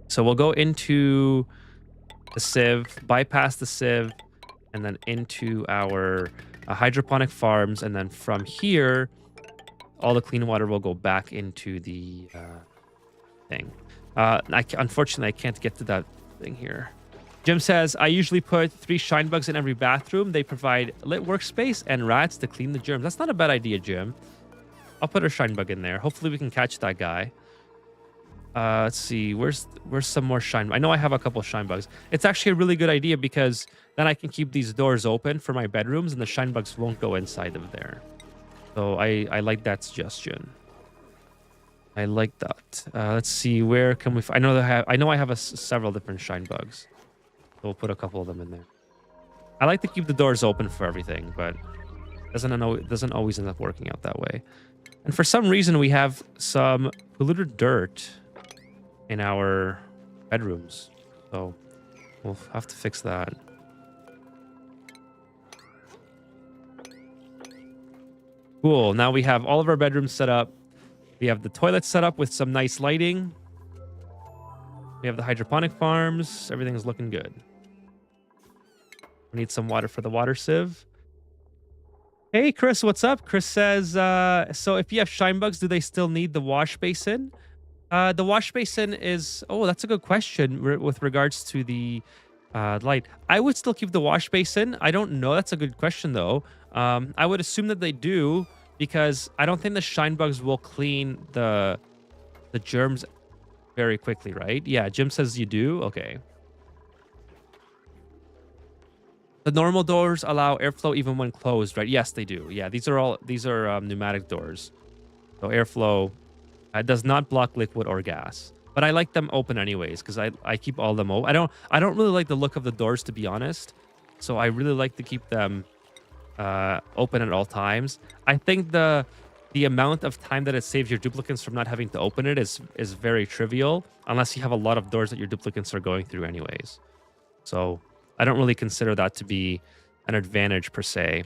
So we'll go into the sieve, bypass the sieve, and then into our hydroponic farms, and then from here, all the clean water will go back into the thing. Unfortunately, I can't get to that thing here. Jim says, I usually put 3 shine bugs in every bathroom. They provide lit workspace and rats to clean the germs. That's not a bad idea, Jim. I'll put a shine bug in there. Hopefully we can catch that guy. Let's see. Where's some more shine? I know I have a couple shine bugs. It's actually a really good idea because then I can keep these doors open for my bedrooms and the shine bugs won't go inside of there. So I like that suggestion. I like that. Let's see. Where can we? I know I have several different shine bugs. So we'll put a couple of them in there. I like to keep the doors open for everything, but it doesn't always end up working out that way. And for some reason, we have some polluted dirt in our bedrooms. So we'll have to fix that. Cool. Now we have all of our bedrooms set up. We have the toilet set up with some nice lighting. We have the hydroponic farms. Everything's looking good. We need some water for the water sieve. Hey, Chris, what's up? Chris says, so if you have shine bugs, do they still need the wash basin? The wash basin is... Oh, that's a good question with regards to the light. I would still keep the wash basin. I don't know. That's a good question, though. I would assume that they do because I don't think the shine bugs will clean the germs very quickly, right? Yeah, Jim says you do. Okay. The normal doors allow airflow even when closed, right? Yes, they do. Yeah, these are pneumatic doors. So airflow does not block liquid or gas. But I like them open anyways because I keep all of them open. I don't really like the look of the doors, to be honest. So I really like to keep them open at all times. I think the amount of time that it saves your duplicants from not having to open it is very trivial unless you have a lot of doors that your duplicants are going through anyways. So I don't really consider that to be an advantage per se.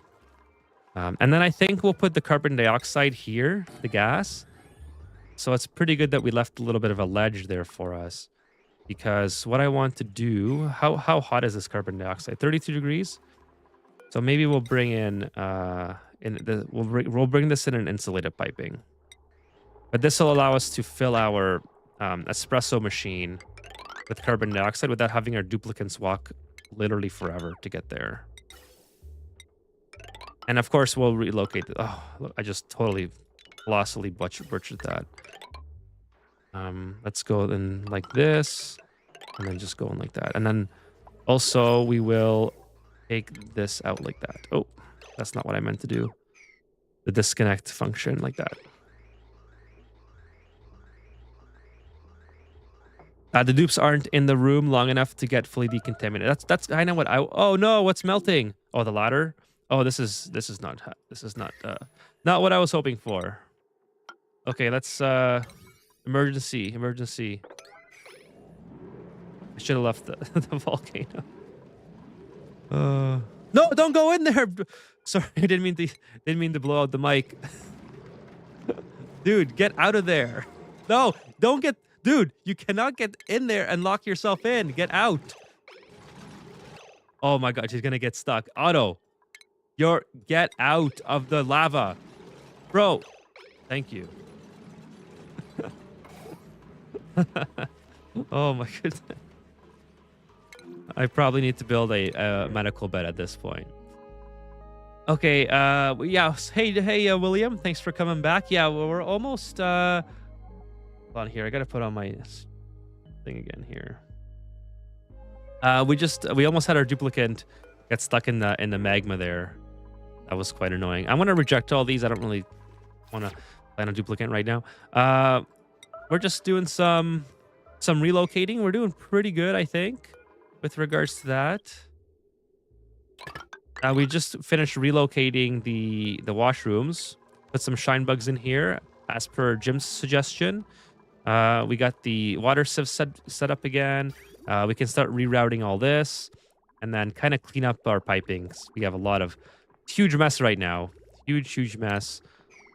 And then I think we'll put the carbon dioxide here, the gas. So it's pretty good that we left a little bit of a ledge there for us. Because what I want to do... How hot is this carbon dioxide? 32 degrees? So maybe we'll bring in... we'll bring this in an insulated piping. But this will allow us to fill our espresso machine with carbon dioxide without having our duplicants walk literally forever to get there. And of course, we'll relocate. Oh, look, I just totally colossally butchered that. Let's go in like this, and then just go in like that. And then also we will take this out like that. Oh, that's not what I meant to do. The disconnect function like that. The dupes aren't in the room long enough to get fully decontaminated. That's kind of what I... Oh no, what's melting? Oh, the ladder. Oh, this is not what I was hoping for. Okay, let's emergency. I should have left the volcano. No, don't go in there. Sorry, I didn't mean to blow out the mic. Dude, get out of there. No, don't get... Dude, you cannot get in there and lock yourself in. Get out. Oh my god, she's gonna get stuck. Otto, get out of the lava. Bro, thank you. Oh my goodness. I probably need to build a medical bed at this point. Okay, yeah. Hey, William, thanks for coming back. Yeah, we're almost... Hold on here. I gotta put on my thing again here. We almost had our duplicant get stuck in the magma there. That was quite annoying. I want to reject all these. I don't really want to plan a duplicant right now. We're just doing some relocating. We're doing pretty good, I think, with regards to that. We just finished relocating the washrooms. Put some shine bugs in here as per Jim's suggestion. We got the water sieve set up again. We can start rerouting all this and then kind of clean up our pipings. We have a lot of huge mess right now. Huge mess.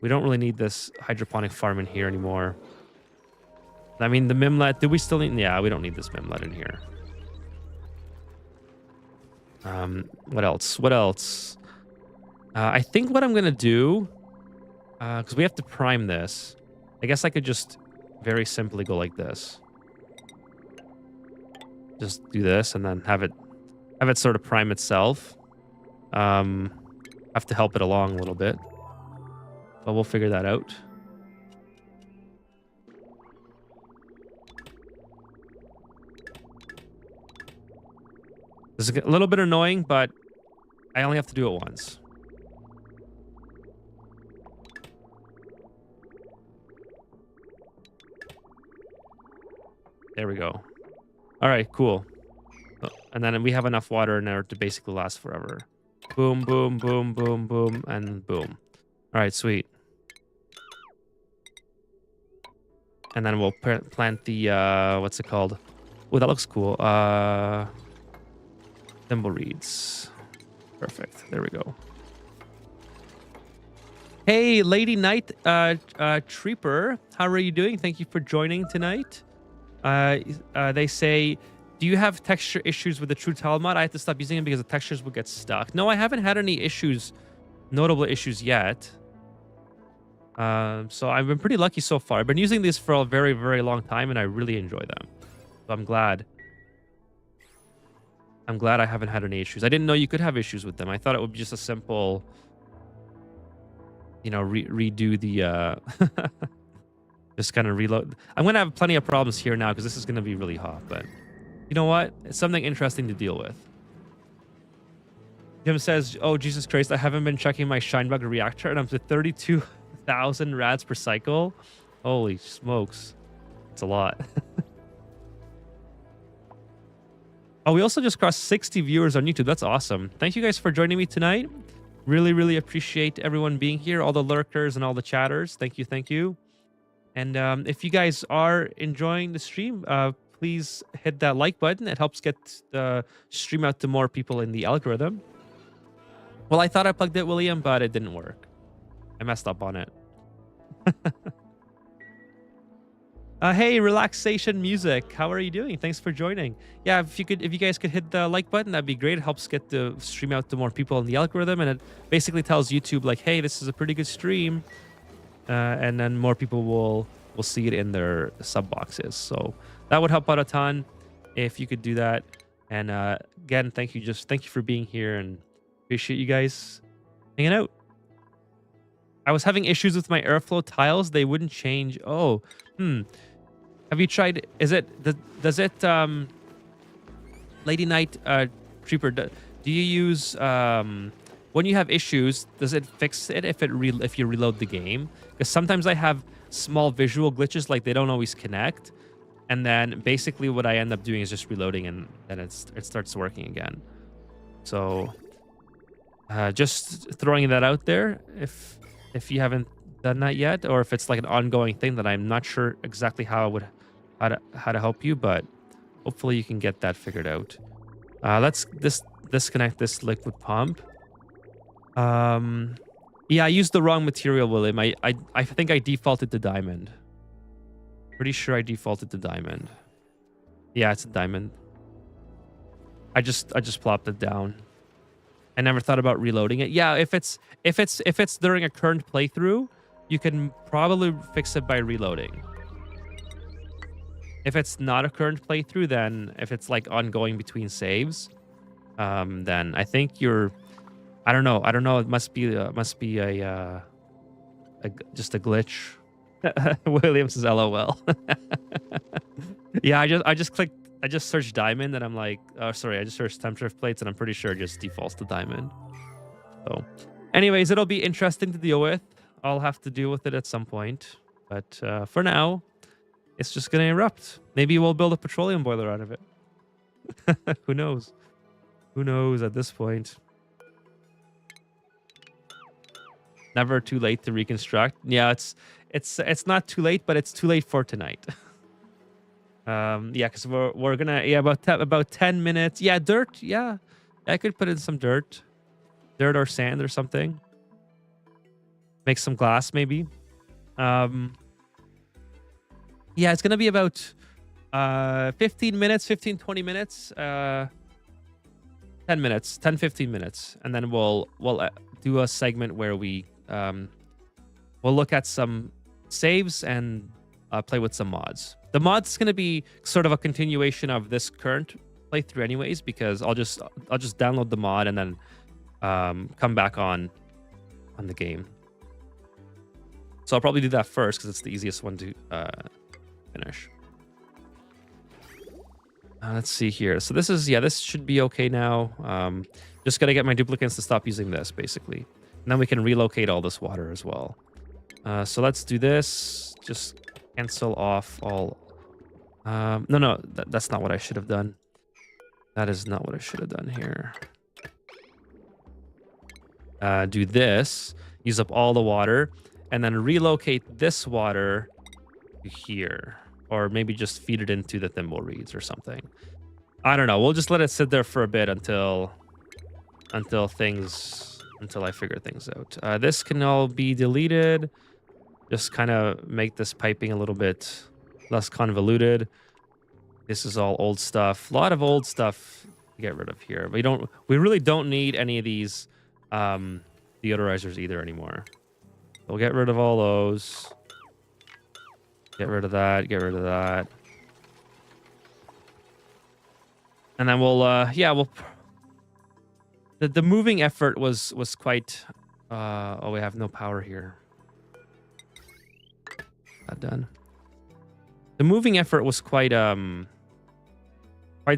We don't really need this hydroponic farm in here anymore. I mean, the mimlet, do we still need... Yeah, we don't need this mimlet in here. What else? I think what I'm going to do, because we have to prime this, I guess I could just very simply go like this. Just do this and then have it sort of prime itself. Have to help it along a little bit, but we'll figure that out. This is a little bit annoying, but I only have to do it once. There we go. All right, cool. And then we have enough water in there to basically last forever. Boom, boom, boom, boom, boom, and boom. All right, sweet. And then we'll plant the, what's it called? Oh, that looks cool. Thimble reeds. Perfect. There we go. Hey, Lady Knight, Treeper, how are you doing? Thank you for joining tonight. They say, do you have texture issues with the True Tile mod? I had to stop using it because the textures would get stuck. No, I haven't had any issues, notable issues yet. So I've been pretty lucky so far. I've been using these for a very, very long time, and I really enjoy them. So I'm glad. I'm glad I haven't had any issues. I didn't know you could have issues with them. I thought it would be just a simple, you know, redo the just kind of reload. I'm gonna have plenty of problems here now because this is gonna be really hot, but you know what? It's something interesting to deal with. Jim says, oh Jesus Christ, I haven't been checking my Shinebug reactor and I'm to 32,000 rads per cycle. Holy smokes. It's a lot. Oh, we also just crossed 60 viewers on YouTube. That's awesome. Thank you guys for joining me tonight. Really, really appreciate everyone being here, all the lurkers and all the chatters. Thank you, thank you. And if you guys are enjoying the stream, please hit that like button. It helps get the stream out to more people in the algorithm. Well, I thought I plugged it, William, but it didn't work. I messed up on it. Hey, relaxation music. How are you doing? Thanks for joining. Yeah, if you guys could hit the like button, that'd be great. It helps get the stream out to more people in the algorithm, and it basically tells YouTube like, hey, this is a pretty good stream, and then more people will see it in their sub boxes. So that would help out a ton if you could do that. And again, thank you for being here, and appreciate you guys hanging out. I was having issues with my airflow tiles. They wouldn't change. Oh, Have you tried, does it, Lady Knight, Trooper, do you use, when you have issues, does it fix it if you reload the game? Because sometimes I have small visual glitches, like they don't always connect. And then basically what I end up doing is just reloading, and then it starts working again. So just throwing that out there, if you haven't done that yet, or if it's like an ongoing thing that I'm not sure exactly how to help you, but hopefully you can get that figured out. Let's disconnect this liquid pump. Yeah, I used the wrong material, William. I think I defaulted to diamond. Pretty sure I defaulted to diamond. Yeah, it's a diamond. I just plopped it down. I never thought about reloading it. Yeah, if it's during a current playthrough, you can probably fix it by reloading. If it's not a current playthrough, then if it's like ongoing between saves, then I think you're, I don't know. It must be just a glitch. William says LOL. Yeah, I just searched diamond and I'm like, oh, sorry, I just searched temp drift plates and I'm pretty sure it just defaults to diamond. So anyways, it'll be interesting to deal with. I'll have to deal with it at some point. But for now, it's just going to erupt. Maybe we'll build a petroleum boiler out of it. Who knows? Who knows at this point? Never too late to reconstruct. Yeah, it's not too late, but it's too late for tonight. Yeah, because we're gonna, yeah, about 10 minutes. Yeah, dirt. Yeah, I could put in some dirt or sand or something. Make some glass maybe. Yeah, it's gonna be about 15 minutes, 20 minutes, 10 minutes, 15 minutes, and then we'll do a segment where we'll look at some saves and play with some mods. The mod's is going to be sort of a continuation of this current playthrough anyways, because I'll just download the mod and then come back on the game. So I'll probably do that first because it's the easiest one to finish. Let's see here. So this is, yeah, this should be okay now. Just got to get my duplicates to stop using this basically. And then we can relocate all this water as well. So let's do this. Just cancel off all. No, that's not what I should have done. That is not what I should have done here. Do this. Use up all the water. And then relocate this water to here. Or maybe just feed it into the thimble reeds or something. I don't know. We'll just let it sit there for a bit until things until I figure things out. This can all be deleted. Just kind of make this piping a little bit less convoluted. This is all old stuff. A lot of old stuff to get rid of here. We really don't need any of these deodorizers either anymore. We'll get rid of all those. Get rid of that. Get rid of that. And then we'll the moving effort was quite oh, we have no power here. Not done. The moving effort was quite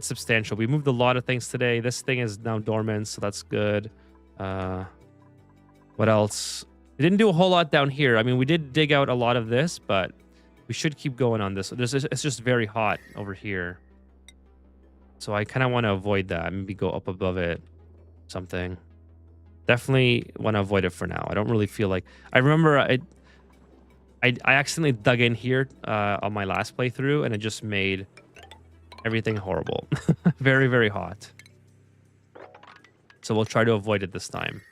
substantial. We moved a lot of things today. This thing is now dormant, so that's good. What else? We didn't do a whole lot down here. I mean, we did dig out a lot of this, but we should keep going on this. It's just very hot over here. So I kind of want to avoid that. Maybe go up above it. Something. Definitely want to avoid it for now. I don't really feel like... I remember I accidentally dug in here on my last playthrough, and it just made everything horrible. Very, very hot. So we'll try to avoid it this time.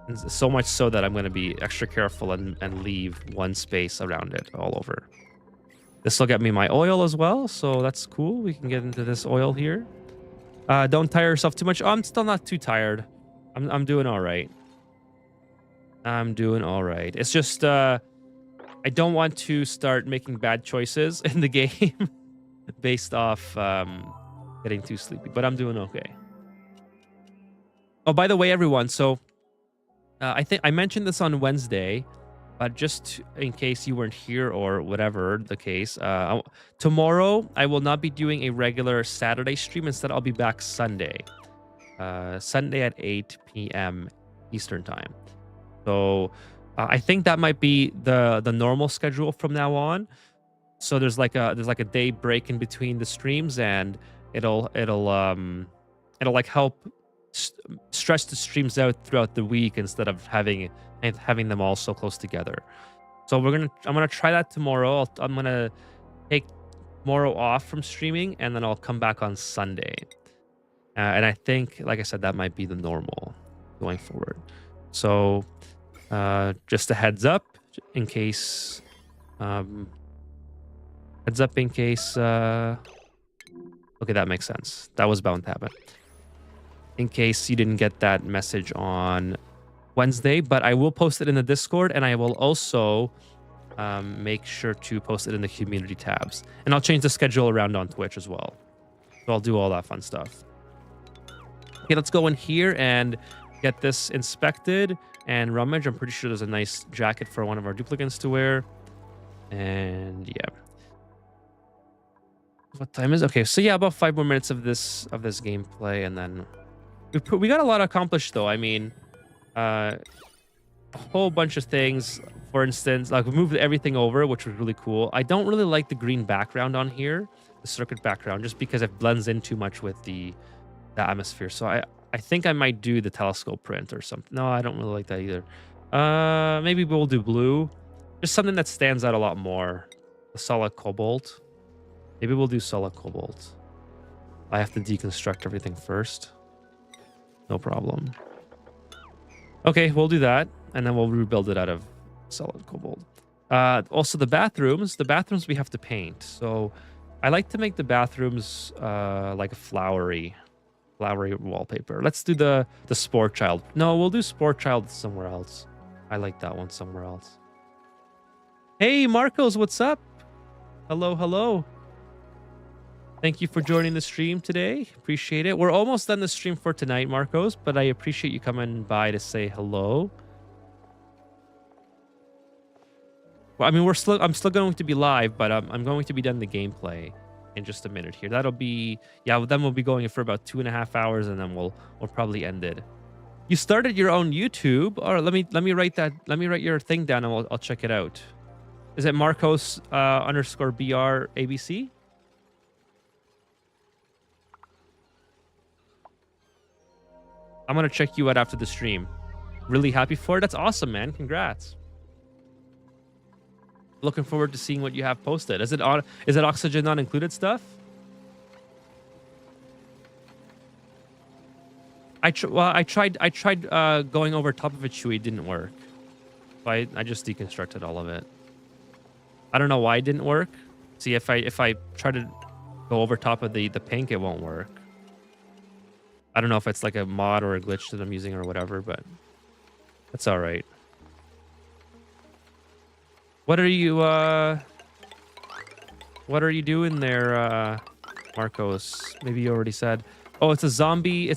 And so much so that I'm going to be extra careful and leave one space around it all over. This will get me my oil as well, so that's cool. We can get into this oil here. Don't tire yourself too much. Oh, I'm still not too tired. I'm doing all right. I'm doing all right. It's just I don't want to start making bad choices in the game based off getting too sleepy, but I'm doing okay. Oh, by the way, everyone, so I think I mentioned this on Wednesday, but just in case you weren't here or whatever the case, tomorrow I will not be doing a regular Saturday stream. Instead, I'll be back Sunday. Sunday at 8 p.m. Eastern time. So I think that might be the normal schedule from now on. So there's like a day break in between the streams, and it'll like help stretch the streams out throughout the week instead of having them all so close together. So I'm gonna try that tomorrow. I'm gonna take tomorrow off from streaming, and then I'll come back on Sunday. And I think, like I said, that might be the normal going forward. So just a heads up in case. Heads up in case. Okay, that makes sense. That was bound to happen. In case you didn't get that message on Wednesday, but I will post it in the Discord, and I will also make sure to post it in the community tabs. And I'll change the schedule around on Twitch as well. So I'll do all that fun stuff. Okay, let's go in here and get this inspected and rummage. I'm pretty sure there's a nice jacket for one of our duplicants to wear. And yeah. What time is it? Okay, so yeah, about 5 more minutes of this gameplay, and then we got a lot accomplished though. I mean, a whole bunch of things. For instance, like we moved everything over, which was really cool. I don't really like the green background on here, the circuit background, just because it blends in too much with the atmosphere. So I think I might do the telescope print or something. No, I don't really like that either. Maybe we'll do blue. Just something that stands out a lot more. The solid cobalt. Maybe we'll do solid cobalt. I have to deconstruct everything first. No problem. Okay, we'll do that, and then we'll rebuild it out of solid cobalt. Also, the bathrooms we have to paint. So I like to make the bathrooms like a flowery wallpaper. Let's do the Sport Child. No, we'll do Sport Child somewhere else. I like that one somewhere else. Hey, Marcos, what's up? Hello, hello. Thank you for joining the stream today. Appreciate it. We're almost done the stream for tonight, Marcos, but I appreciate you coming by to say hello. Well, I mean, I'm still going to be live, but I'm going to be done the gameplay in just a minute here. That'll be, yeah, then we'll be going for about 2.5 hours, and then we'll probably end it. You started your own YouTube? Or let me write that. Let me write your thing down, and I'll check it out. Is it Marcos _BR ABC? I'm gonna check you out after the stream. Really happy for it. That's awesome, man. Congrats. Looking forward to seeing what you have posted. Is it oxygen not included stuff? I tried going over top of it, Chewy. It didn't work. So I just deconstructed all of it. I don't know why it didn't work. See, if I try to go over top of the pink, it won't work. I don't know if it's like a mod or a glitch that I'm using or whatever, but that's all right. What are you doing there, Marcos? Maybe you already said. Oh, it's a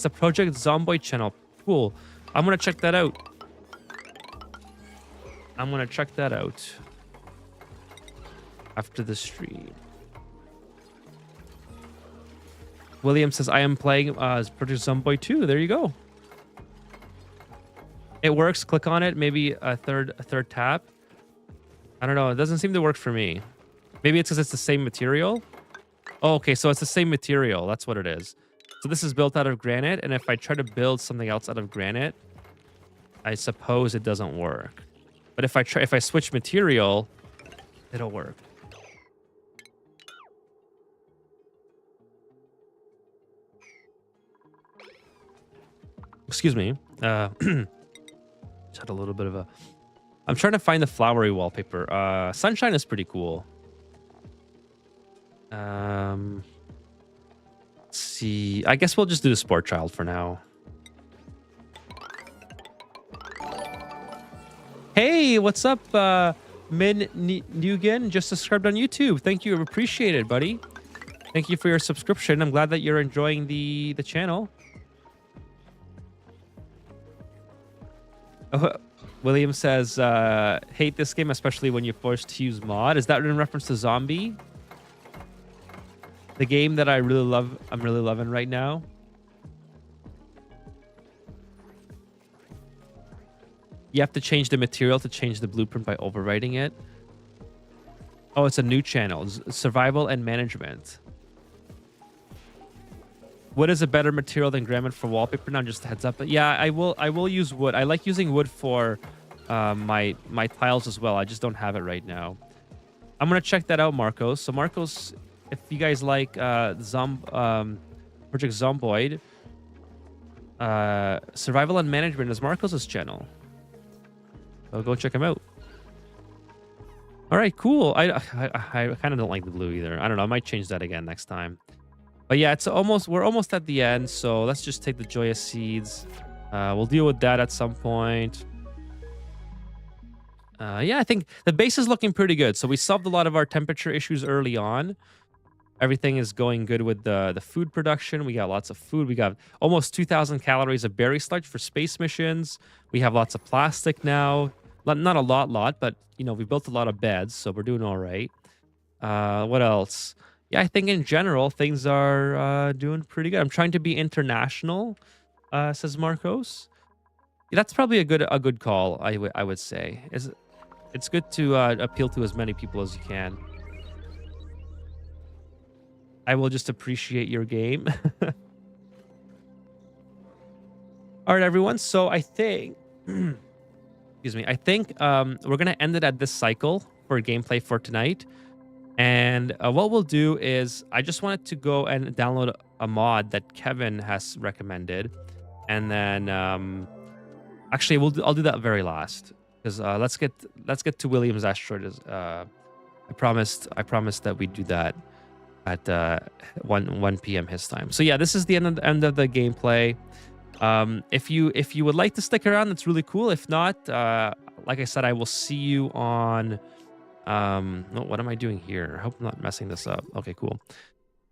Project Zomboid channel. Cool. I'm gonna check that out. After the stream. William says, I am playing Project Zomboid 2. There you go. It works. Click on it. Maybe a third tap. I don't know. It doesn't seem to work for me. Maybe it's because it's the same material. Oh, okay. So it's the same material. That's what it is. So this is built out of granite. And if I try to build something else out of granite, I suppose it doesn't work. But if I switch material, it'll work. Excuse me. Just had a little bit of a... I'm trying to find the flowery wallpaper. Sunshine is pretty cool. Let's see. I guess we'll just do the Sport Child for now. Hey, what's up, Min Nugan? Just subscribed on YouTube. Thank you. Appreciate it, buddy. Thank you for your subscription. I'm glad that you're enjoying the channel. William says, hate this game, especially when you're forced to use mod. Is that in reference to Zombie? The game that I'm really loving right now. You have to change the material to change the blueprint by overwriting it. Oh, it's a new channel. Survival and management. Wood is a better material than granite for wallpaper. Now, just a heads up. But yeah, I will use wood. I like using wood for my tiles as well. I just don't have it right now. I'm gonna check that out, Marcos. So Marcos, if you guys like Project Zomboid, Survival and Management is Marcos's channel. So go check him out. All right, cool. I kind of don't like the blue either. I don't know. I might change that again next time. But yeah, we're almost at the end, so let's just take the Joyous Seeds. We'll deal with that at some point. Yeah, I think the base is looking pretty good. So we solved a lot of our temperature issues early on. Everything is going good with the food production. We got lots of food. We got almost 2,000 calories of berry sludge for space missions. We have lots of plastic now. Not a lot, but you know, we built a lot of beds, so we're doing all right. What else? Yeah, I think in general things are doing pretty good. I'm trying to be international, says Marcos. Yeah, that's probably a good call. I would say it's good to appeal to as many people as you can. I will just appreciate your game. All right, everyone. So I think, excuse me. I think we're gonna end it at this cycle for gameplay for tonight. And what we'll do is I just wanted to go and download a mod that Kevin has recommended, and then actually I'll do that very last, because let's get to William's Asteroid. I promised that we'd do that at 1 p.m. his time. So yeah, this is the end of the gameplay. If you would like to stick around, that's really cool. If not, like I said, I will see you on. No, what am I doing here? I hope I'm not messing this up. Okay, cool.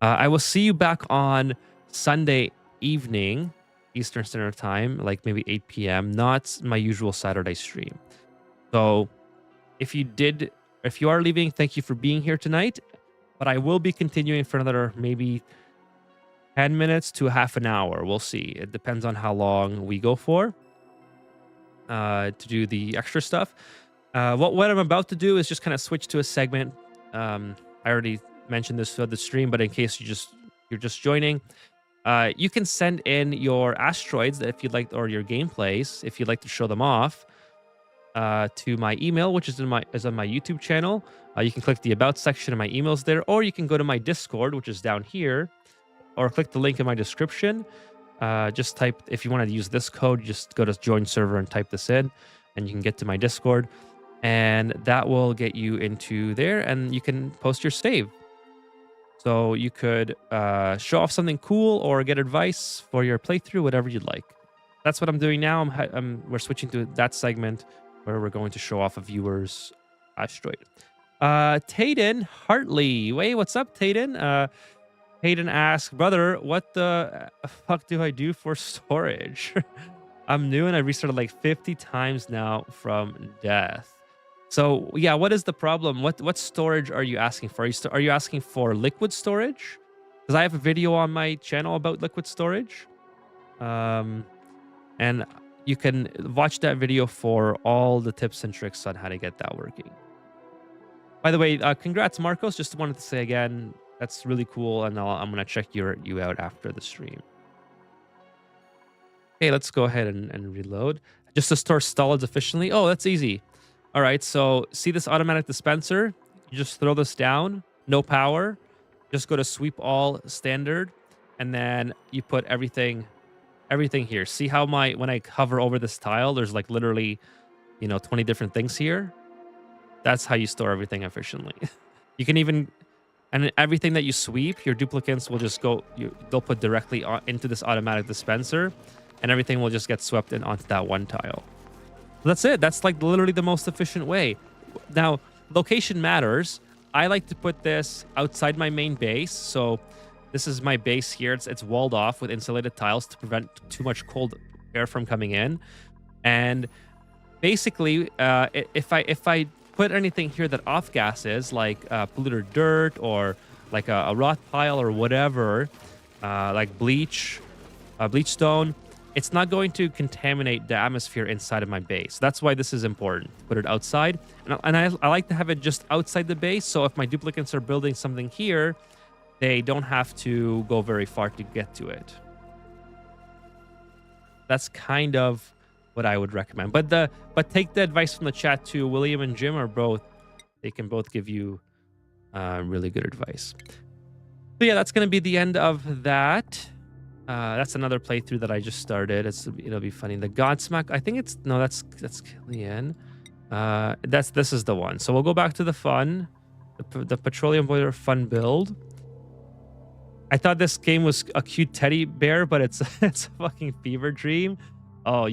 I will see you back on Sunday evening, Eastern Standard Time, like maybe 8 p.m. Not my usual Saturday stream. So if you are leaving, thank you for being here tonight. But I will be continuing for another maybe 10 minutes to half an hour. We'll see. It depends on how long we go for to do the extra stuff. What I'm about to do is just kind of switch to a segment. I already mentioned this for the stream, but in case you're just joining, you can send in your asteroids if you'd like, or your gameplays if you'd like to show them off, to my email, which is on my YouTube channel. You can click the About section of my emails there, or you can go to my Discord, which is down here, or click the link in my description. just type, if you want to use this code, just go to join server and type this in, and you can get to my Discord, and that will get you into there, and you can post your save. So you could show off something cool or get advice for your playthrough, whatever you'd like. That's what I'm doing now. We're switching to that segment where we're going to show off a viewer's asteroid. Tayden Hartley. Wait, what's up, Tayden? Hayden asks, brother, what the fuck do I do for storage? I'm new and I restarted like 50 times now from death. So yeah, what is the problem? What storage are you asking for? Are you asking for liquid storage? Because I have a video on my channel about liquid storage. And you can watch that video for all the tips and tricks on how to get that working. By the way, congrats, Marcos. Just wanted to say again, that's really cool, and I'm going to check you out after the stream. Okay, let's go ahead and reload. Just to store solids efficiently. Oh, that's easy. All right, so see this automatic dispenser? You just throw this down, no power. Just go to sweep all standard, and then you put everything here. See how when I hover over this tile, there's like literally, 20 different things here. That's how you store everything efficiently. You can even, and everything that you sweep, your duplicates will just they'll put directly into this automatic dispenser, and everything will just get swept in onto that one tile. So that's it. That's like literally the most efficient way. Now, location matters. I like to put this outside my main base. So this is my base here. It's walled off with insulated tiles to prevent too much cold air from coming in. And basically, if I put anything here that off gases, like polluted dirt or like a rot pile or whatever, like bleach stone, it's not going to contaminate the atmosphere inside of my base. That's why this is important. Put it outside. And I like to have it just outside the base. So if my duplicates are building something here, they don't have to go very far to get to it. That's kind of what I would recommend. But take the advice from the chat too. William and Jim are both, they can both give you really good advice. So yeah, that's going to be the end of that. That's another playthrough that I just started. It'll be funny. The Godsmack, I think that's Killian. This is the one. So we'll go back to the fun, the petroleum boiler fun build. I thought this game was a cute teddy bear, but it's a fucking fever dream. Oh,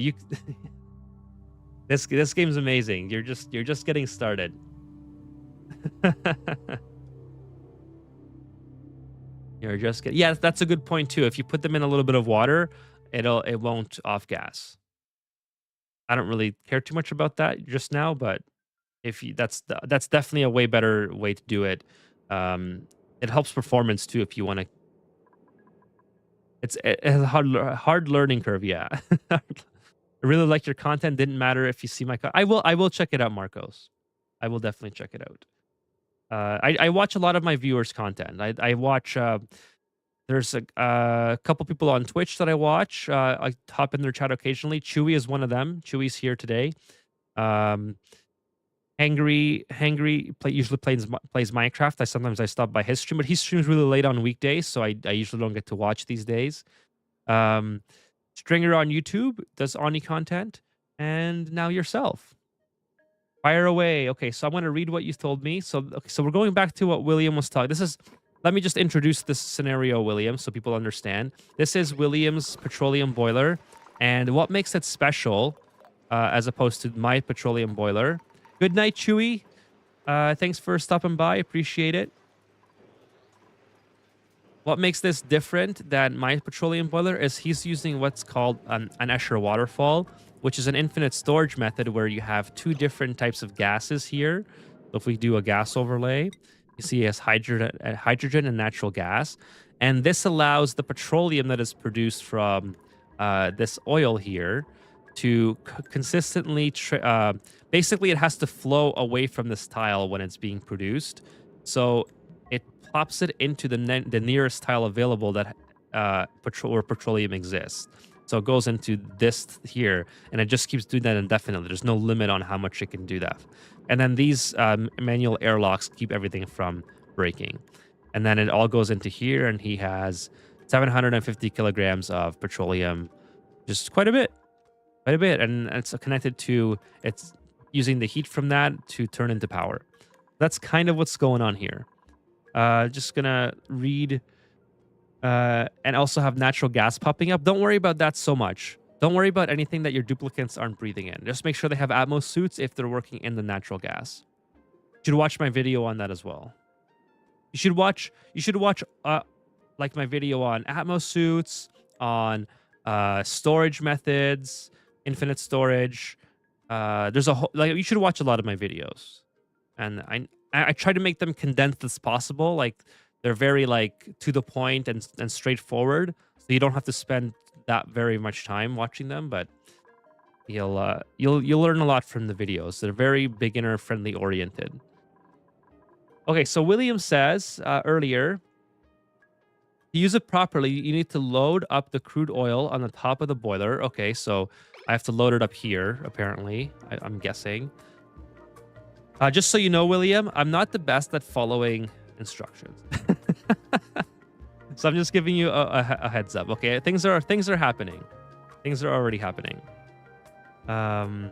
this game's amazing. You're just getting started. Yeah, that's a good point too. If you put them in a little bit of water, it won't off gas. I don't really care too much about that just now, but that's definitely a way better way to do it. It helps performance too if you want to. It has a hard learning curve, yeah. I really like your content. Didn't matter if you see my I will check it out, Marcos. I will definitely check it out. I watch a lot of my viewers' content. I watch. There's a couple people on Twitch that I watch. I hop in their chat occasionally. Chewy is one of them. Chewy's here today. Hangry usually plays Minecraft. Sometimes I stop by his stream, but he streams really late on weekdays, so I usually don't get to watch these days. Stringer on YouTube does Oni content, and now yourself. Fire away. Okay, so I'm going to read what you told me. So we're going back to what William was talking. Let me just introduce this scenario, William, so people understand. This is William's petroleum boiler, and what makes it special as opposed to my petroleum boiler. Good night, Chewy. Thanks for stopping by. Appreciate it. What makes this different than my petroleum boiler is he's using what's called an Escher waterfall, which is an infinite storage method where you have two different types of gases here. So if we do a gas overlay, you see it has hydrogen and natural gas. And this allows the petroleum that is produced from this oil here to consistently, basically it has to flow away from this tile when it's being produced. So it plops it into the nearest tile available that where petroleum exists. So it goes into this here, and it just keeps doing that indefinitely. There's no limit on how much it can do that. And then these manual airlocks keep everything from breaking. And then it all goes into here, and he has 750 kilograms of petroleum, just quite a bit, and it's connected to it's using the heat from that to turn into power. That's kind of what's going on here. Just gonna read and also have natural gas popping up. Don't worry about that so much. Don't worry about anything that your duplicates aren't breathing in. Just make sure they have Atmos suits if they're working in the natural gas. You should watch my video on that as well. You should watch like my video on Atmos suits, on storage methods, infinite storage. There's a whole, like, you should watch a lot of my videos, and I try to make them condensed as possible. Like, they're very like to the point and straightforward, so you don't have to spend that very much time watching them. But you'll learn a lot from the videos. They're very beginner friendly oriented. Okay, so William says earlier, to use it properly, you need to load up the crude oil on the top of the boiler. Okay, so I have to load it up here, apparently. I'm guessing. Just so you know, William, I'm not the best at following instructions. So I'm just giving you a heads up. Okay, things are happening. Things are already happening. And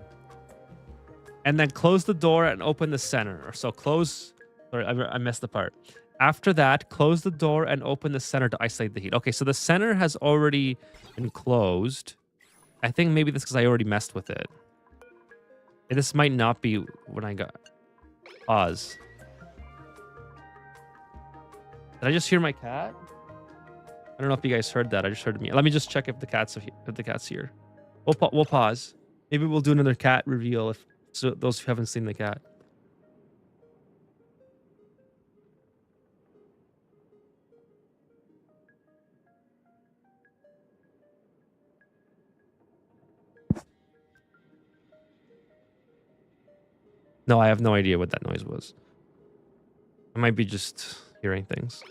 then close the door and open the center. So close. Sorry, I missed the part. After that, close the door and open the center to isolate the heat. Okay, so the center has already been closed. I think maybe that's because I already messed with it. This might not be when I got pause. Did I just hear my cat? I don't know if you guys heard that. I just heard me. Let me just check if the cat's here. We'll pause. Maybe we'll do another cat reveal if so those who haven't seen the cat. No, I have no idea what that noise was. I might be just hearing things.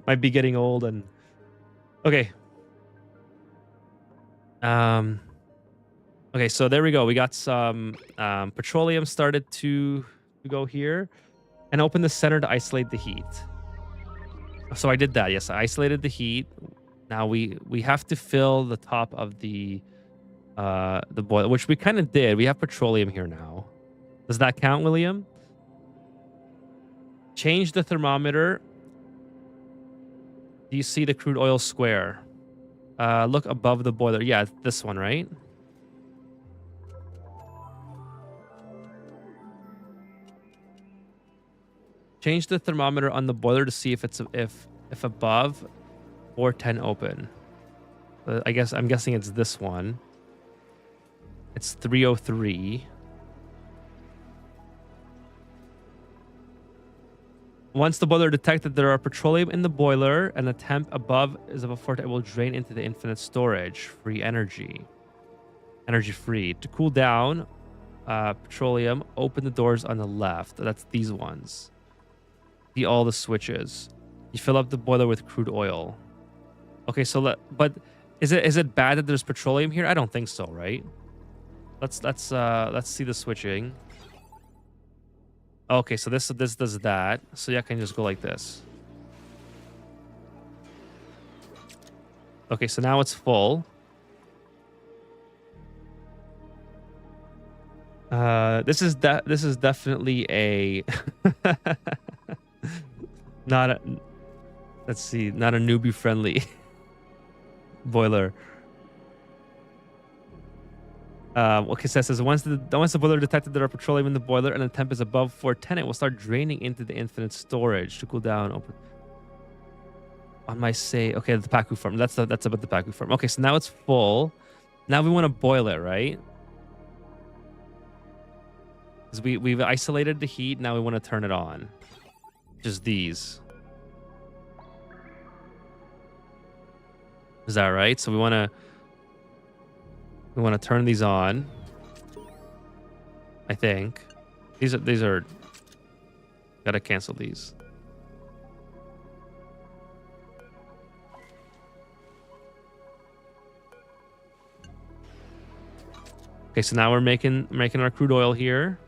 Might be getting old and... Okay. Okay, so there we go. We got some petroleum started to go here. And open the center to isolate the heat. So I did that. Yes, I isolated the heat. Now we have to fill the top of the boiler, which we kind of did. We have petroleum here now. Does that count, William? Change the thermometer. Do you see the crude oil square? Look above the boiler. Yeah, this one, right? Change the thermometer on the boiler to see if it's if above 410 open. I'm guessing it's this one. It's 303. Once the boiler detected there are petroleum in the boiler and the temp above is above 410, it will drain into the infinite storage. Free energy. Energy free. To cool down petroleum, open the doors on the left. That's these ones. See all the switches. You fill up the boiler with crude oil. Okay, so but is it bad that there's petroleum here? I don't think so, right? Let's see the switching. Okay, so this does that. So yeah, I can just go like this. Okay, so now it's full. This is definitely a not a, let's see, not a newbie friendly boiler. Okay, so it says once the boiler detected there are petroleum in the boiler and the temp is above 410, it will start draining into the infinite storage to cool down. Open. On my say, okay, the Paku farm. That's about the Paku farm. Okay, so now it's full. Now we want to boil it, right? Because we've isolated the heat. Now we want to turn it on. Just these. Is that right? So we want to turn these on. I think these are gotta cancel these. Okay, so now we're making our crude oil here.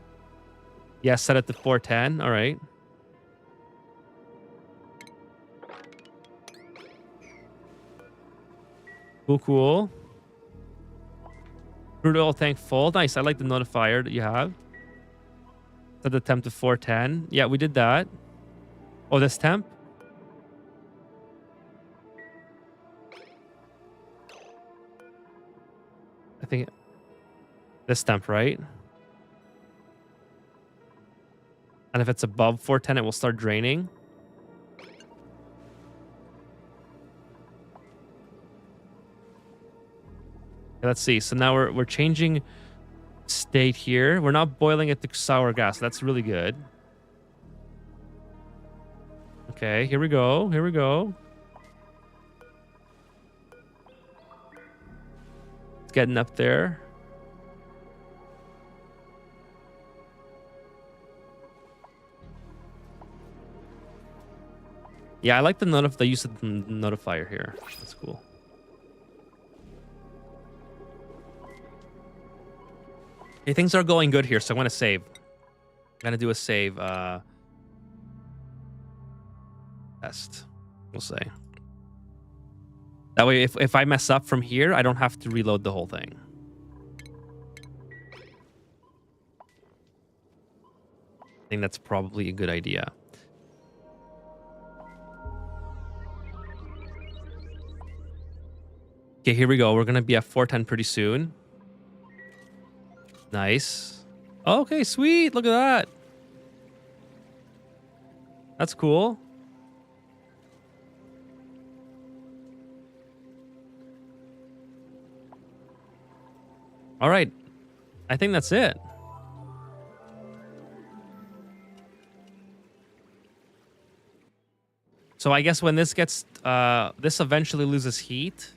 Yeah, set it to 410. All right. Cool, cool. Crude oil tank full. Nice. I like the notifier that you have. Set the temp to 410. Yeah, we did that. Oh, this temp? I think this temp, right? And if it's above 410, it will start draining. Let's see. So now we're changing state here. We're not boiling it to sour gas. That's really good. Okay, here we go. Here we go. It's getting up there. Yeah, I like the use of the notifier here. That's cool. Okay, things are going good here, so I'm gonna save. I'm gonna do a save test. We'll say. That way, if I mess up from here, I don't have to reload the whole thing. I think that's probably a good idea. Okay, here we go. We're gonna be at 410 pretty soon. Nice. Okay, sweet. Look at that. That's cool. All right. I think that's it. So I guess when this gets, this eventually loses heat.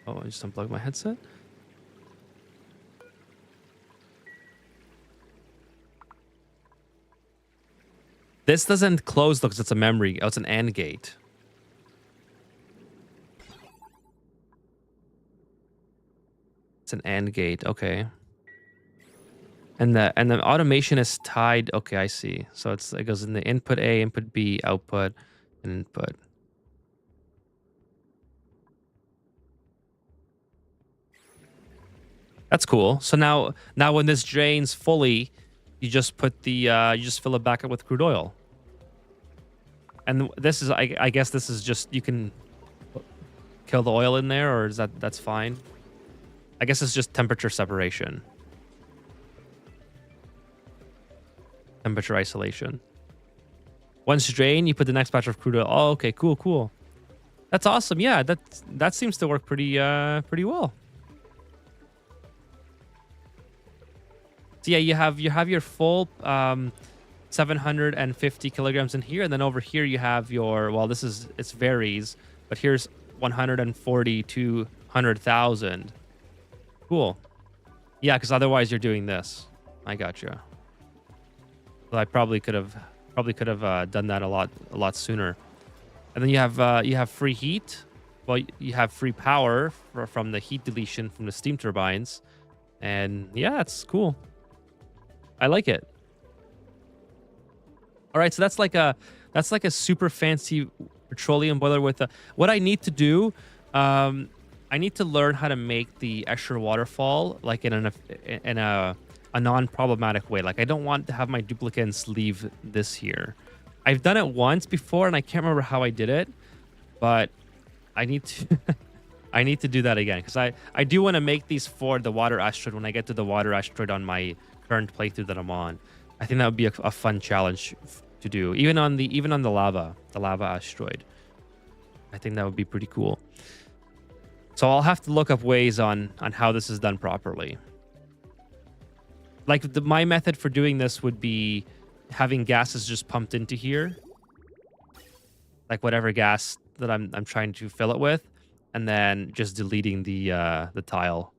Oh, I just unplugged my headset. This doesn't close though because it's a memory. Oh, it's an AND gate. It's an AND gate. Okay. And the automation is tied. Okay, I see. So it goes in the input A, input B, output, and input. That's cool. So now when this drains fully, you just put the you just fill it back up with crude oil. And this is I guess this is just you can kill the oil in there, or is that's fine? I guess it's just temperature separation. Temperature isolation. Once drained, you put the next batch of crude oil. Oh, okay, cool, cool. That's awesome. Yeah, that seems to work pretty well. So yeah, you have your full 750 kilograms in here, and then over here you have your it varies, but here's 140 to 100,000. Cool. Yeah, because otherwise you're doing this. I gotcha. Well, I probably could have done that a lot sooner. And then you have free heat. Well, you have free power from the heat deletion from the steam turbines, and yeah, it's cool. I like it. All right, so that's like a super fancy petroleum boiler with a. What I need to do, I need to learn how to make the extra waterfall like in a non-problematic way. Like I don't want to have my duplicants leave this here. I've done it once before and I can't remember how I did it, but I need to I need to do that again because I do want to make these for the water asteroid when I get to the water asteroid on my current playthrough that I'm on. I think that would be a fun challenge to do, even on the lava asteroid. I think that would be pretty cool. So I'll have to look up ways on how this is done properly. Like my method for doing this would be having gases just pumped into here, like whatever gas that I'm trying to fill it with, and then just deleting the tile.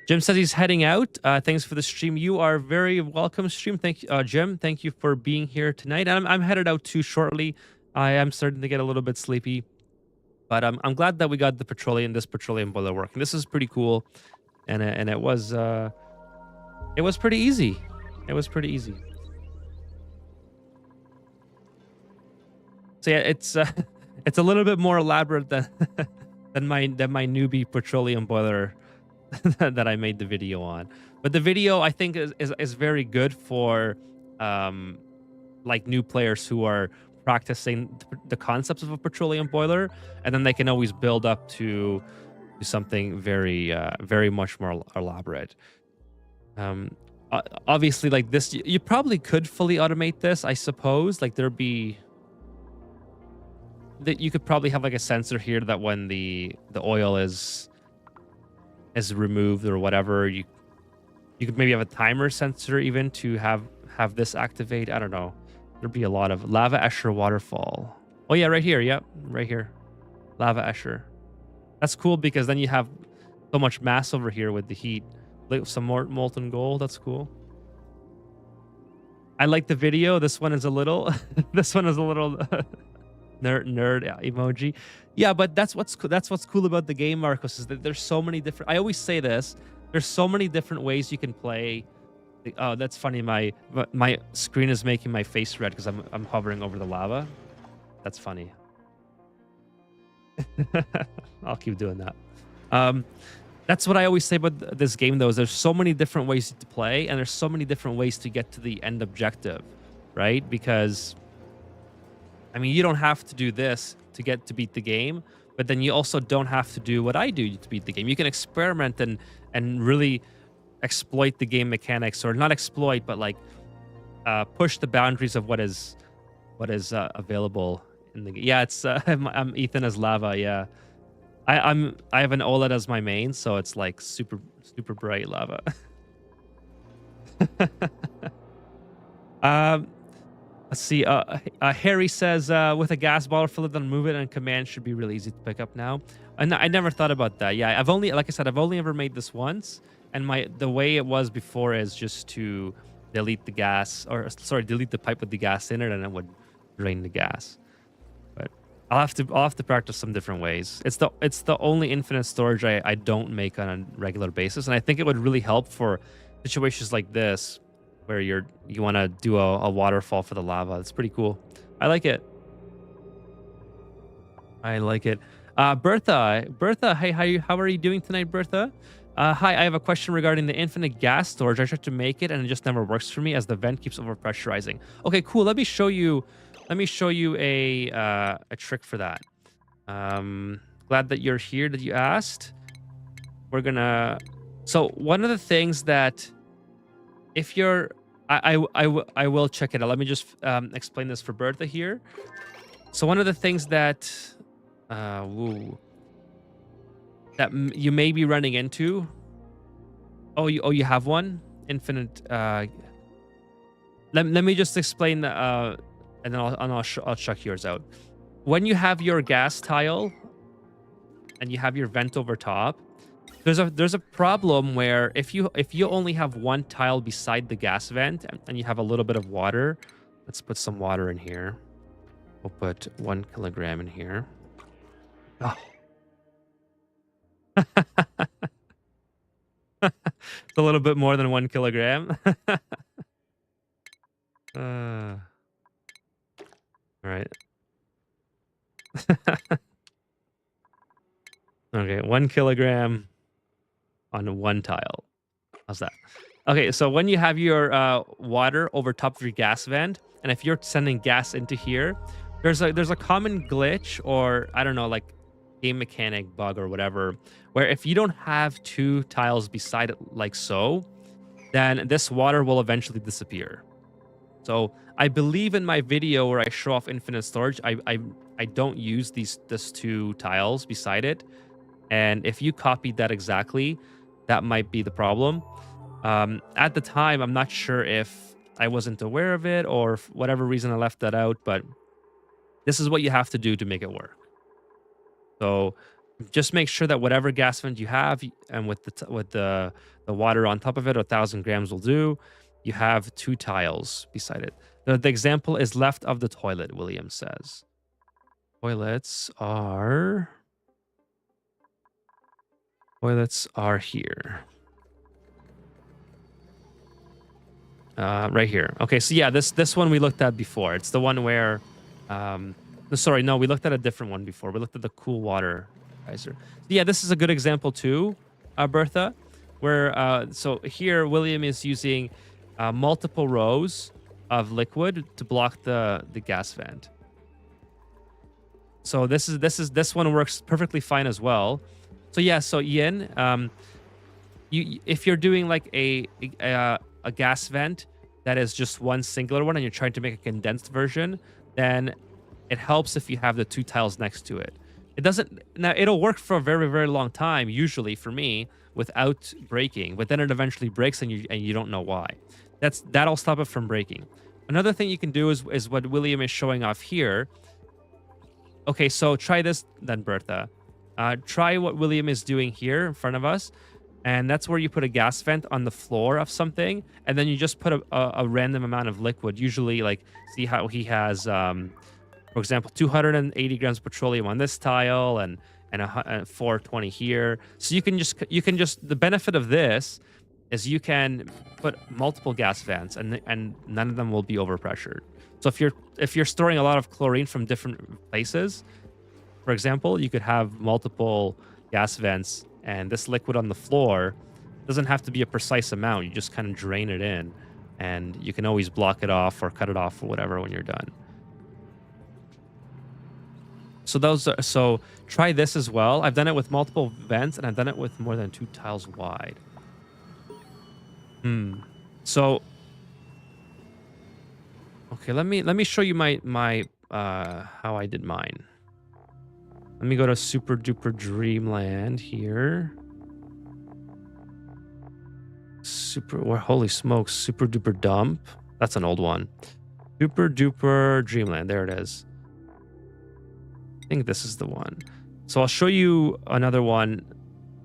Jim says he's heading out. Thanks for the stream. You are very welcome, stream. Thank you, Jim. Thank you for being here tonight. And I'm headed out too shortly. I am starting to get a little bit sleepy, but I'm glad that we got this petroleum boiler working. This is pretty cool, and it was pretty easy. It was pretty easy. So yeah, it's a little bit more elaborate than than my newbie petroleum boiler that I made the video on. But the video I think is very good for like new players who are practicing the concepts of a petroleum boiler, and then they can always build up to something very much more elaborate. Obviously, like this, you probably could fully automate this, I suppose. Like there'd be that you could probably have like a sensor here that when the oil is removed or whatever, you could maybe have a timer sensor even to have this activate. I don't know. There'd be a lot of lava Escher waterfall. Oh yeah, right here. Yep, right here. Lava Escher. That's cool because then you have so much mass over here with the heat. Like some more molten gold. That's cool. I like the video. This one is a little. This one is a little nerd emoji. Yeah, but that's what's cool about the game, Marcos, is that there's so many different. I always say this. There's so many different ways you can play. Oh, that's funny. My screen is making my face red because I'm hovering over the lava. That's funny. I'll keep doing that. That's what I always say about this game, though, is there's so many different ways to play, and there's so many different ways to get to the end objective, right? Because, I mean, you don't have to do this to beat the game, but then you also don't have to do what I do to beat the game. You can experiment and really exploit the game mechanics, or not exploit, but like push the boundaries of what is available in the game. Yeah, it's I'm Ethan as lava. Yeah. I have an OLED as my main, so it's like super bright lava. Let's see. Harry says with a gas bottle, fill it and move it, and command should be really easy to pick up now. And I never thought about that. Yeah, like I said, I've only ever made this once, and the way it was before is just to delete the gas, or sorry, delete the pipe with the gas in it, and it would drain the gas. I'll have to practice some different ways. It's the only infinite storage I don't make on a regular basis, and I think it would really help for situations like this, where you want to do a waterfall for the lava. It's pretty cool. I like it. Bertha, hey, how are you doing tonight, Bertha? Hi, I have a question regarding the infinite gas storage. I tried to make it, and it just never works for me as the vent keeps overpressurizing. Okay, cool. Let me show you a trick for that. Glad that you're here, that you asked. We're gonna. So one of the things that, if you're, I will check it out. Let me just explain this for Bertha here. So one of the things that, that you may be running into. Oh, you have one infinite. Let me just explain the. And then I'll check yours out. When you have your gas tile and you have your vent over top, there's a problem where if you only have one tile beside the gas vent and you have a little bit of water, let's put some water in here. We'll put 1 kilogram in here. Oh. It's a little bit more than 1 kilogram. All right. Okay, 1 kilogram on one tile. How's that? Okay, so when you have your water over top of your gas vent, and if you're sending gas into here, there's a common glitch, or I don't know, like game mechanic bug or whatever, where if you don't have 2 tiles beside it like so, then this water will eventually disappear. So I believe in my video where I show off infinite storage, I don't use these 2 tiles beside it. And if you copied that exactly, that might be the problem. At the time, I'm not sure if I wasn't aware of it or for whatever reason I left that out, but this is what you have to do to make it work. So just make sure that whatever gas vent you have, and with the water on top of it, 1,000 grams will do. You have 2 tiles beside it. The example is left of the toilet, William says. Toilets are here. Right here. Okay, so yeah, this one we looked at before. It's the one where No, sorry, no, we looked at a different one before. We looked at the cool water geyser. Yeah, this is a good example too, Bertha, where so here William is using multiple rows of liquid to block the gas vent. So this one works perfectly fine as well. So yeah, so Ian, if you're doing like a gas vent that is just one singular one and you're trying to make a condensed version, then it helps if you have the two tiles next to it. It doesn't now it'll work for a very, very long time, usually for me, without breaking, but then it eventually breaks and you don't know why. That'll stop it from breaking. Another thing you can do is what William is showing off here. Okay, so try this then, Bertha. Try what William is doing here in front of us. And that's where you put a gas vent on the floor of something. And then you just put a random amount of liquid. Usually, like, see how he has, for example, 280 grams of petroleum on this tile and 420 here. So you can just, the benefit of this is you can put multiple gas vents and none of them will be overpressured. So if you're storing a lot of chlorine from different places, for example, you could have multiple gas vents, and this liquid on the floor doesn't have to be a precise amount. You just kind of drain it in, and you can always block it off or cut it off or whatever when you're done. So try this as well. I've done it with multiple vents, and I've done it with more than 2 tiles wide. So okay, let me show you my how I did mine. Let me go to Super Duper Dreamland here. Holy smokes, Super Duper Dump. That's an old one. Super Duper Dreamland. There it is. I think this is the one. So I'll show you another one,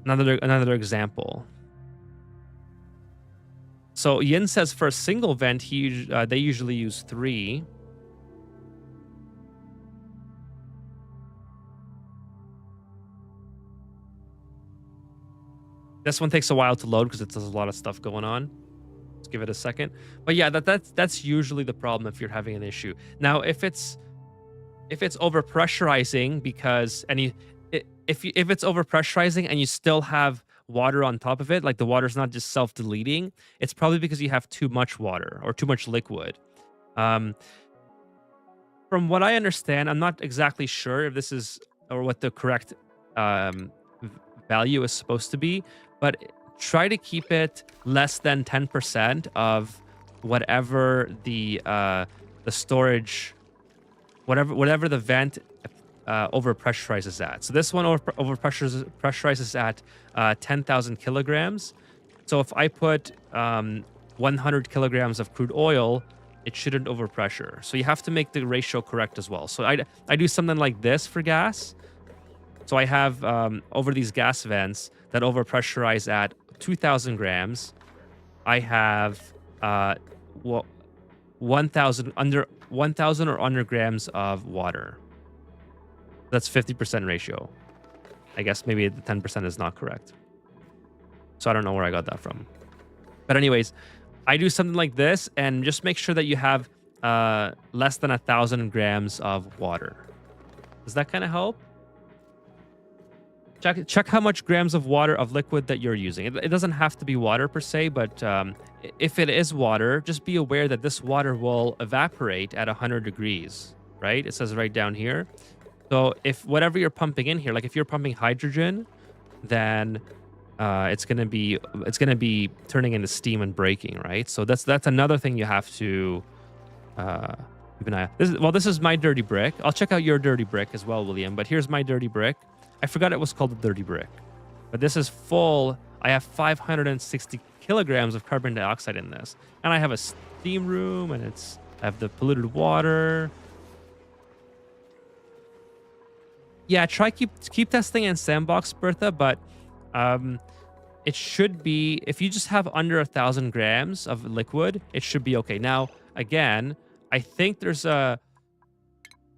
another example. So Yin says for a single vent, they usually use 3. This one takes a while to load because it has a lot of stuff going on. Let's give it a second. But yeah, that's usually the problem if you're having an issue. Now, if it's overpressurizing if it's overpressurizing and you still have water on top of it, like the water's not just self-deleting, it's probably because you have too much water or too much liquid. From what I understand, I'm not exactly sure if this is or what the correct value is supposed to be, but try to keep it less than 10% of whatever the storage, whatever the vent overpressurizes at. So this one overpressurizes at 10,000 kilograms. So if I put 100 kilograms of crude oil, it shouldn't overpressure. So you have to make the ratio correct as well. So I do something like this for gas. So I have over these gas vents that overpressurize at 2,000 grams. I have 1,000 or under grams of water. That's 50% ratio. I guess maybe the 10% is not correct. So I don't know where I got that from. But anyways, I do something like this and just make sure that you have less than 1,000 grams of water. Does that kind of help? Check how much grams of water of liquid that you're using. It doesn't have to be water per se, but if it is water, just be aware that this water will evaporate at 100 degrees, right? It says right down here. So if whatever you're pumping in here, like if you're pumping hydrogen, then it's gonna be turning into steam and breaking, right? So that's another thing you have to keep an eye on. This is my dirty brick. I'll check out your dirty brick as well, William. But here's my dirty brick. I forgot it was called the dirty brick, but this is full. I have 560 kilograms of carbon dioxide in this, and I have a steam room, and I have the polluted water. Yeah, try keep testing in sandbox, Bertha, but it should be, if you just have under 1,000 grams of liquid, it should be okay. Now, again, I think there's a.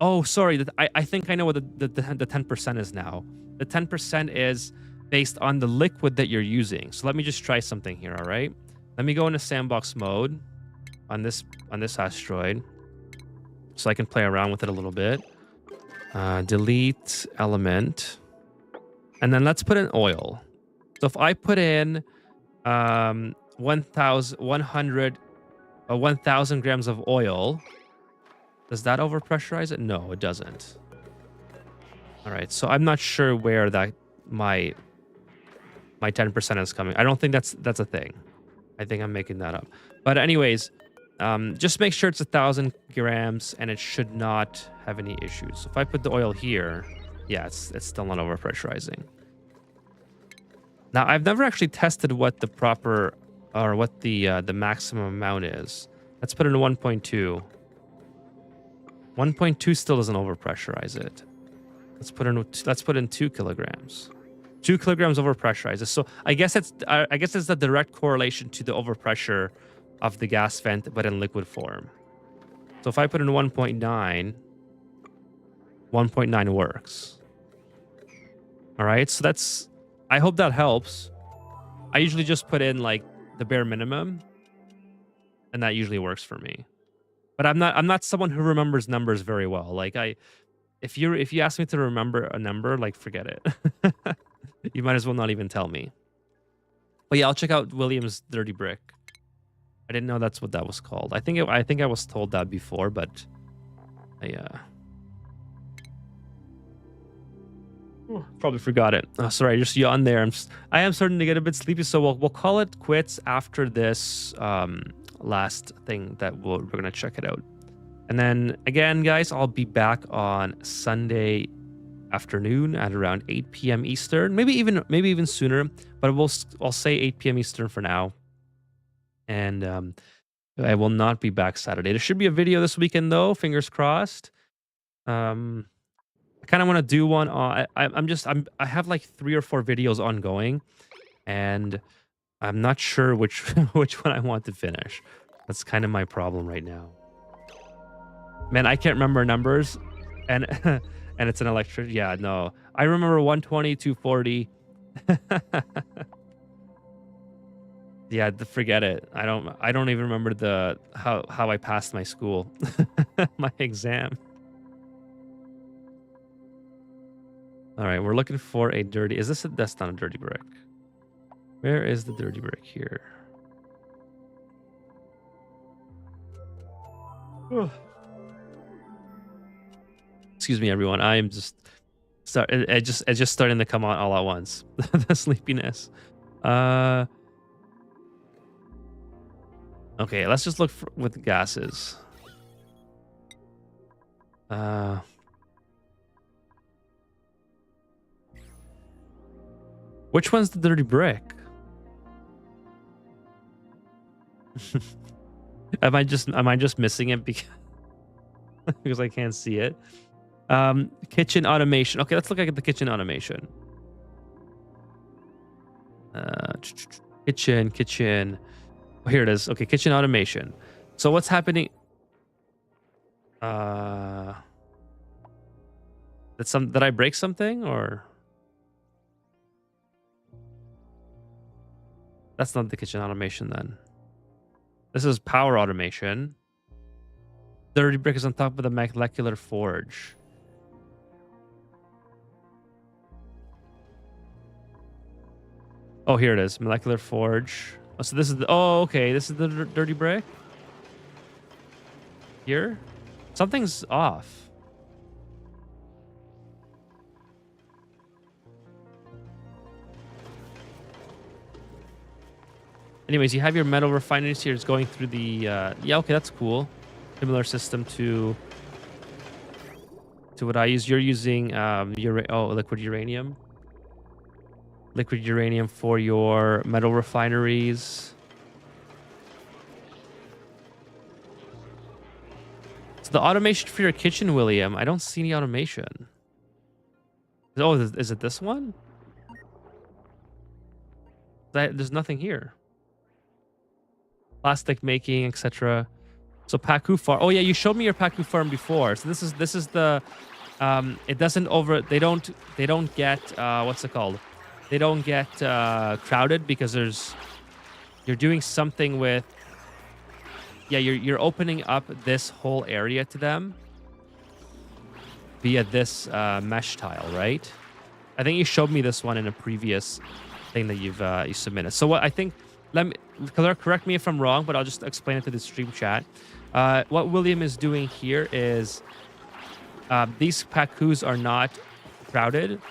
Oh, sorry. I think I know what the 10% is now. The 10% is based on the liquid that you're using. So let me just try something here, all right? Let me go into sandbox mode on this asteroid so I can play around with it a little bit. Delete element. And then let's put in oil. So if I put in 1,000 grams of oil, does that overpressurize it? No, it doesn't. All right, so I'm not sure where that my 10% is coming. I don't think that's a thing. I think I'm making that up. But anyways, just make sure it's 1,000 grams and it should not have any issues. So if I put the oil here, yeah, it's still not overpressurizing. Now, I've never actually tested what the proper or what the maximum amount is. Let's put it in 1.2. 1.2 still doesn't overpressurize it. Let's put in 2 kilograms. 2 kilograms overpressurizes. So I guess it's the direct correlation to the overpressure of the gas vent, but in liquid form. So if I put in 1.9, 1.9 works. All right, so that's. I hope that helps. I usually just put in like the bare minimum, and that usually works for me. But I'm not someone who remembers numbers very well. Like if you ask me to remember a number, like forget it. You might as well not even tell me. But yeah, I'll check out William's Dirty Brick. I didn't know that's what that was called. I think I was told that before, but probably forgot it. Oh, sorry, I just yawned there. I am starting to get a bit sleepy, so we'll call it quits after this last thing that we're gonna check it out. And then again, guys, I'll be back on Sunday afternoon at around 8 p.m. Eastern, maybe even sooner, but I'll say 8 p.m. Eastern for now. And I will not be back Saturday. There should be a video this weekend though, fingers crossed. I kind of want to do one on. I have like 3 or 4 videos ongoing, and I'm not sure which which one I want to finish. That's kind of my problem right now. Man, I can't remember numbers, and and it's an electric. Yeah, no, I remember 120, 240. Yeah, forget it. I don't even remember how I passed my school, my exam. All right, we're looking for a dirty. That's not a dirty brick. Where is the dirty brick here? Excuse me, everyone. I am just it's just starting to come on all at once. The sleepiness. Okay, let's just look with gases. Which one's the dirty brick? Am I just missing it because because I can't see it? Kitchen automation. Okay, let's look at the kitchen automation. Kitchen. Oh, here it is. Okay, kitchen automation. So what's happening? Did I break something or? That's not the kitchen automation then. This is power automation. Dirty brick is on top of the molecular forge. Oh, here it is. Molecular forge. Oh, so this is okay. This is the dirty brick. Here? Something's off. Anyways, you have your metal refineries here. It's going through the... yeah, okay, that's cool. Similar system to what I use. You're using liquid uranium. Liquid uranium for your metal refineries. So the automation for your kitchen, William, I don't see any automation. Oh, is it this one? There's nothing here. Plastic making, etc. So Paku farm. Oh yeah, you showed me your Paku farm before. So this is the it doesn't they don't get what's it called? They don't get crowded because you're doing something with you're opening up this whole area to them. via this mesh tile, right? I think you showed me this one in a previous thing that you submitted. So what I think, let me correct me if I'm wrong, but I'll just explain it to the stream chat. What William is doing here is these Pacus are not crowded.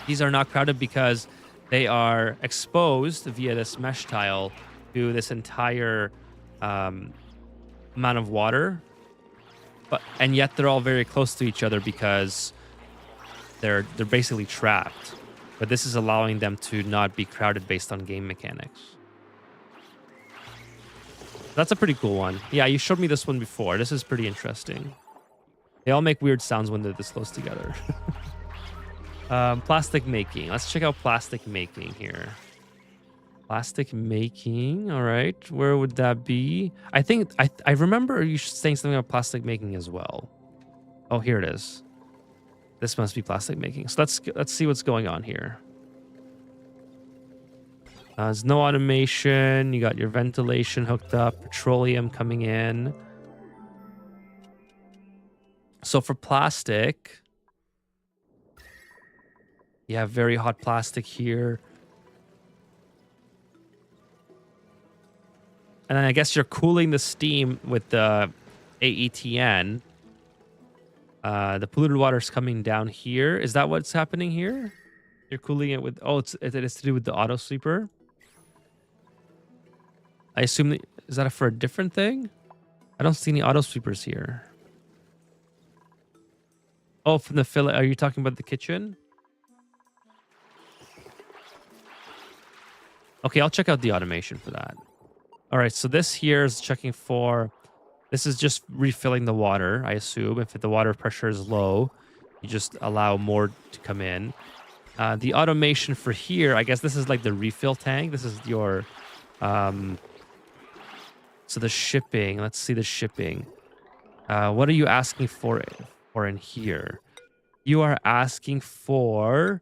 These are not crowded because they are exposed via this mesh tile to this entire amount of water, and yet they're all very close to each other because they're basically trapped. But this is allowing them to not be crowded based on game mechanics. That's a pretty cool one. Yeah, you showed me this one before. This is pretty interesting. They all make weird sounds when they're this close together. Plastic making. Let's check out plastic making here. Plastic making. All right. Where would that be? I think I remember you saying something about plastic making as well. Oh, here it is. This must be plastic making. So let's see what's going on here. There's no automation. You got your ventilation hooked up. Petroleum coming in. So for plastic, you have very hot plastic here. And then I guess you're cooling the steam with the AETN. The polluted water is coming down here. Is that what's happening here? You're cooling it with... Oh, it is to do with the auto sweeper. I assume that... Is that for a different thing? I don't see any auto sweepers here. Oh, from the fillet. Are you talking about the kitchen? Okay, I'll check out the automation for that. All right, so this here is checking for... This is just refilling the water, I assume. If the water pressure is low, you just allow more to come in. The automation for here, I guess this is like the refill tank. This is your... So the shipping, let's see the shipping. What are you asking for in here? You are asking for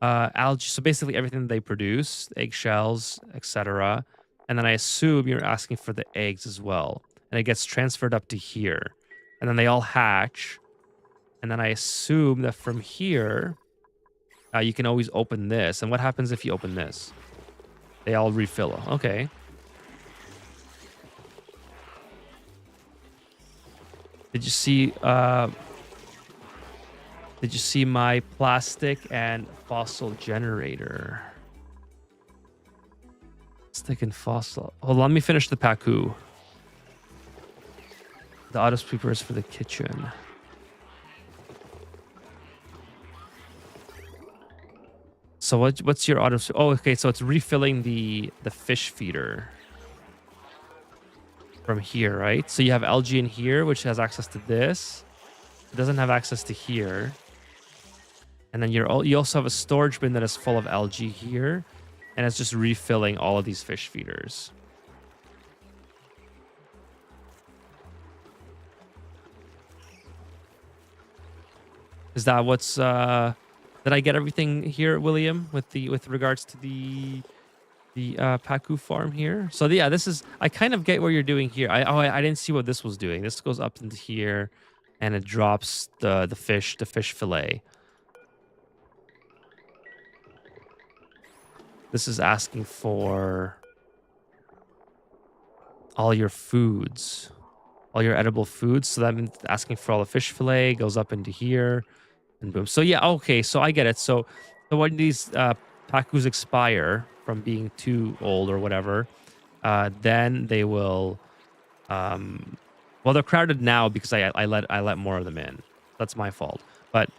algae, so basically everything that they produce, eggshells, etc. And then I assume you're asking for the eggs as well. And it gets transferred up to here. And then they all hatch. And then I assume that from here, you can always open this. And what happens if you open this? They all refill. Okay. Did you see my plastic and fossil generator? Plastic and fossil. Hold on, let me finish the Pacu. The auto sweeper is for the kitchen. So what's your auto? Oh, okay. So it's refilling the fish feeder from here, right? So you have algae in here, which has access to this. It doesn't have access to here. And then you also have a storage bin that is full of algae here, and it's just refilling all of these fish feeders. Is that what's did I get everything here, William, with regards to the Pacu farm here? So yeah, this is, I kind of get what you're doing here. I didn't see what this was doing. This goes up into here and it drops the fish fillet. This is asking for all your foods, all your edible foods. So that means asking for all the fish fillet goes up into here. And boom. So yeah, okay. So I get it. So when these Pacus expire from being too old or whatever, then they will. Well, they're crowded now because I let more of them in. That's my fault. But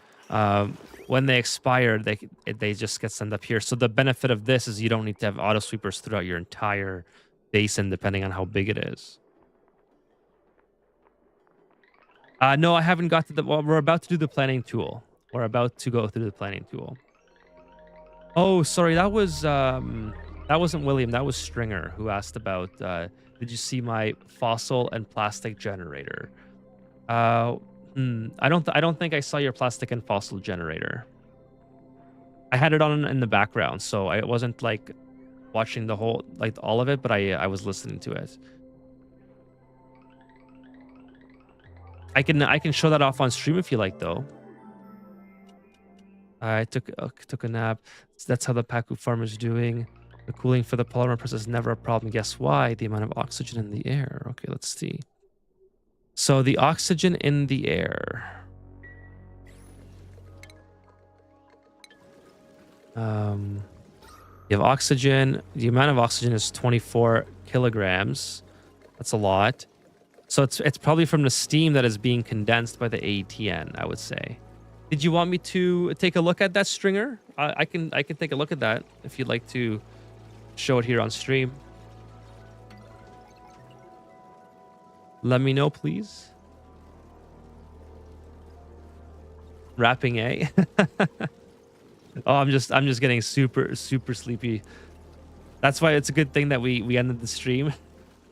when they expire, they just get sent up here. So the benefit of this is you don't need to have auto sweepers throughout your entire basin, depending on how big it is. No, I haven't got to the. Well, we're about to do the planning tool. We're about to go through the planning tool. Oh, sorry, that wasn't William. That was Stringer who asked about. Did you see my fossil and plastic generator? I don't think I saw your plastic and fossil generator. I had it on in the background, so I wasn't like watching the whole all of it, but I was listening to it. I can show that off on stream if you like, though. I took a nap. That's how the Paku farm is doing. The cooling for the polymer process is never a problem. Guess why? The amount of oxygen in the air. Okay, let's see. So the oxygen in the air. You have oxygen. The amount of oxygen is 24 kilograms. That's a lot. So it's probably from the steam that is being condensed by the ATN, I would say. Did you want me to take a look at that stringer? I can take a look at that if you'd like to show it here on stream. Let me know, please. Wrapping, eh? Oh, I'm just getting super sleepy. That's why it's a good thing that we ended the stream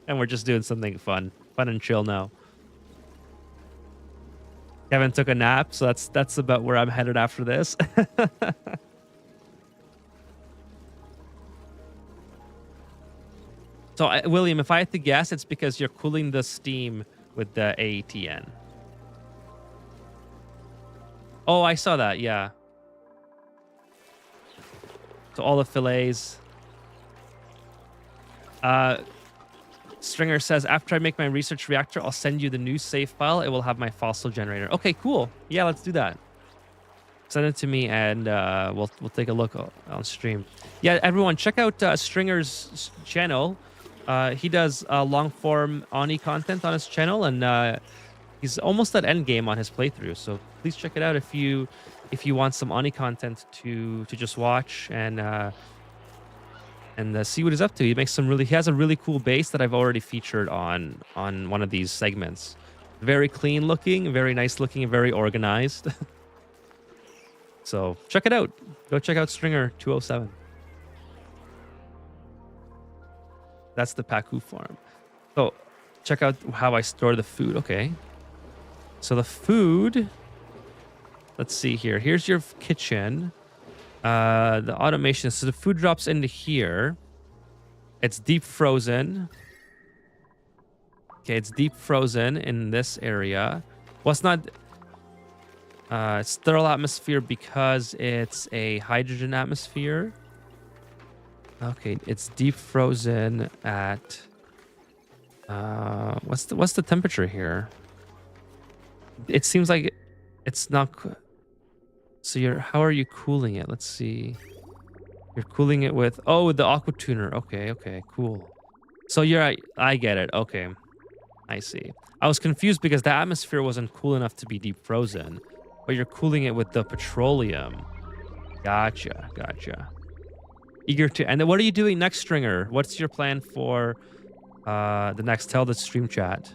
and we're just doing something fun and chill now. Kevin took a nap, so that's about where I'm headed after this. So William, if I had to guess, it's because you're cooling the steam with the ATN. Oh, I saw that. Yeah. So all the fillets. Stringer says, after I make my research reactor, I'll send you the new save file. It will have my fossil generator. Okay, cool. Yeah, let's do that. Send it to me, and we'll take a look on stream. Yeah, everyone, check out Stringer's channel. He does long form Oni content on his channel, and he's almost at endgame on his playthrough. So please check it out if you want some Oni content to just watch and see what he's up to. He has a really cool base that I've already featured on one of these segments. Very clean looking, very nice looking, and very organized. So check it out. Go check out Stringer 207. That's the Paku farm. So check out how I store the food. Okay. So the food, let's see here. Here's your kitchen. The automation. So the food drops into here. It's deep frozen. Okay, it's deep frozen in this area. Well, it's not. It's sterile atmosphere because it's a hydrogen atmosphere. Okay, it's deep frozen at. What's the temperature here? It seems like it's not. So how are you cooling it? Let's see. You're cooling it with the aqua tuner. Okay, cool. So I get it. Okay, I see. I was confused because the atmosphere wasn't cool enough to be deep frozen, but you're cooling it with the petroleum. Gotcha. Eager to. And then what are you doing next, Stringer? What's your plan for the next? Tell the stream chat.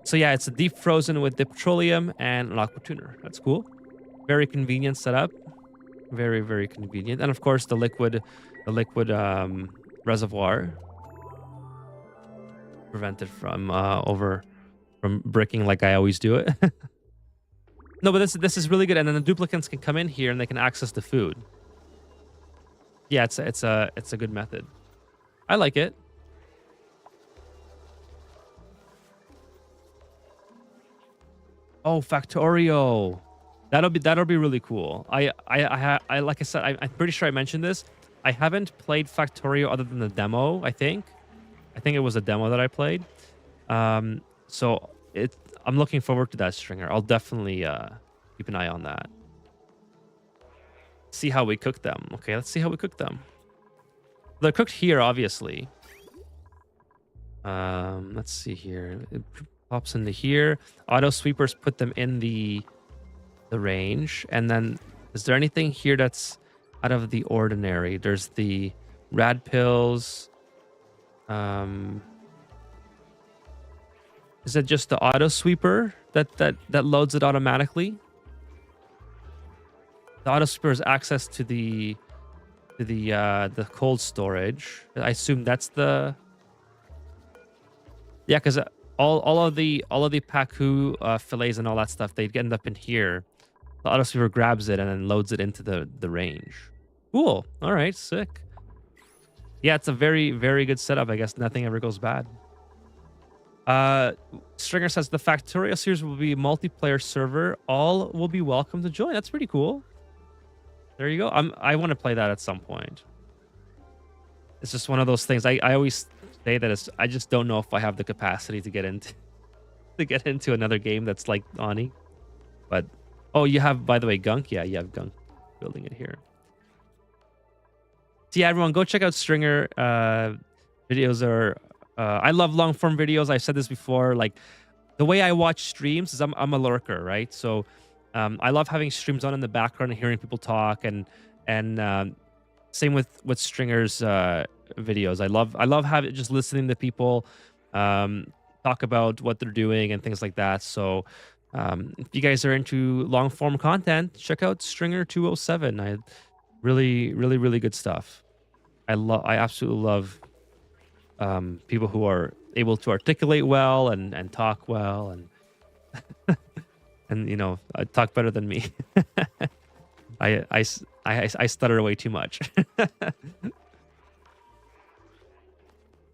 So yeah, it's a deep frozen with the petroleum and an aqua tuner. That's cool. Very convenient setup. Very, very convenient. And of course the liquid reservoir. Prevented from bricking like I always do it. No, but this is really good. And then the duplicants can come in here and they can access the food. Yeah, it's a good method. I like it. Oh, Factorio. That'll be really cool. I like I said, I'm pretty sure I mentioned this. I haven't played Factorio other than the demo, I think it was a demo that I played. So I'm looking forward to that, Stringer. I'll definitely keep an eye on that. See how we cook them. Okay, let's see how we cook them. They're cooked here, obviously. Let's see here. It pops into here. Auto sweepers put them in the range. And then is there anything here that's out of the ordinary? There's the rad pills. Is it just the auto sweeper that loads it automatically? The auto sweeper has access to the cold storage. I assume that's the. Yeah, because all of the Paku fillets and all that stuff, they end up in here. The auto sweeper grabs it and then loads it into the range. Cool. All right, sick. Yeah, it's a very, very good setup. I guess nothing ever goes bad. Stringer says the Factorio series will be multiplayer server. All will be welcome to join. That's pretty cool. There you go. I want to play that at some point. It's just one of those things. I always say that I just don't know if I have the capacity to get into another game that's like Ani. But oh, you have, by the way, Gunk. Yeah, you have Gunk building it here. So yeah, everyone, go check out Stringer. Videos are. I love long form videos. I've said this before. Like the way I watch streams is I'm a lurker, right? So I love having streams on in the background and hearing people talk, and same with Stringer's videos. I love having just listening to people talk about what they're doing and things like that. So if you guys are into long form content, check out Stringer 207. I really good stuff. I absolutely love people who are able to articulate well and talk well and and you know talk better than me. I stutter way too much.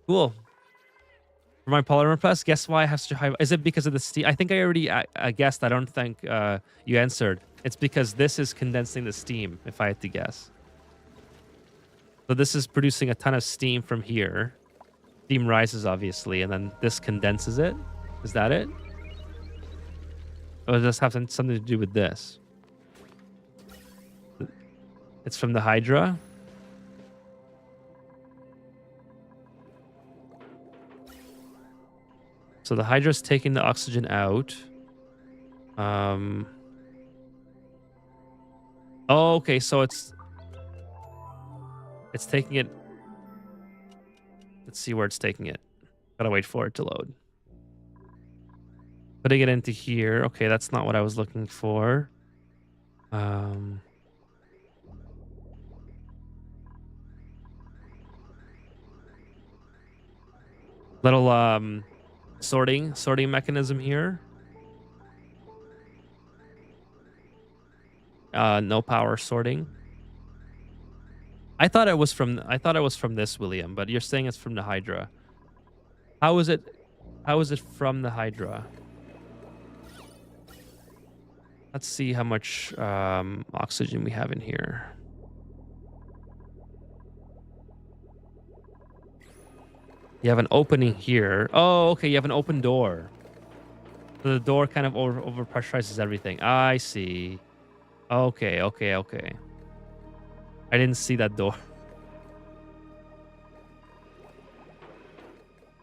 Cool. For my polymer press, guess why I have such a high? Is it because of the steam? I think I already guessed. I don't think you answered. It's because this is condensing the steam, if I had to guess. So this is producing a ton of steam from here. Steam rises, obviously, and then this condenses it. Is that it? Or does this have something to do with this? It's from the Hydra. So the Hydra's taking the oxygen out. Oh, okay, so it's taking it. Let's see where it's taking it. Gotta wait for it to load. Putting it into here. Okay, that's not what I was looking for. Little sorting mechanism here. No power sorting. I thought it was from this, William, but you're saying it's from the Hydra. How is it from the Hydra? Let's see how much oxygen we have in here. You have an opening here. Oh, okay, you have an open door. So the door kind of overpressurizes everything. I see. Okay. I didn't see that door.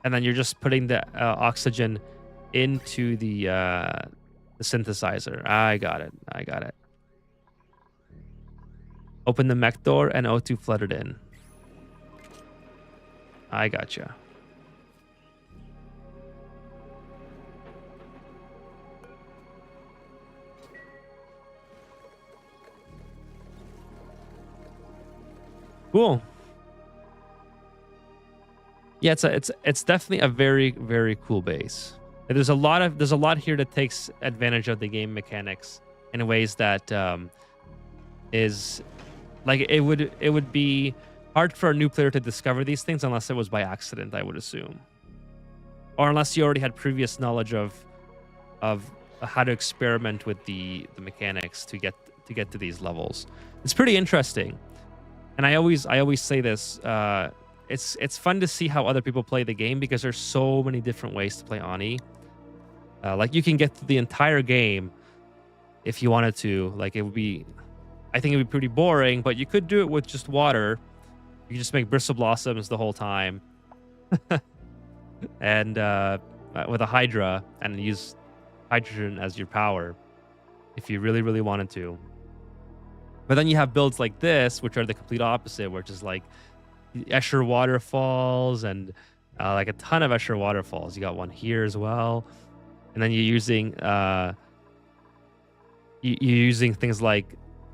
And then you're just putting the oxygen into the synthesizer. I got it. Open the mech door and O2 flooded in. I gotcha. Cool. Yeah, it's definitely a very cool base. There's a lot here that takes advantage of the game mechanics in ways that is like it would be hard for a new player to discover these things unless it was by accident, I would assume, or unless you already had previous knowledge of how to experiment with the mechanics to get to these levels. It's pretty interesting. And I always say this, it's fun to see how other people play the game because there's so many different ways to play Ani. Like you can get to the entire game if you wanted to. Like I think it would be pretty boring, but you could do it with just water. You just make bristle blossoms the whole time, and with a Hydra and use hydrogen as your power if you really wanted to. But then you have builds like this, which are the complete opposite, which is like Escher waterfalls and like a ton of Escher waterfalls. You got one here as well, and then you're using things like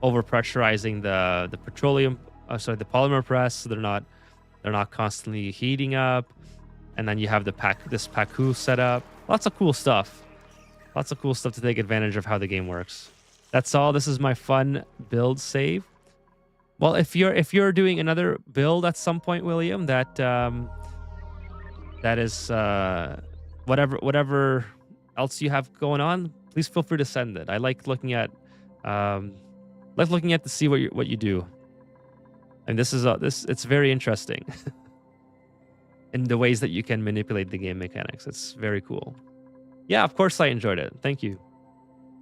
overpressurizing the petroleum, the polymer press, so they're not constantly heating up. And then you have this Paku setup. Lots of cool stuff to take advantage of how the game works. That's all. This is my fun build save. Well, if you're doing another build at some point, William, that is well, whatever else you have going on, please feel free to send it. I like looking at to see what you do. And this is it's very interesting in the ways that you can manipulate the game mechanics. It's very cool. Yeah, of course I enjoyed it. Thank you.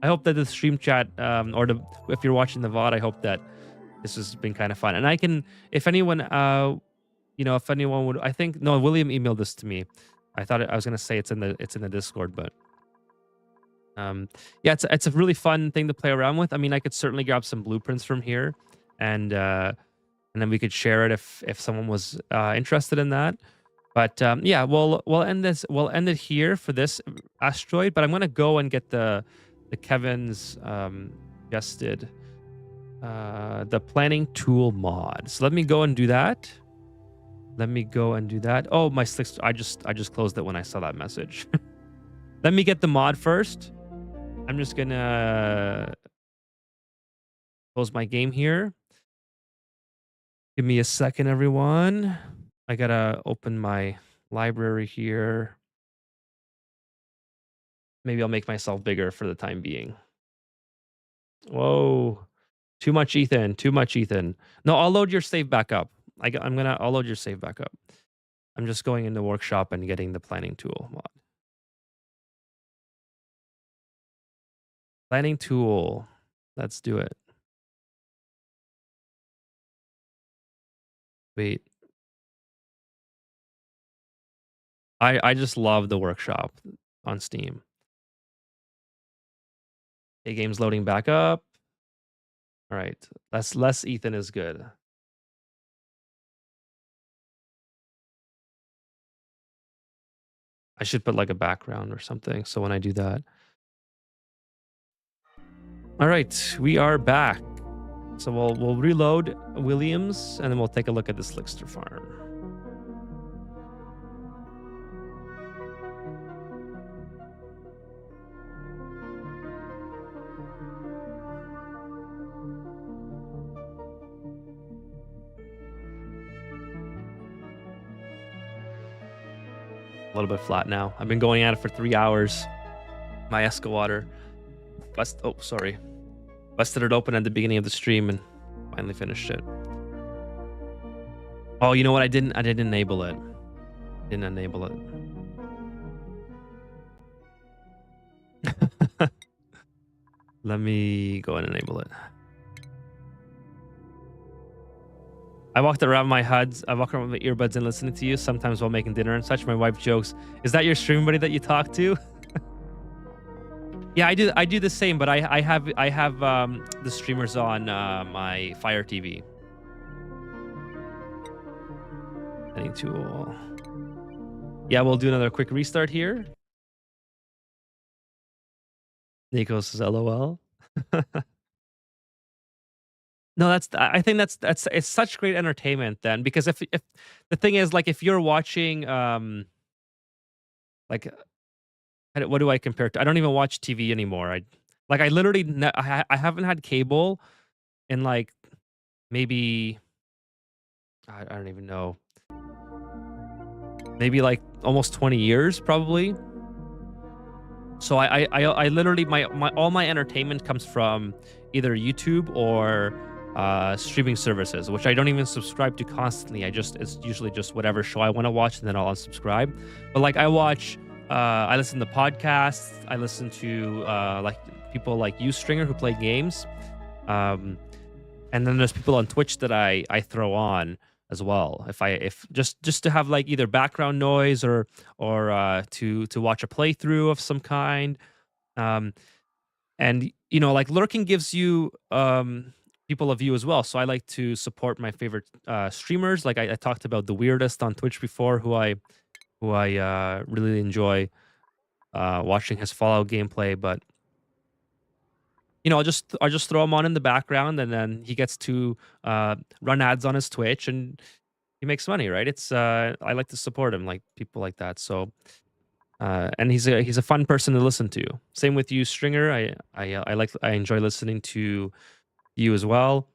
I hope that the stream chat if you're watching the VOD, I hope that this has been kind of fun. And I can, if anyone if anyone would, I think no, William emailed this to me. I thought I was gonna say it's in the Discord, but yeah, it's a really fun thing to play around with. I mean, I could certainly grab some blueprints from here, and then we could share it if someone was interested in that. But yeah, we'll end it here for this asteroid. But I'm gonna go and get the Kevin's suggested the planning tool mod. So let me go and do that. Oh, my slicks! I just closed it when I saw that message. Let me get the mod first. I'm just gonna close my game here. Give me a second, everyone. I gotta open my library here. Maybe I'll make myself bigger for the time being. Whoa. Too much Ethan. No, I'll load your save back up. I'll load your save back up. I'm just going in the workshop and getting the planning tool mod. Planning tool. Let's do it. Wait. I just love the workshop on Steam. A game's loading back up. All right. Less Ethan is good. I should put like a background or something. So when I do that. All right, we are back. So we'll reload Williams and then we'll take a look at the Slickster farm. A little bit flat now. I've been going at it for 3 hours. My Escawater. Busted it open at the beginning of the stream and finally finished it. Oh, you know what? I didn't enable it. Let me go and enable it. I walked around with my earbuds and listening to you, sometimes while making dinner and such. My wife jokes, "Is that your stream buddy that you talk to?" Yeah, I do the same, but I have the streamers on my Fire TV. Planning tool. Yeah, we'll do another quick restart here. Nico says LOL. No, I think that's it's such great entertainment then, because if the thing is, like, if you're watching like, what do I compare to? I don't even watch TV anymore. I literally I haven't had cable in like maybe I don't even know. Maybe like almost 20 years probably. So I literally all my entertainment comes from either YouTube or streaming services, which I don't even subscribe to constantly. It's usually just whatever show I want to watch and then I'll unsubscribe. But like I listen to podcasts, I listen to like people like you, Stringer, who play games. And then there's people on Twitch that I throw on as well. If just to have like either background noise or to watch a playthrough of some kind. And you know, like lurking gives you people a view as well. So I like to support my favorite streamers. Like I talked about the Weirdest on Twitch before, who I really enjoy watching his Fallout gameplay. But you know, I'll just throw him on in the background, and then he gets to run ads on his Twitch, and he makes money, right? It's I like to support him, like people like that. So and he's a fun person to listen to. Same with you, Stringer. I enjoy listening to you as well.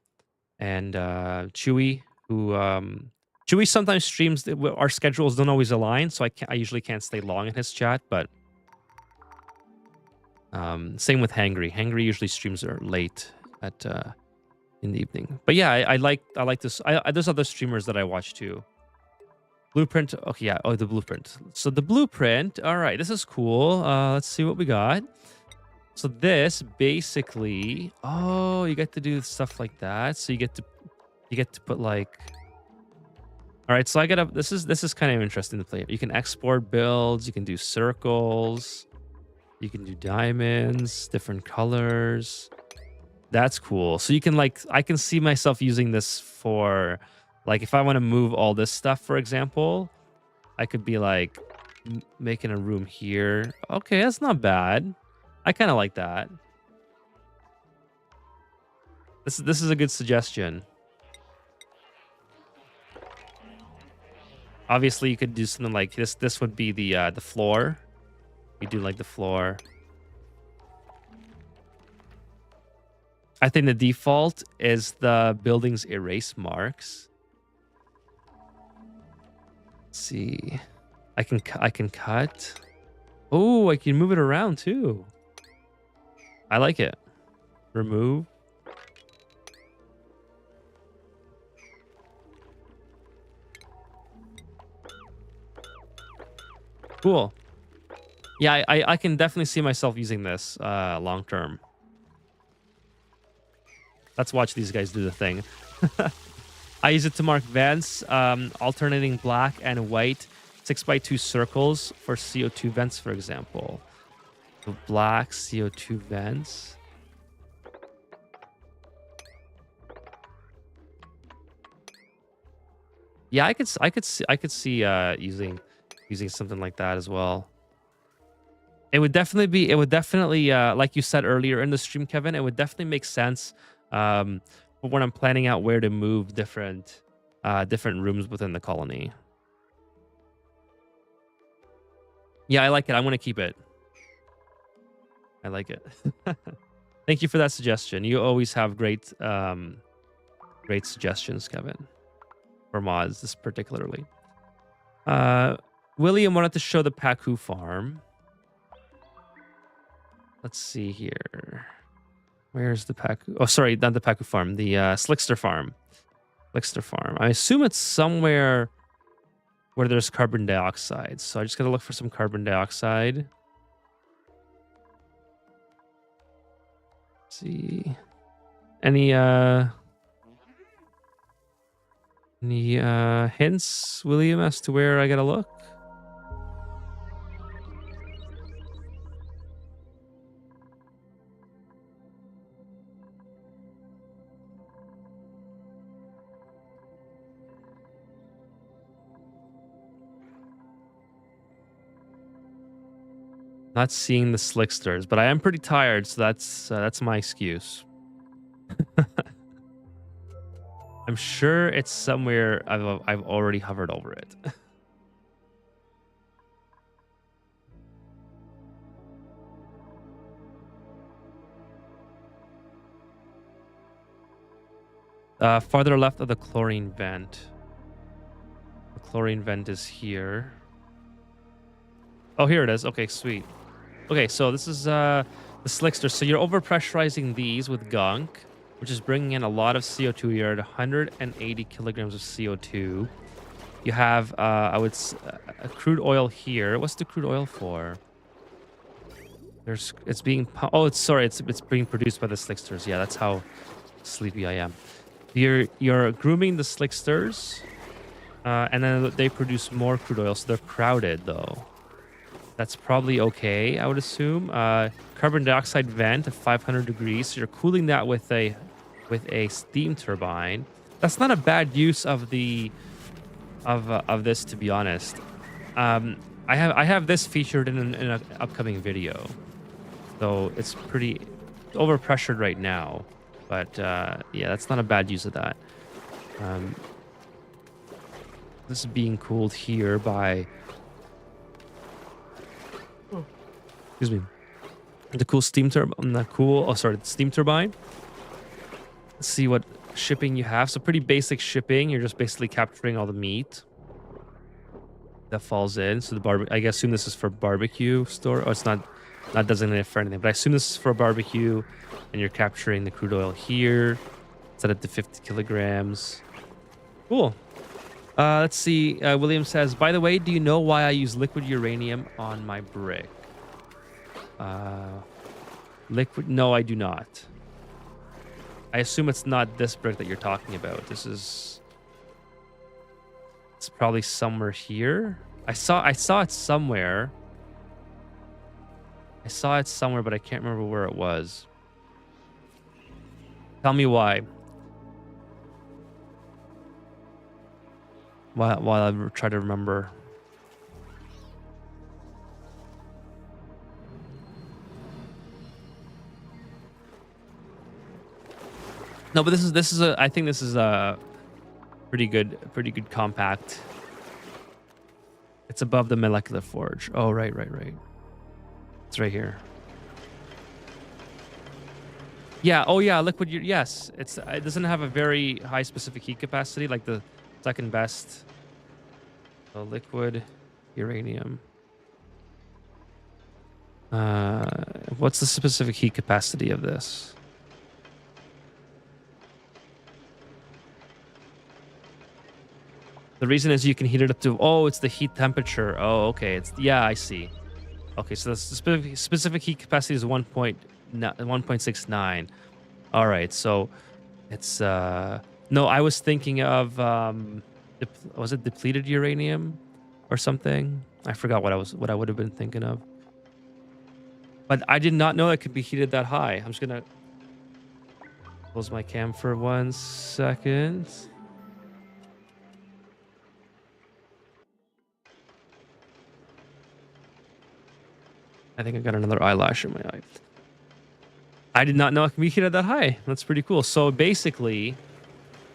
And Chewy, who Chewy sometimes streams. Our schedules don't always align, so I usually can't stay long in his chat. But same with Hangry. Hangry usually streams are late at in the evening. But yeah, I like this. There's other streamers that I watch too. Blueprint. Okay, yeah. Oh, the blueprint. So the blueprint. All right, this is cool. Let's see what we got. So this basically, oh, you get to do stuff like that. So you get to put like, all right. So I got this is kind of interesting to play. You can export builds. You can do circles. You can do diamonds, different colors. That's cool. So you can like, I can see myself using this for like, if I want to move all this stuff, for example, I could be like making a room here. Okay, that's not bad. I kind of like that. This is a good suggestion. Obviously, you could do something like this. This would be the floor. You do like the floor. I think the default is the building's erase marks. Let's see. I can cut. Oh, I can move it around too. I like it. Remove. Cool. Yeah, I can definitely see myself using this long term. Let's watch these guys do the thing. I use it to mark vents, alternating black and white 6x2 circles for CO2 vents, for example. So black CO2 vents. Yeah, I could see using something like that as well. It would definitely like you said earlier in the stream, Kevin, it would definitely make sense when I'm planning out where to move different rooms within the colony. Yeah, I like it. I want to keep it. I like it. Thank you for that suggestion. You always have great suggestions, Kevin, for mods, this particularly. William wanted to show the Paku farm. Let's see here. Where's the Paku? Oh, sorry, not the Paku farm. The Slickster farm. Slickster farm. I assume it's somewhere where there's carbon dioxide. So I just gotta look for some carbon dioxide. Let's see. Any hints, William, as to where I gotta look? Not seeing the slicksters, but I am pretty tired, so that's my excuse. I'm sure it's somewhere I've already hovered over it. Farther left of the chlorine vent. The chlorine vent is here. Oh, here it is. Okay, sweet. Okay, so this is the slickster. So you're overpressurizing these with gunk, which is bringing in a lot of CO2. You're at 180 kilograms of CO2. You have, a crude oil here. What's the crude oil for? It's being, it's being produced by the slicksters. Yeah, that's how sleepy I am. You're grooming the slicksters, and then they produce more crude oil, so they're crowded though. That's probably okay, I would assume. Carbon dioxide vent at 500 degrees. So you're cooling that with a steam turbine. That's not a bad use of this, to be honest. I have this featured in an upcoming video, so it's pretty overpressured right now. But yeah, that's not a bad use of that. This is being cooled here by, excuse me, the cool steam turbine. The steam turbine. Let's see what shipping you have. So pretty basic shipping. You're just basically capturing all the meat that falls in. So I assume this is for barbecue store. Oh, it's not designated for anything, but I assume this is for a barbecue, and you're capturing the crude oil here. Set it to 50 kilograms. Cool. Let's see. William says, by the way, do you know why I use liquid uranium on my brick? Liquid? No, I do not. I assume it's not this brick that you're talking about. It's probably somewhere here. I saw it somewhere. I saw it somewhere, but I can't remember where it was. Tell me why. While I try to remember. No, but I think this is a pretty good compact. It's above the molecular forge. Oh, right. It's right here. Yeah. Oh, yeah. Liquid. Yes. It doesn't have a very high specific heat capacity, like the second best. So liquid uranium. What's the specific heat capacity of this? The reason is you can heat it up to. Oh, it's the heat temperature. Oh, okay. Yeah, I see. Okay, so the specific heat capacity is 1.69. All right, so it's no, I was thinking of was it depleted uranium or something? I forgot what I would have been thinking of. But I did not know it could be heated that high. I'm just gonna close my cam for 1 second. I think I got another eyelash in my eye. I did not know it can be heated that high. That's pretty cool. So basically,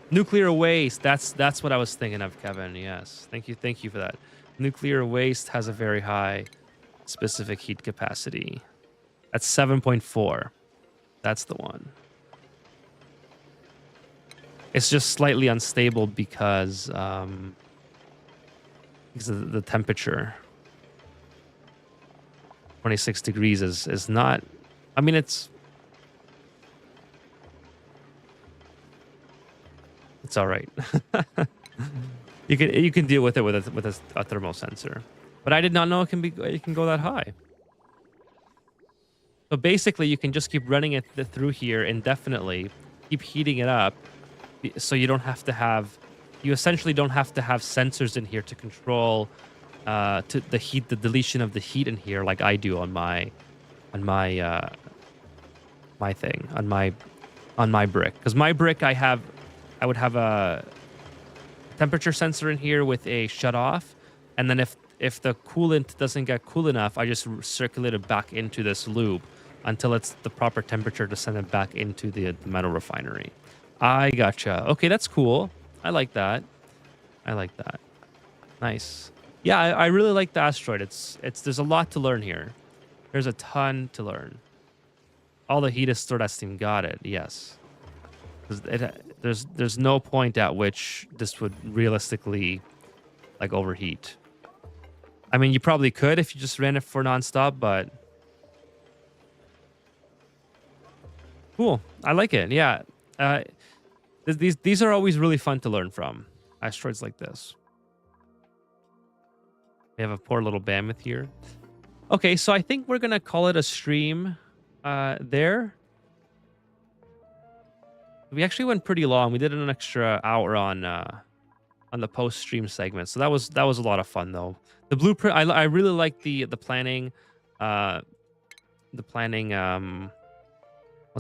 nuclear waste. That's what I was thinking of, Kevin. Yes. Thank you for that. Nuclear waste has a very high specific heat capacity. That's 7.4. That's the one. It's just slightly unstable because of the temperature. 26 degrees is not. I mean, it's all right. you can deal with it with a thermal sensor, but I did not know it can go that high. So basically, you can just keep running it through here indefinitely, keep heating it up, so you essentially don't have to have sensors in here to control to the deletion of the heat in here, like I do on my brick. Because my brick, I would have a temperature sensor in here with a shut off, and then if the coolant doesn't get cool enough, I just circulate it back into this loop until it's the proper temperature to send it back into the metal refinery. I gotcha. Okay, that's cool. I like that. Nice. Yeah, I really like the asteroid. There's a lot to learn here. There's a ton to learn. All the heat is stored at steam. Got it. Yes. There's no point at which this would realistically like overheat. I mean, you probably could if you just ran it for nonstop, but cool. I like it. Yeah. These are always really fun to learn from. Asteroids like this. We have a poor little mammoth here. Okay, so I think we're gonna call it a stream there. We actually went pretty long. We did an extra hour on the post stream segment, so that was a lot of fun though. The blueprint, I really like the planning, what's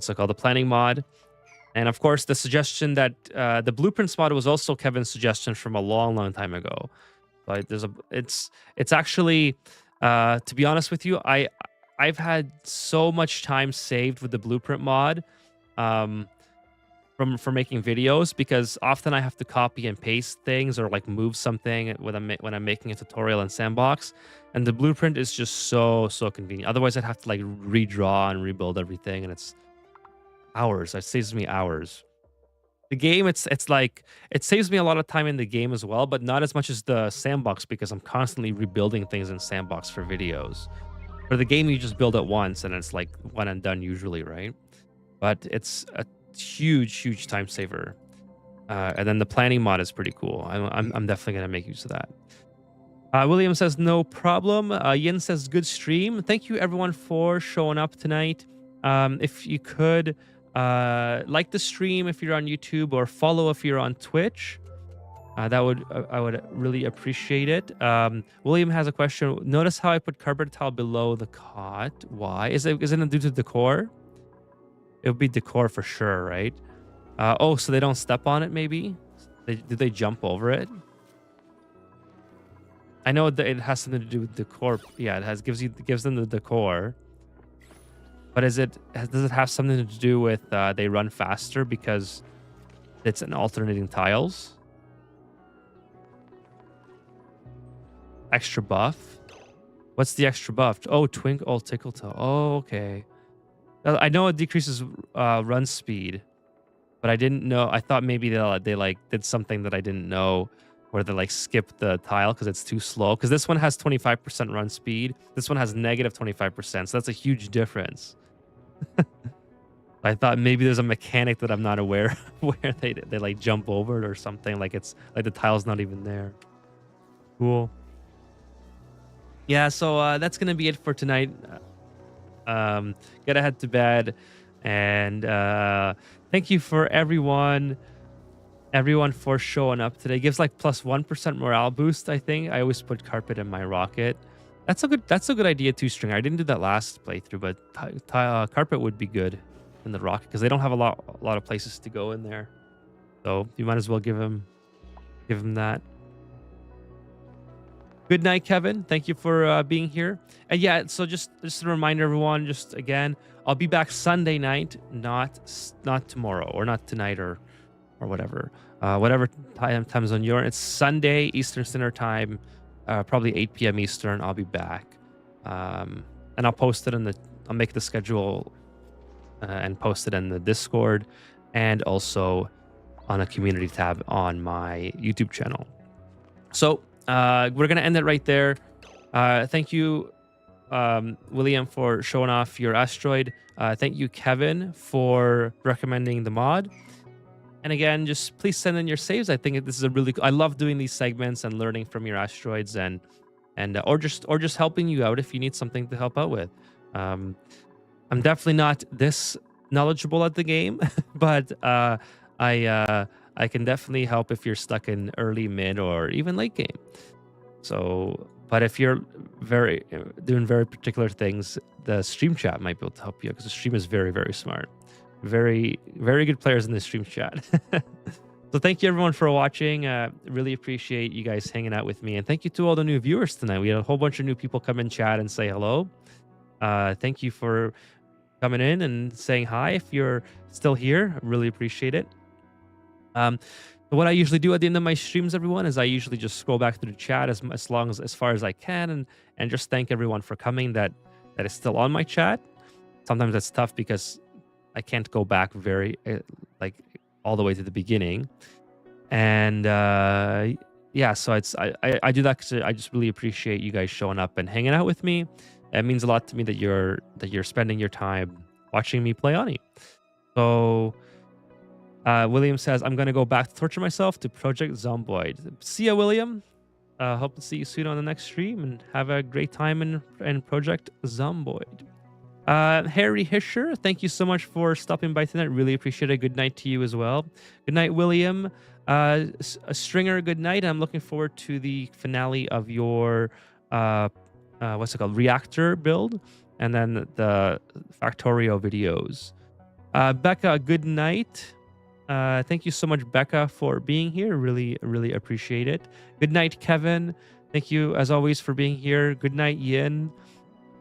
it called? The planning mod, and of course the suggestion that the blueprints mod was also Kevin's suggestion from a long time ago. But it's actually, to be honest with you, I've had so much time saved with the blueprint mod, for making videos, because often I have to copy and paste things or like move something when I'm making a tutorial in Sandbox, and the blueprint is just so convenient. Otherwise, I'd have to like redraw and rebuild everything, and it's hours. It saves me hours. The game, it's like it saves me a lot of time in the game as well, but not as much as the sandbox because I'm constantly rebuilding things in sandbox for videos. For the game, you just build it once and it's like one and done usually, right? But it's a huge time saver. And then the planning mod is pretty cool. I'm definitely gonna make use of that. William says no problem. Yin says good stream. Thank you everyone for showing up tonight. If you could like the stream if you're on YouTube or follow if you're on Twitch. That would I would really appreciate it. William has a question. Notice how I put carpet tile below the cot. Why? Isn't it due to decor? It would be decor for sure, right? Oh, so they don't step on it? Maybe? Did they jump over it? I know that it has something to do with decor. Yeah, gives them the decor. But does it have something to do with they run faster because it's an alternating tiles? Extra buff? What's the extra buff? Oh, tickle toe. Oh, okay. I know it decreases run speed, but I didn't know. I thought maybe they like did something that I didn't know, where they like skip the tile because it's too slow. Because this one has 25% run speed. This one has negative 25%. So that's a huge difference. I thought maybe there's a mechanic that I'm not aware of where they like jump over it or something. Like it's like the tile's not even there. Cool. Yeah, so that's gonna be it for tonight. Gotta head to bed, and thank you for everyone for showing up today. Gives like plus 1% morale boost. I think I always put carpet in my rocket. That's a good idea too, Stringer. I didn't do that last playthrough, but carpet would be good in the rocket because they don't have a lot of places to go in there. So you might as well give him that. Good night, Kevin. Thank you for being here. And yeah, so just a reminder, everyone. Just again, I'll be back Sunday night, not tomorrow or not tonight or whatever, whatever time zone you're in. It's Sunday Eastern Standard Time, probably 8 p.m. Eastern. I'll be back, and I'll post it I'll make the schedule and post it in the Discord, and also on a community tab on my YouTube channel. So. We're gonna end it right there. Thank you, William, for showing off your asteroid. Thank you, Kevin, for recommending the mod. And again, just please send in your saves. I think this is I love doing these segments and learning from your asteroids and or just helping you out if you need something to help out with. I'm definitely not this knowledgeable at the game, but I can definitely help if you're stuck in early, mid, or even late game. So, but if you're doing very particular things, the stream chat might be able to help you because the stream is very smart. Very good players in the stream chat. So thank you everyone for watching. Really appreciate you guys hanging out with me, and thank you to all the new viewers tonight. We had a whole bunch of new people come in chat and say hello. Thank you for coming in and saying hi. If you're still here, I really appreciate it. What I usually do at the end of my streams, everyone, is I usually just scroll back through the chat as far as I can, and just thank everyone for coming that is still on my chat. Sometimes that's tough because I can't go back like all the way to the beginning, and yeah, so I do that because I just really appreciate you guys showing up and hanging out with me. It means a lot to me that you're spending your time watching me play Ani. So. William says, I'm going to go back to torture myself to Project Zomboid. See ya, William. Hope to see you soon on the next stream and have a great time in Project Zomboid. Harry Hischer, thank you so much for stopping by tonight. Really appreciate it. Good night to you as well. Good night, William. Stringer, good night. I'm looking forward to the finale of your, what's it called? Reactor build. And then the Factorio videos. Becca, good night. Thank you so much, Becca, for being here. Really appreciate it. Good night, Kevin. Thank you, as always, for being here. Good night, Yin.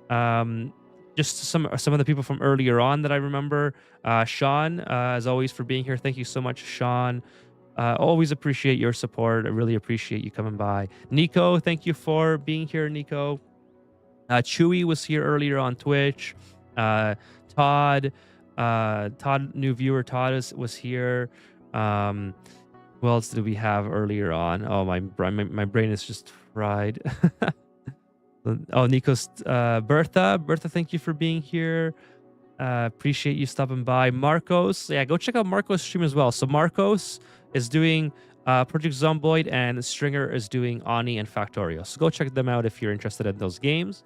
Just some of the people from earlier on that I remember. Sean, as always, for being here. Thank you so much, Sean. Always appreciate your support. I really appreciate you coming by. Nico, thank you for being here, Nico. Chewy was here earlier on Twitch. Todd, new viewer Todd was here. Um, who else did we have earlier on? Oh, my brain is just fried. Oh, Nico's Bertha. Bertha, thank you for being here. Appreciate you stopping by. Marcos, yeah, go check out Marcos' stream as well. So Marcos is doing Project Zomboid, and Stringer is doing Ani and Factorio. So go check them out if you're interested in those games.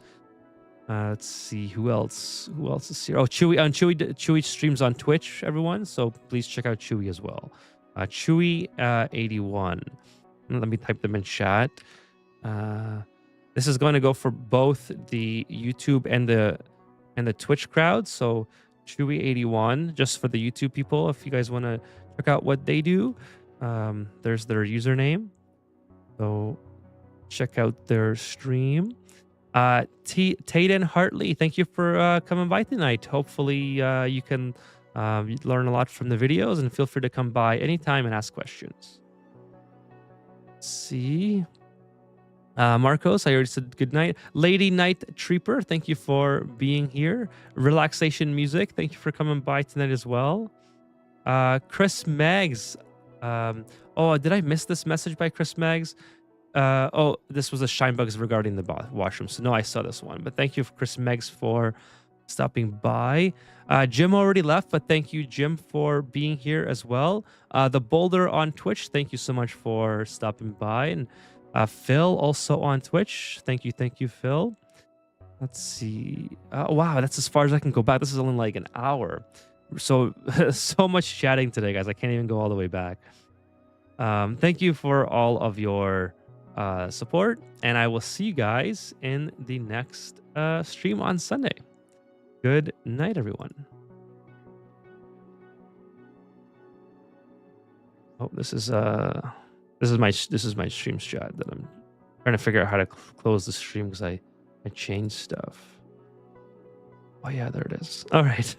Let's see who else. Who else is here? Oh, Chewy. And Chewy streams on Twitch, everyone. So please check out Chewy as well. Chewy 81. Let me type them in chat. This is going to go for both the YouTube and the Twitch crowd. So Chewy 81, just for the YouTube people, if you guys want to check out what they do, there's their username. So check out their stream. Tayden Hartley, thank you for coming by tonight. Hopefully you can learn a lot from the videos, and feel free to come by anytime and ask questions. Let's see. Marcos, I already said good night. Lady Night Trooper, thank you for being here. Relaxation Music, thank you for coming by tonight as well. Chris Meggs. Oh, did I miss this message by Chris Meggs? Oh, this was a Shine Bugs regarding the washroom. So no, I saw this one. But thank you, Chris Meggs, for stopping by. Jim already left, but thank you, Jim, for being here as well. The Boulder on Twitch, thank you so much for stopping by. And Phil also on Twitch. Thank you, Phil. Let's see. Wow, that's as far as I can go back. This is only like an hour. So so much chatting today, guys. I can't even go all the way back. Thank you for all of your support, and I will see you guys in the next stream on Sunday. Good night, everyone. Oh, this is my stream chat that I'm trying to figure out how to close the stream because I changed stuff. Oh yeah, there it is. All right.